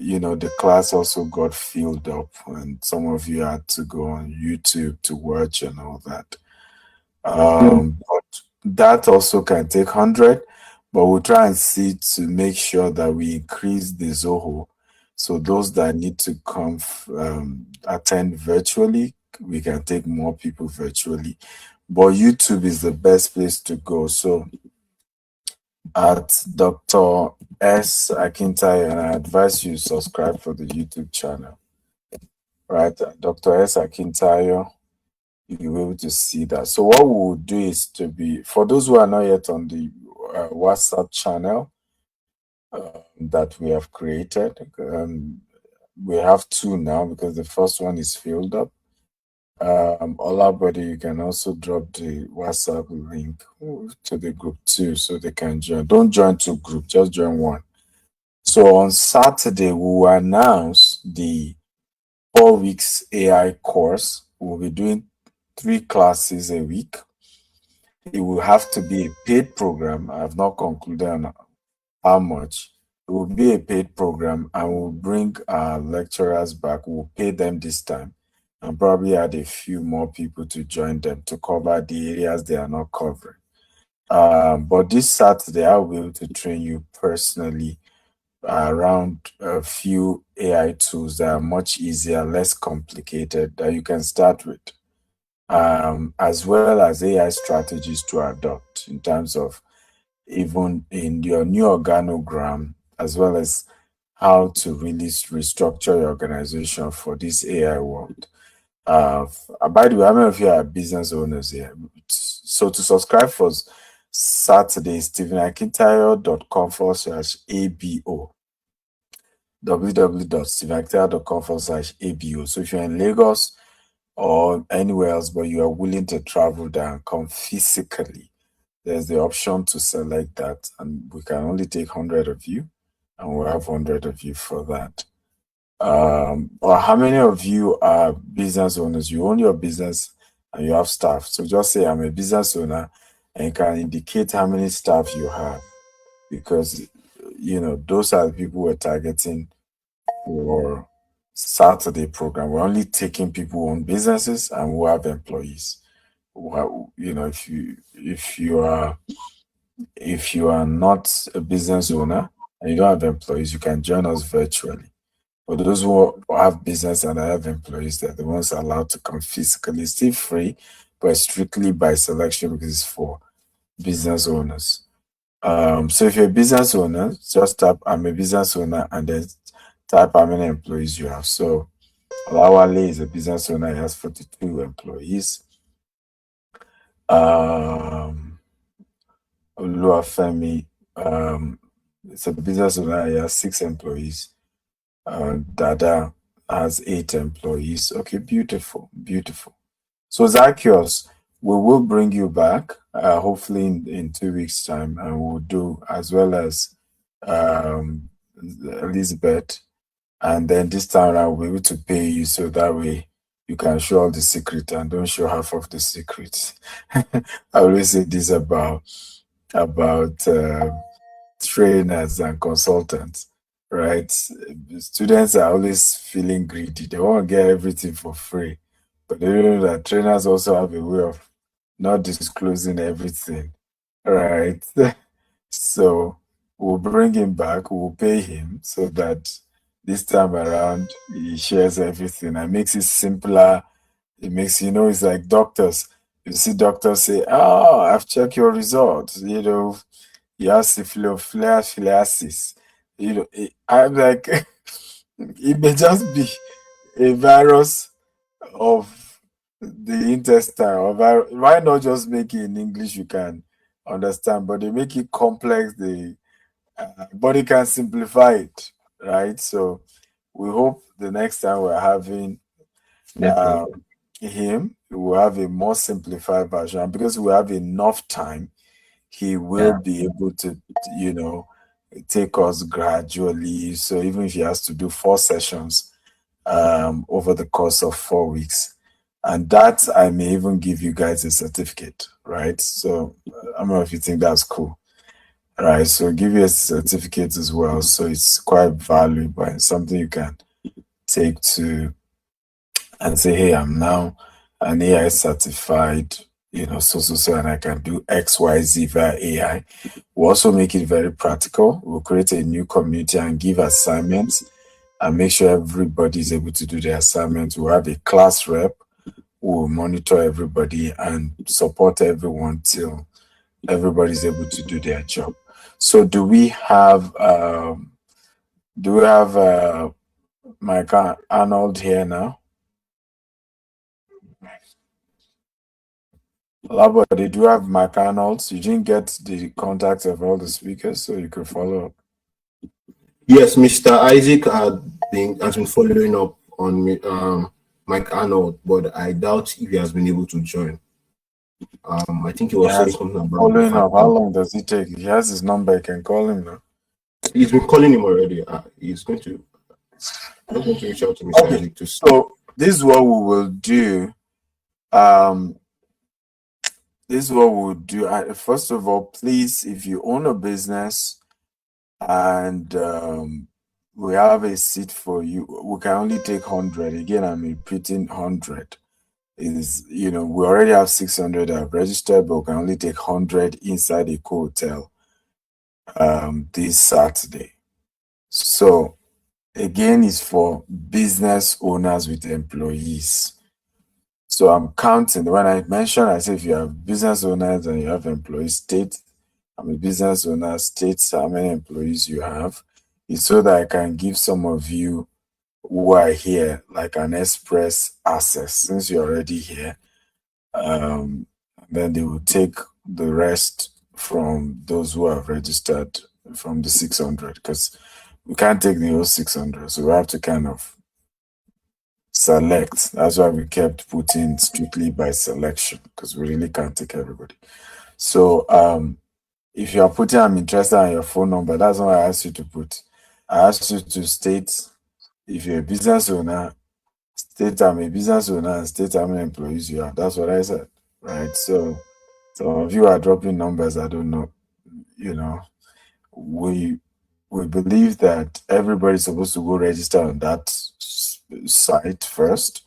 the class also got filled up and some of you had to go on YouTube to watch and all that. But that also can take 100, but we'll try and see to make sure that we increase the Zoho. So those that need to come attend virtually, we can take more people virtually. But YouTube is the best place to go. So at Dr. S. Akintayo, and I advise you subscribe for the YouTube channel. Right, Dr. S. Akintayo, you'll be able to see that. So what we will do is for those who are not yet on the WhatsApp channel that we have created, we have 2 now because the first one is filled up. Olabody, you can also drop the WhatsApp link to the group too, so they can join. Don't join 2 groups, just join 1. So on Saturday, we will announce the 4 weeks AI course. We'll be doing 3 classes a week. It will have to be a paid program. I have not concluded on how much. It will be a paid program, and we'll bring our lecturers back. We'll pay them this time and probably add a few more people to join them to cover the areas they are not covering. But this Saturday, I'll be able to train you personally around a few AI tools that are much easier, less complicated, that you can start with, as well as AI strategies to adopt in terms of even in your new organogram, as well as how to really restructure your organization for this AI world. By the way, how many of you are business owners here? So to subscribe for Saturday, stephenakintayo.com/abo, www.stephenakintayo.com/abo. So if you're in Lagos or anywhere else, but you are willing to travel down and come physically, there's the option to select that, and we can only take 100 of you, and we'll have 100 of you for that. Or how many of you are business owners? You own your business and you have staff. So just say, I'm a business owner, and you can indicate how many staff you have, because those are the people we're targeting for Saturday program. We're only taking people who own businesses and who have employees. Well, if you are not a business owner and you don't have employees, you can join us virtually. For those who have business and have employees, they're the ones allowed to come physically, still free, but strictly by selection because it's for business owners. So if you're a business owner, just type I'm a business owner and then type how many employees you have. So Olawale is a business owner, he has 42 employees. Oluwafemi, it's a business owner, he has 6 employees. Dada has 8 employees. Okay, beautiful, beautiful. So Zacchaeus, we will bring you back, hopefully in 2 weeks' time, and we'll do as well as Elizabeth. And then this time around, we'll be able to pay you so that way you can show all the secret and don't show half of the secrets. I always say this about trainers and consultants, right? Students are always feeling greedy. They want to get everything for free. But they know that trainers also have a way of not disclosing everything, right? So we'll bring him back, we'll pay him so that this time around he shares everything and makes it simpler. It makes, it's like doctors. You see doctors say, "Oh, I've checked your results, you have syphilis." I'm like, it may just be a virus of the intestine, or why not just make it in English you can understand, but they make it complex, the body can simplify it, right? So we hope the next time we're having him, we'll have a more simplified version, and because we have enough time, he will be able to, take us gradually. So even if he has to do 4 sessions over the course of 4 weeks, and that I may even give you guys a certificate, right? So I don't know if you think that's cool. Right, so give you a certificate as well. So it's quite valuable and something you can take to and say, hey, I'm now an AI certified, so, and I can do XYZ via AI. We'll also make it very practical. We'll create a new community and give assignments and make sure everybody is able to do their assignments. We'll have a class rep who will monitor everybody and support everyone till everybody's able to do their job. So do we have Mike Arnold here now? Labody, do you have Mike Arnold? You didn't get the contacts of all the speakers, so you could follow up. Yes, Mr. Isaac has been following up on Mike Arnold, but I doubt if he has been able to join. I think he was saying something about following up. How long does it take? He has his number. You can call him now. He's been calling him already. He's going to reach out to Mr. Isaac to. So this is what we will do. This is what we'll do. First of all, please, if you own a business and we have a seat for you, we can only take 100. Again, I'm repeating 100. We already have 600 that have registered, but we can only take 100 inside a hotel this Saturday. So again, it's for business owners with employees. So I'm counting. When I mention, I say if you have business owners and you have employees, state, I'm a business owner, state how many employees you have. It's so that I can give some of you who are here like an express access since you're already here. Then they will take the rest from those who have registered from the 600, because we can't take the whole 600. So we have to kind of select. That's why we kept putting strictly by selection, because we really can't take everybody. So if you are putting I'm interested on your phone number, that's what I asked you to put. I asked you to state if you're a business owner, state I'm a business owner and state how many employees you have. That's what I said, right? So some of you are dropping numbers, I don't know. We believe that everybody's supposed to go register on that site first.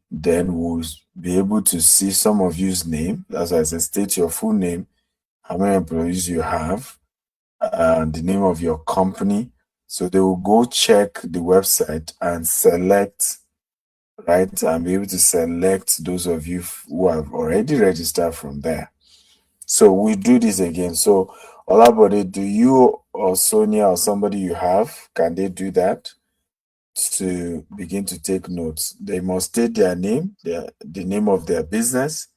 Then we'll be able to see some of you's name. That's why I said state your full name, how many employees you have, and the name of your company, So they will go check the website and select, right, and be able to select those of you who have already registered from there. So we do this again. So Olabode, do you or Sonia or somebody you have, can they do that to begin to take notes? They must state their name, the name of their business,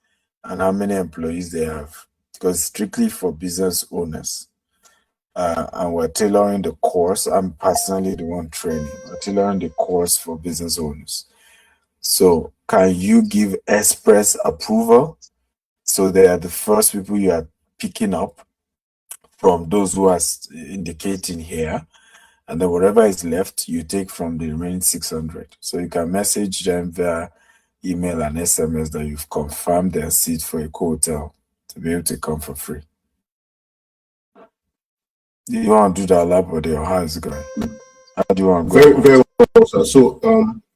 and how many employees they have, because it's strictly for business owners. And we're tailoring the course. I'm personally the one training. We're tailoring the course for business owners. So can you give express approval? So they are the first people you are picking up from those who are indicating here. And then whatever is left, you take from the remaining 600. So you can message them via email and SMS that you've confirmed their seat for a hotel to be able to come for free. Do you want to do that, Labode, or how is it going? How do you want to go? Very well, sir. So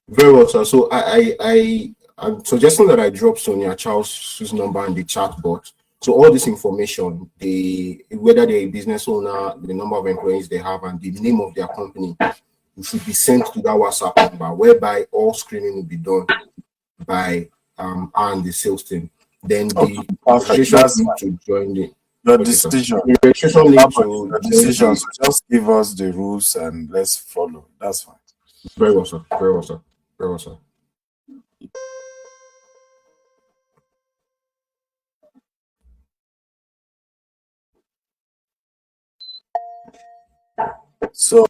very well, sir. So I'm suggesting that I drop Sonia Charles' number in the chat box. So all this information, whether they're a business owner, the number of employees they have, and the name of their company, it should be sent to that WhatsApp number, whereby all screening will be done by and the sales team. Then the registration link to join the your decision. The registration link to your decision. So just give us the rules and let's follow. That's fine. Very well, sir. Very well, sir. Very well, sir. So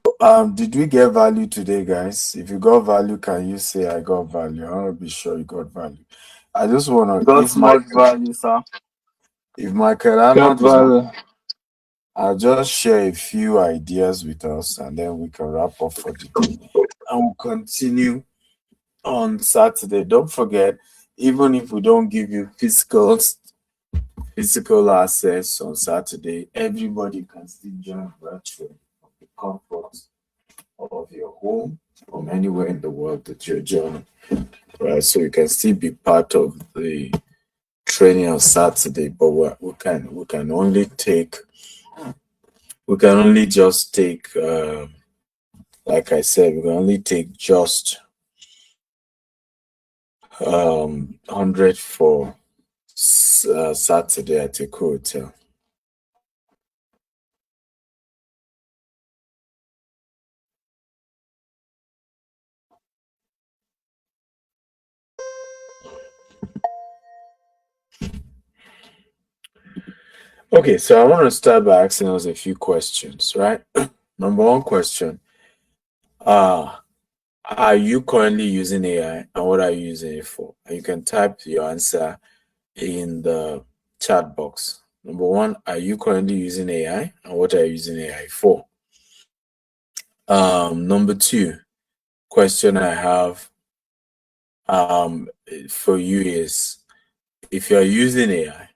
did we get value today, guys? If you got value, can you say I got value? I want to be sure you got value. I just want to Got much value, sir. If Michael Arnold is not, I'll just share a few ideas with us and then we can wrap up for the day. And we'll continue on Saturday. Don't forget, even if we don't give you physical access on Saturday, everybody can still join virtually from the comfort of your home, from anywhere in the world that you're joining. Right, so you can still be part of the training on Saturday, but we can only just take like I said, we can only take just 100 for Saturday at a hotel. Okay, so I want to start by asking us a few questions, right? Number one question, are you currently using AI and what are you using it for? And you can type your answer in the chat box. Number one, are you currently using AI and what are you using AI for? Number two, question I have for you is, if you're using AI,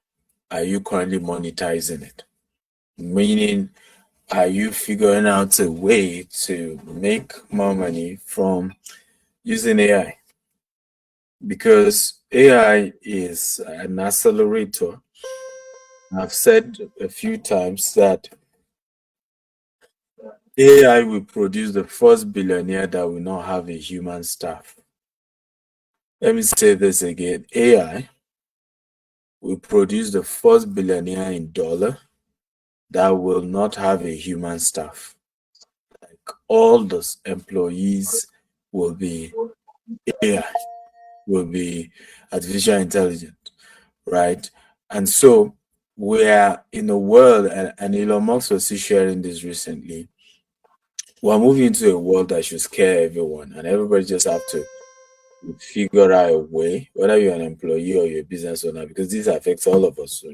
are you currently monetizing it? Meaning, are you figuring out a way to make more money from using AI? Because AI is an accelerator. I've said a few times that AI will produce the first billionaire that will not have a human staff. Let me say this again. AI will produce the first billionaire in dollar that will not have a human staff. Like all those employees will be AI, will be artificial intelligence, right? And so we're in a world, and Elon Musk was sharing this recently, we're moving into a world that should scare everyone, and everybody just have to figure out a way, whether you're an employee or you're a business owner, because this affects all of us. So,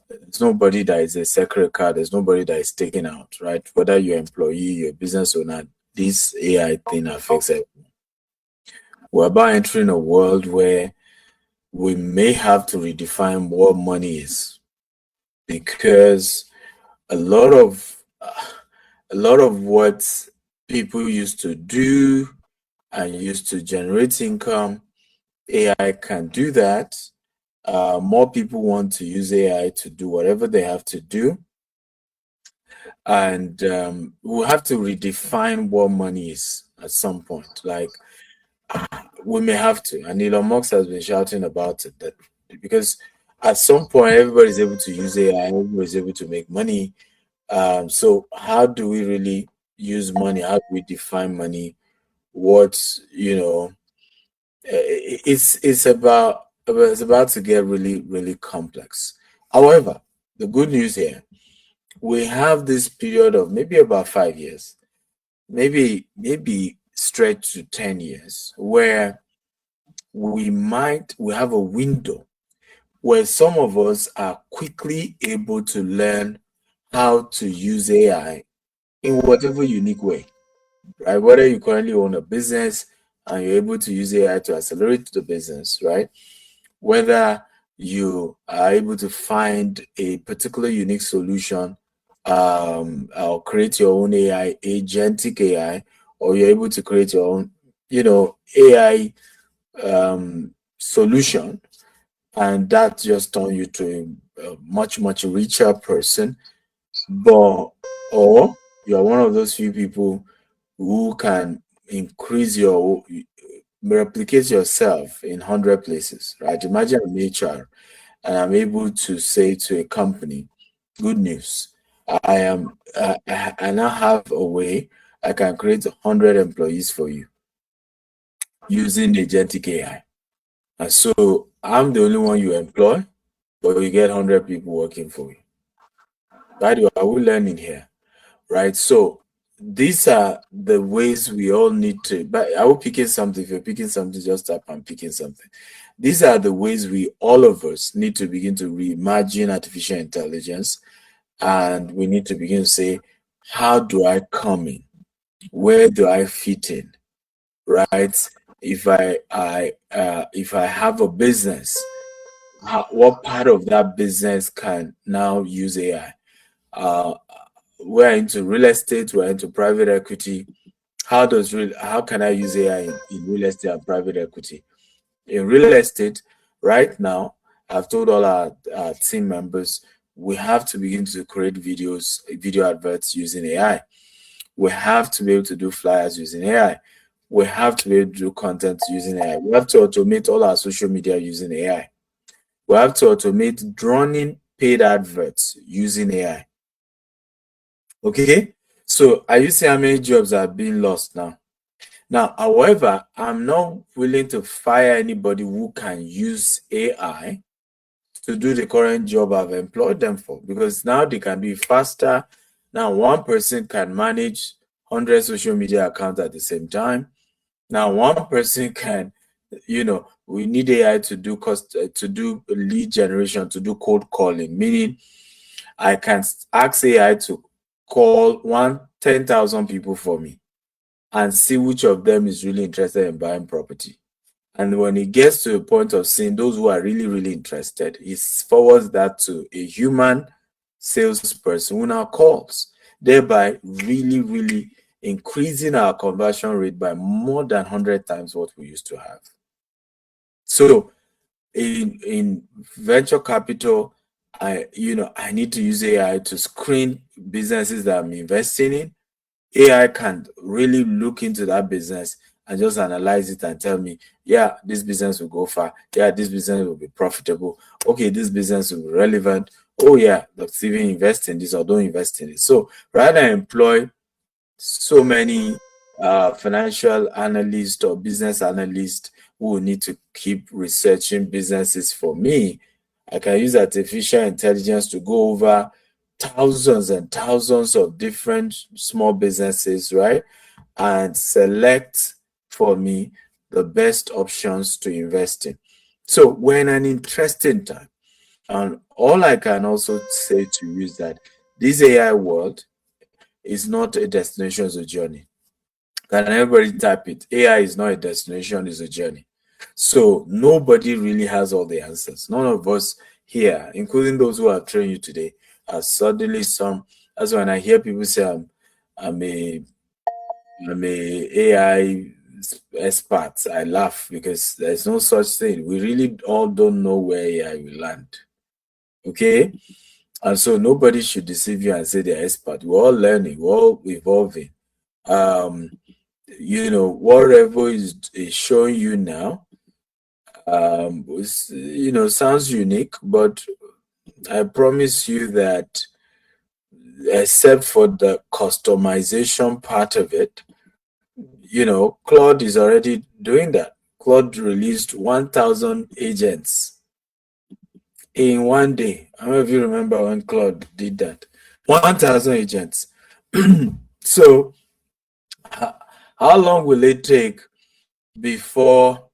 there's nobody that is a sacred card. There's nobody that is taken out, right? Whether you're an employee, you're a business owner, this AI thing affects everyone. We're about entering a world where we may have to redefine what money is, because a lot of what people used to do and used to generate income, AI can do that. More people want to use AI to do whatever they have to do. and we'll have to redefine what money is at some point. Like we may have to, and Elon Musk has been shouting about it, that because at some point everybody's able to use AI, everybody's able to make money. So how do we really use money? How do we define money? What's it's about to get really really complex. However, the good news here, we have this period of maybe about 5 years, maybe stretch to 10 years, where we have a window where some of us are quickly able to learn how to use AI in whatever unique way, right? Whether you currently own a business and you're able to use AI to accelerate the business, right? Whether you are able to find a particular unique solution, or create your own AI, agentic AI, or you're able to create your own, AI solution, and that just turn you to a much much richer person. But or you're one of those few people who can increase your replicate yourself in 100 places, right? Imagine I'm HR and I'm able to say to a company, good news, I now have a way I can create 100 employees for you using agentic AI. And so I'm the only one you employ, but you get 100 people working for you. Right? Are we learning here? Right? So these are the ways we all need to. But I will picking something. If you're picking something, just tap and picking something. These are the ways we, all of us, need to begin to reimagine artificial intelligence, and we need to begin to say, how do I come in? Where do I fit in? Right? If I have a business, what part of that business can now use AI? We're into real estate, we're into private equity. How can I use AI in real estate and private equity? In real estate, right now, I've told all our team members we have to begin to create video adverts using AI. We have to be able to do flyers using AI. We have to be able to do content using AI. We have to automate all our social media using AI. We have to automate running paid adverts using AI. Okay, so are you seeing how many jobs are being lost now? Now, however, I'm not willing to fire anybody who can use AI to do the current job I've employed them for, because now they can do it faster. Now, one person can manage 100 social media accounts at the same time. Now, one person can, we need AI to do lead generation, to do cold calling, meaning I can ask AI to call 10,000 people for me and see which of them is really interested in buying property. And when it gets to a point of seeing those who are really, really interested, it forwards that to a human salesperson who now calls, thereby really, really increasing our conversion rate by more than 100 times what we used to have. So in venture capital, I need to use AI to screen businesses that I'm investing in. AI can really look into that business and just analyze it and tell me, yeah, this business will go far. Yeah, this business will be profitable. Okay, this business will be relevant. Oh yeah, let's even invest in this or don't invest in it. So rather than employ so many financial analysts or business analysts who will need to keep researching businesses for me, I can use artificial intelligence to go over thousands and thousands of different small businesses, right? And select for me the best options to invest in. So we're in an interesting time. And all I can also say to you is that this AI world is not a destination, it's a journey. Can everybody type it? AI is not a destination, it's a journey. So nobody really has all the answers. None of us here, including those who have trained you today, are suddenly some. That's when I hear people say I'm a AI expert. I laugh because there's no such thing. We really all don't know where AI will land. Okay, And so nobody should deceive you and say they're expert. We're all learning, we're all evolving. Whatever is showing you now, sounds unique, but I promise you that except for the customization part of it, Claude is already doing that. Claude released 1,000 agents in one day. How many of you remember when Claude did that? 1,000 agents. So, how long will it take before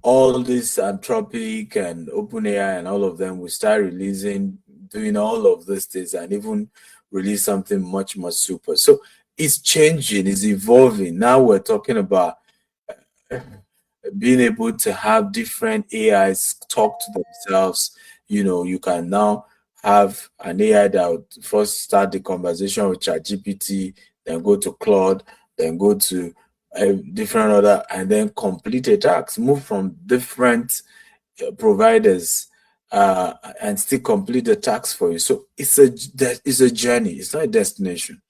all this Anthropic and OpenAI and all of them will start releasing, doing all of these things and even release something much, much super? So it's changing, it's evolving. Now we're talking about being able to have different AIs talk to themselves. You can now have an AI that would first start the conversation with ChatGPT, then go to Claude, then go to different other, and then complete a task, move from different providers and still complete the task for you. So it's a journey, it's not a destination.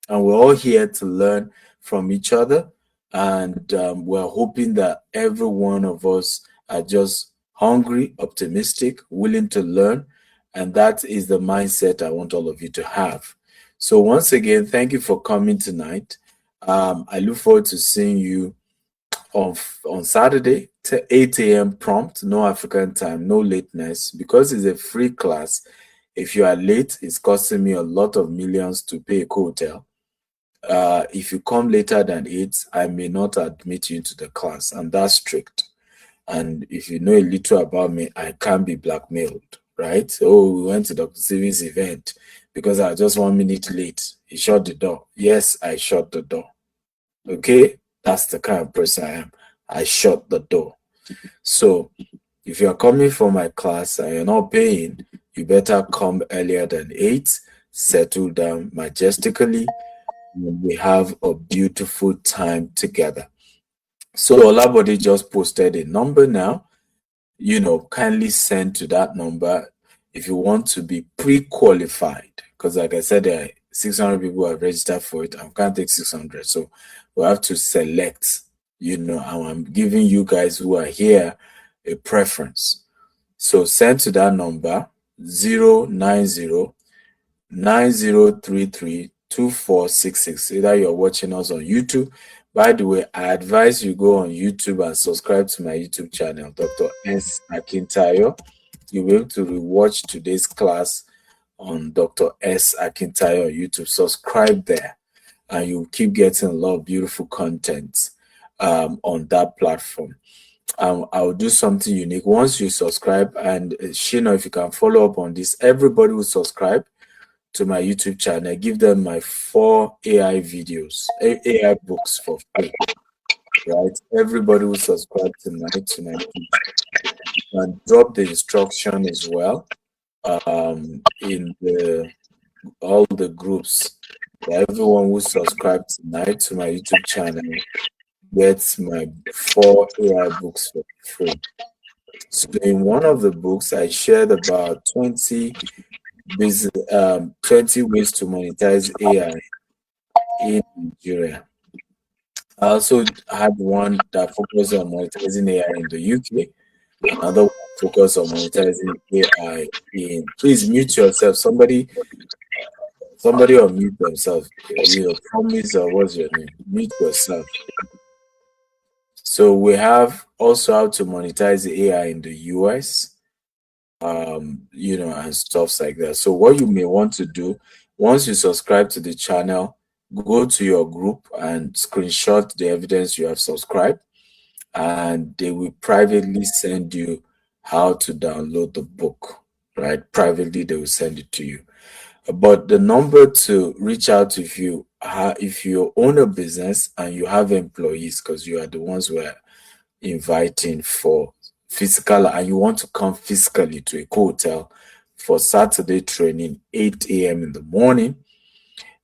And we're all here to learn from each other. And we're hoping that every one of us are just hungry, optimistic, willing to learn. And that is the mindset I want all of you to have. So once again, thank you for coming tonight. I look forward to seeing you on Saturday, 8 a.m. prompt, no African time, no lateness, because it's a free class. If you are late, it's costing me a lot of millions to pay a hotel. If you come later than 8, I may not admit you into the class, and that's strict. And if you know a little about me, I can't be blackmailed, right? Oh, we went to Dr. Stevens' event because I was just 1 minute late. He shut the door. Yes, I shut the door. Okay? That's the kind of person I am. I shut the door. So if you're coming for my class and you're not paying, you better come earlier than 8, settle down majestically, and we have a beautiful time together. So Olabode just posted a number now. Kindly send to that number if you want to be pre-qualified. Because like I said, there are 600 people who have registered for it. I can't take 600. So we have to select, and I'm giving you guys who are here a preference. So send to that number 090 9033 2466. Either you're watching us on YouTube. By the way, I advise you go on YouTube and subscribe to my YouTube channel, Dr. S. Akintayo. You'll be able to rewatch today's class on Dr. S. Akintayo on YouTube. Subscribe there, and you'll keep getting a lot of beautiful content on that platform. I'll do something unique. Once you subscribe, and Shino, if you can follow up on this, everybody will subscribe to my YouTube channel. I give them my 4 AI videos, AI books for free. Right? Everybody will subscribe tonight to my page and drop the instruction as well in all the groups. Everyone who subscribe tonight to my YouTube channel gets my 4 AI books for free. So in one of the books, I shared about 20 ways to monetize AI in Nigeria. I also had one that focused on monetizing AI in the UK. Another one focused on monetizing AI in. Please mute yourself. Somebody unmute themselves. Promise or what's your name? Mute yourself. So we have also how to monetize AI in the US. And stuff like that. So what you may want to do, once you subscribe to the channel, go to your group and screenshot the evidence you have subscribed, and they will privately send you how to download the book, right? Privately, they will send it to you. But the number to reach out if you own a business and you have employees, because you are the ones who are inviting for physical, and you want to come physically to a hotel for Saturday training, 8 a.m. in the morning,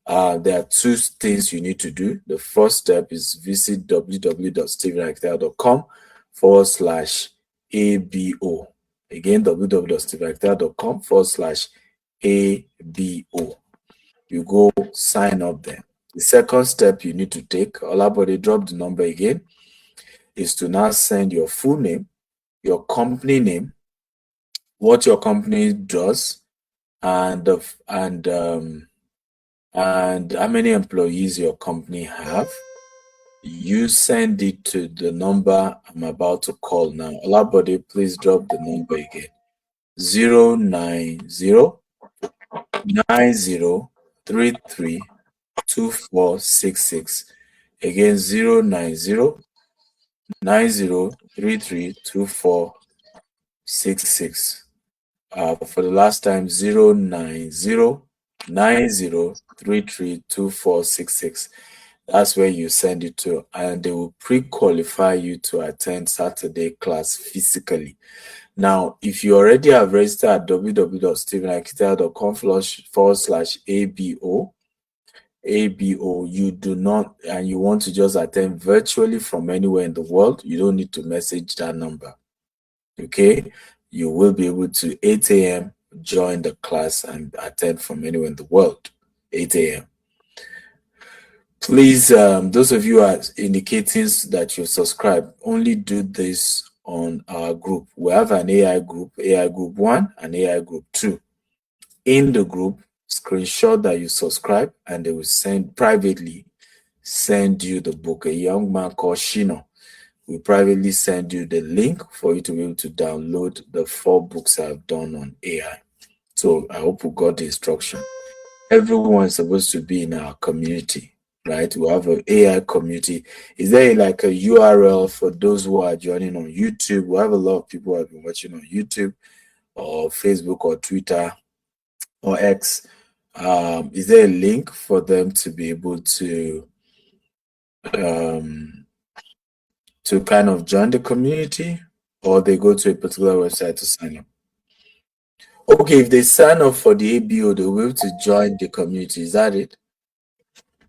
there are 2 things you need to do. The first step is visit www.stevenactel.com/ABO. Again, www.stevenactel.com/ABO. ABO. You go sign up there. The second step you need to take, Olabode, drop the number again, is to now send your full name, your company name, what your company does, and how many employees your company have. You send it to the number I'm about to call now. Olabode, please drop the number again. 09090332466. Again, 09090332466. For the last time, 09090332466. That's where you send it to, and they will pre-qualify you to attend Saturday class physically. Now, if you already have registered at www.stephenakita.com/ABO, you do not, and you want to just attend virtually from anywhere in the world, you don't need to message that number. Okay? You will be able to 8 a.m. join the class and attend from anywhere in the world. 8 a.m. Please, those of you who are indicating that you subscribe, only do this on our group. We have an AI group 1 and AI group 2. In the group, screenshot that you subscribe, and they will privately send you the book. A young man called Shino will privately send you the link for you to be able to download the 4 books I've done on AI. So I hope you got the instruction. Everyone is supposed to be in our community, right? We have an AI community. Is there like a URL for those who are joining on YouTube? We have a lot of people who have been watching on YouTube or Facebook or Twitter or X. Is there a link for them to be able to kind of join the community, or they go to a particular website to sign up? Okay, if they sign up for the ABO, they'll be able to join the community. Is that it?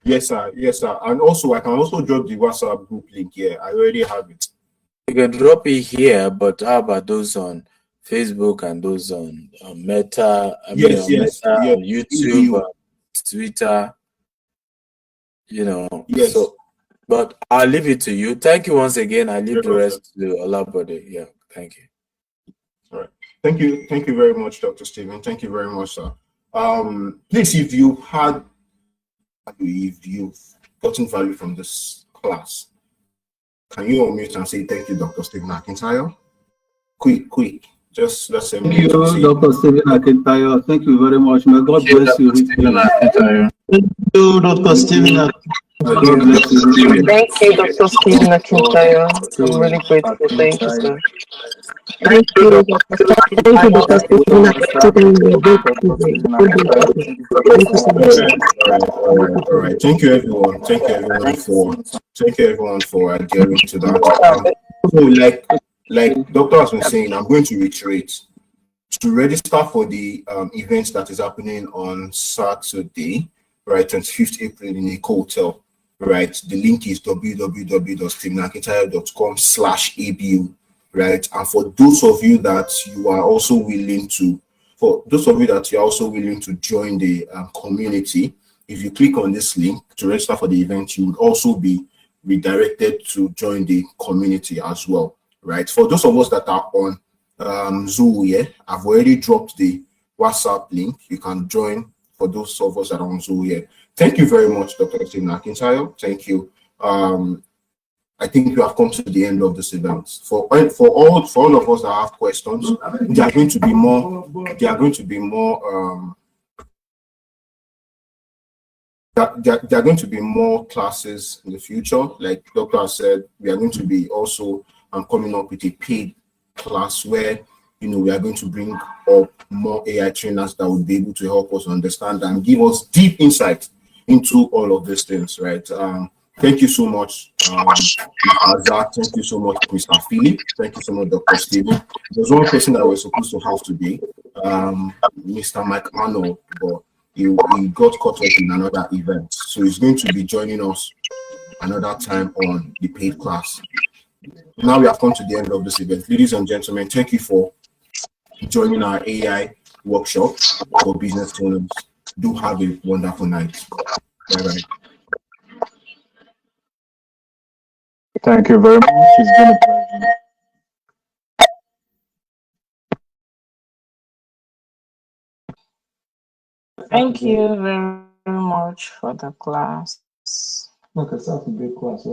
Yes, sir. Yes, sir. And also, I can also drop the WhatsApp group link here. I already have it. You can drop it here, but how about those on Facebook and those on Meta? Yes, Meta, YouTube, Twitter. Yes. So, but I'll leave it to you. Thank you once again. I leave the rest to Olabode. Yeah, thank you. All right. Thank you very much, Dr. Stephen. Thank you very much, sir. Please, if you've gotten value from this class, can you unmute and say thank you, Dr. Stephen Akintayo? Quick. Just let's say thank you, Dr. Stephen Akintayo. Thank you very much. May God bless you. Thank you, Dr. Stephen Akintayo. God bless you. Thank you, Dr. Stephen Akintayo. I'm really grateful. Thank you, sir. Thank you, Dr. Stephen Akintayo. All right. Thank you, everyone. Thank you, everyone, for adhering to that. Like Doctor has been saying, I'm going to reiterate. To register for the event that is happening on Saturday, right, 25th April in a hotel, right? The link is www.stephenakintayo.com/ABU, right? And for those of you that you are also willing to, join the community, if you click on this link to register for the event, you would also be redirected to join the community as well, right? For those of us that are on Zoom here, I've already dropped the WhatsApp link. You can join for those of us that are on Zoom here. Thank you very much, Dr. Stephen Akintayo. Thank you. I think we have come to the end of this event. For all of us that have questions, there are going to be more. There are going to be more classes in the future. Like Doctor has said, we are going to be also coming up with a paid class where we are going to bring up more AI trainers that will be able to help us understand and give us deep insight into all of these things, right? Thank you so much, Azak. Thank you so much, Mr. Philip. Thank you so much, Dr. Stephen. There's one person that we're supposed to have today, Mr. Mike Arnold, but he got caught up in another event. So he's going to be joining us another time on the paid class. Now we have come to the end of this event. Ladies and gentlemen, thank you for joining our AI workshop for business owners. Do have a wonderful night. Bye bye. Thank you very much. It's been a pleasure. Thank you very much for the class. Okay, that's a big class.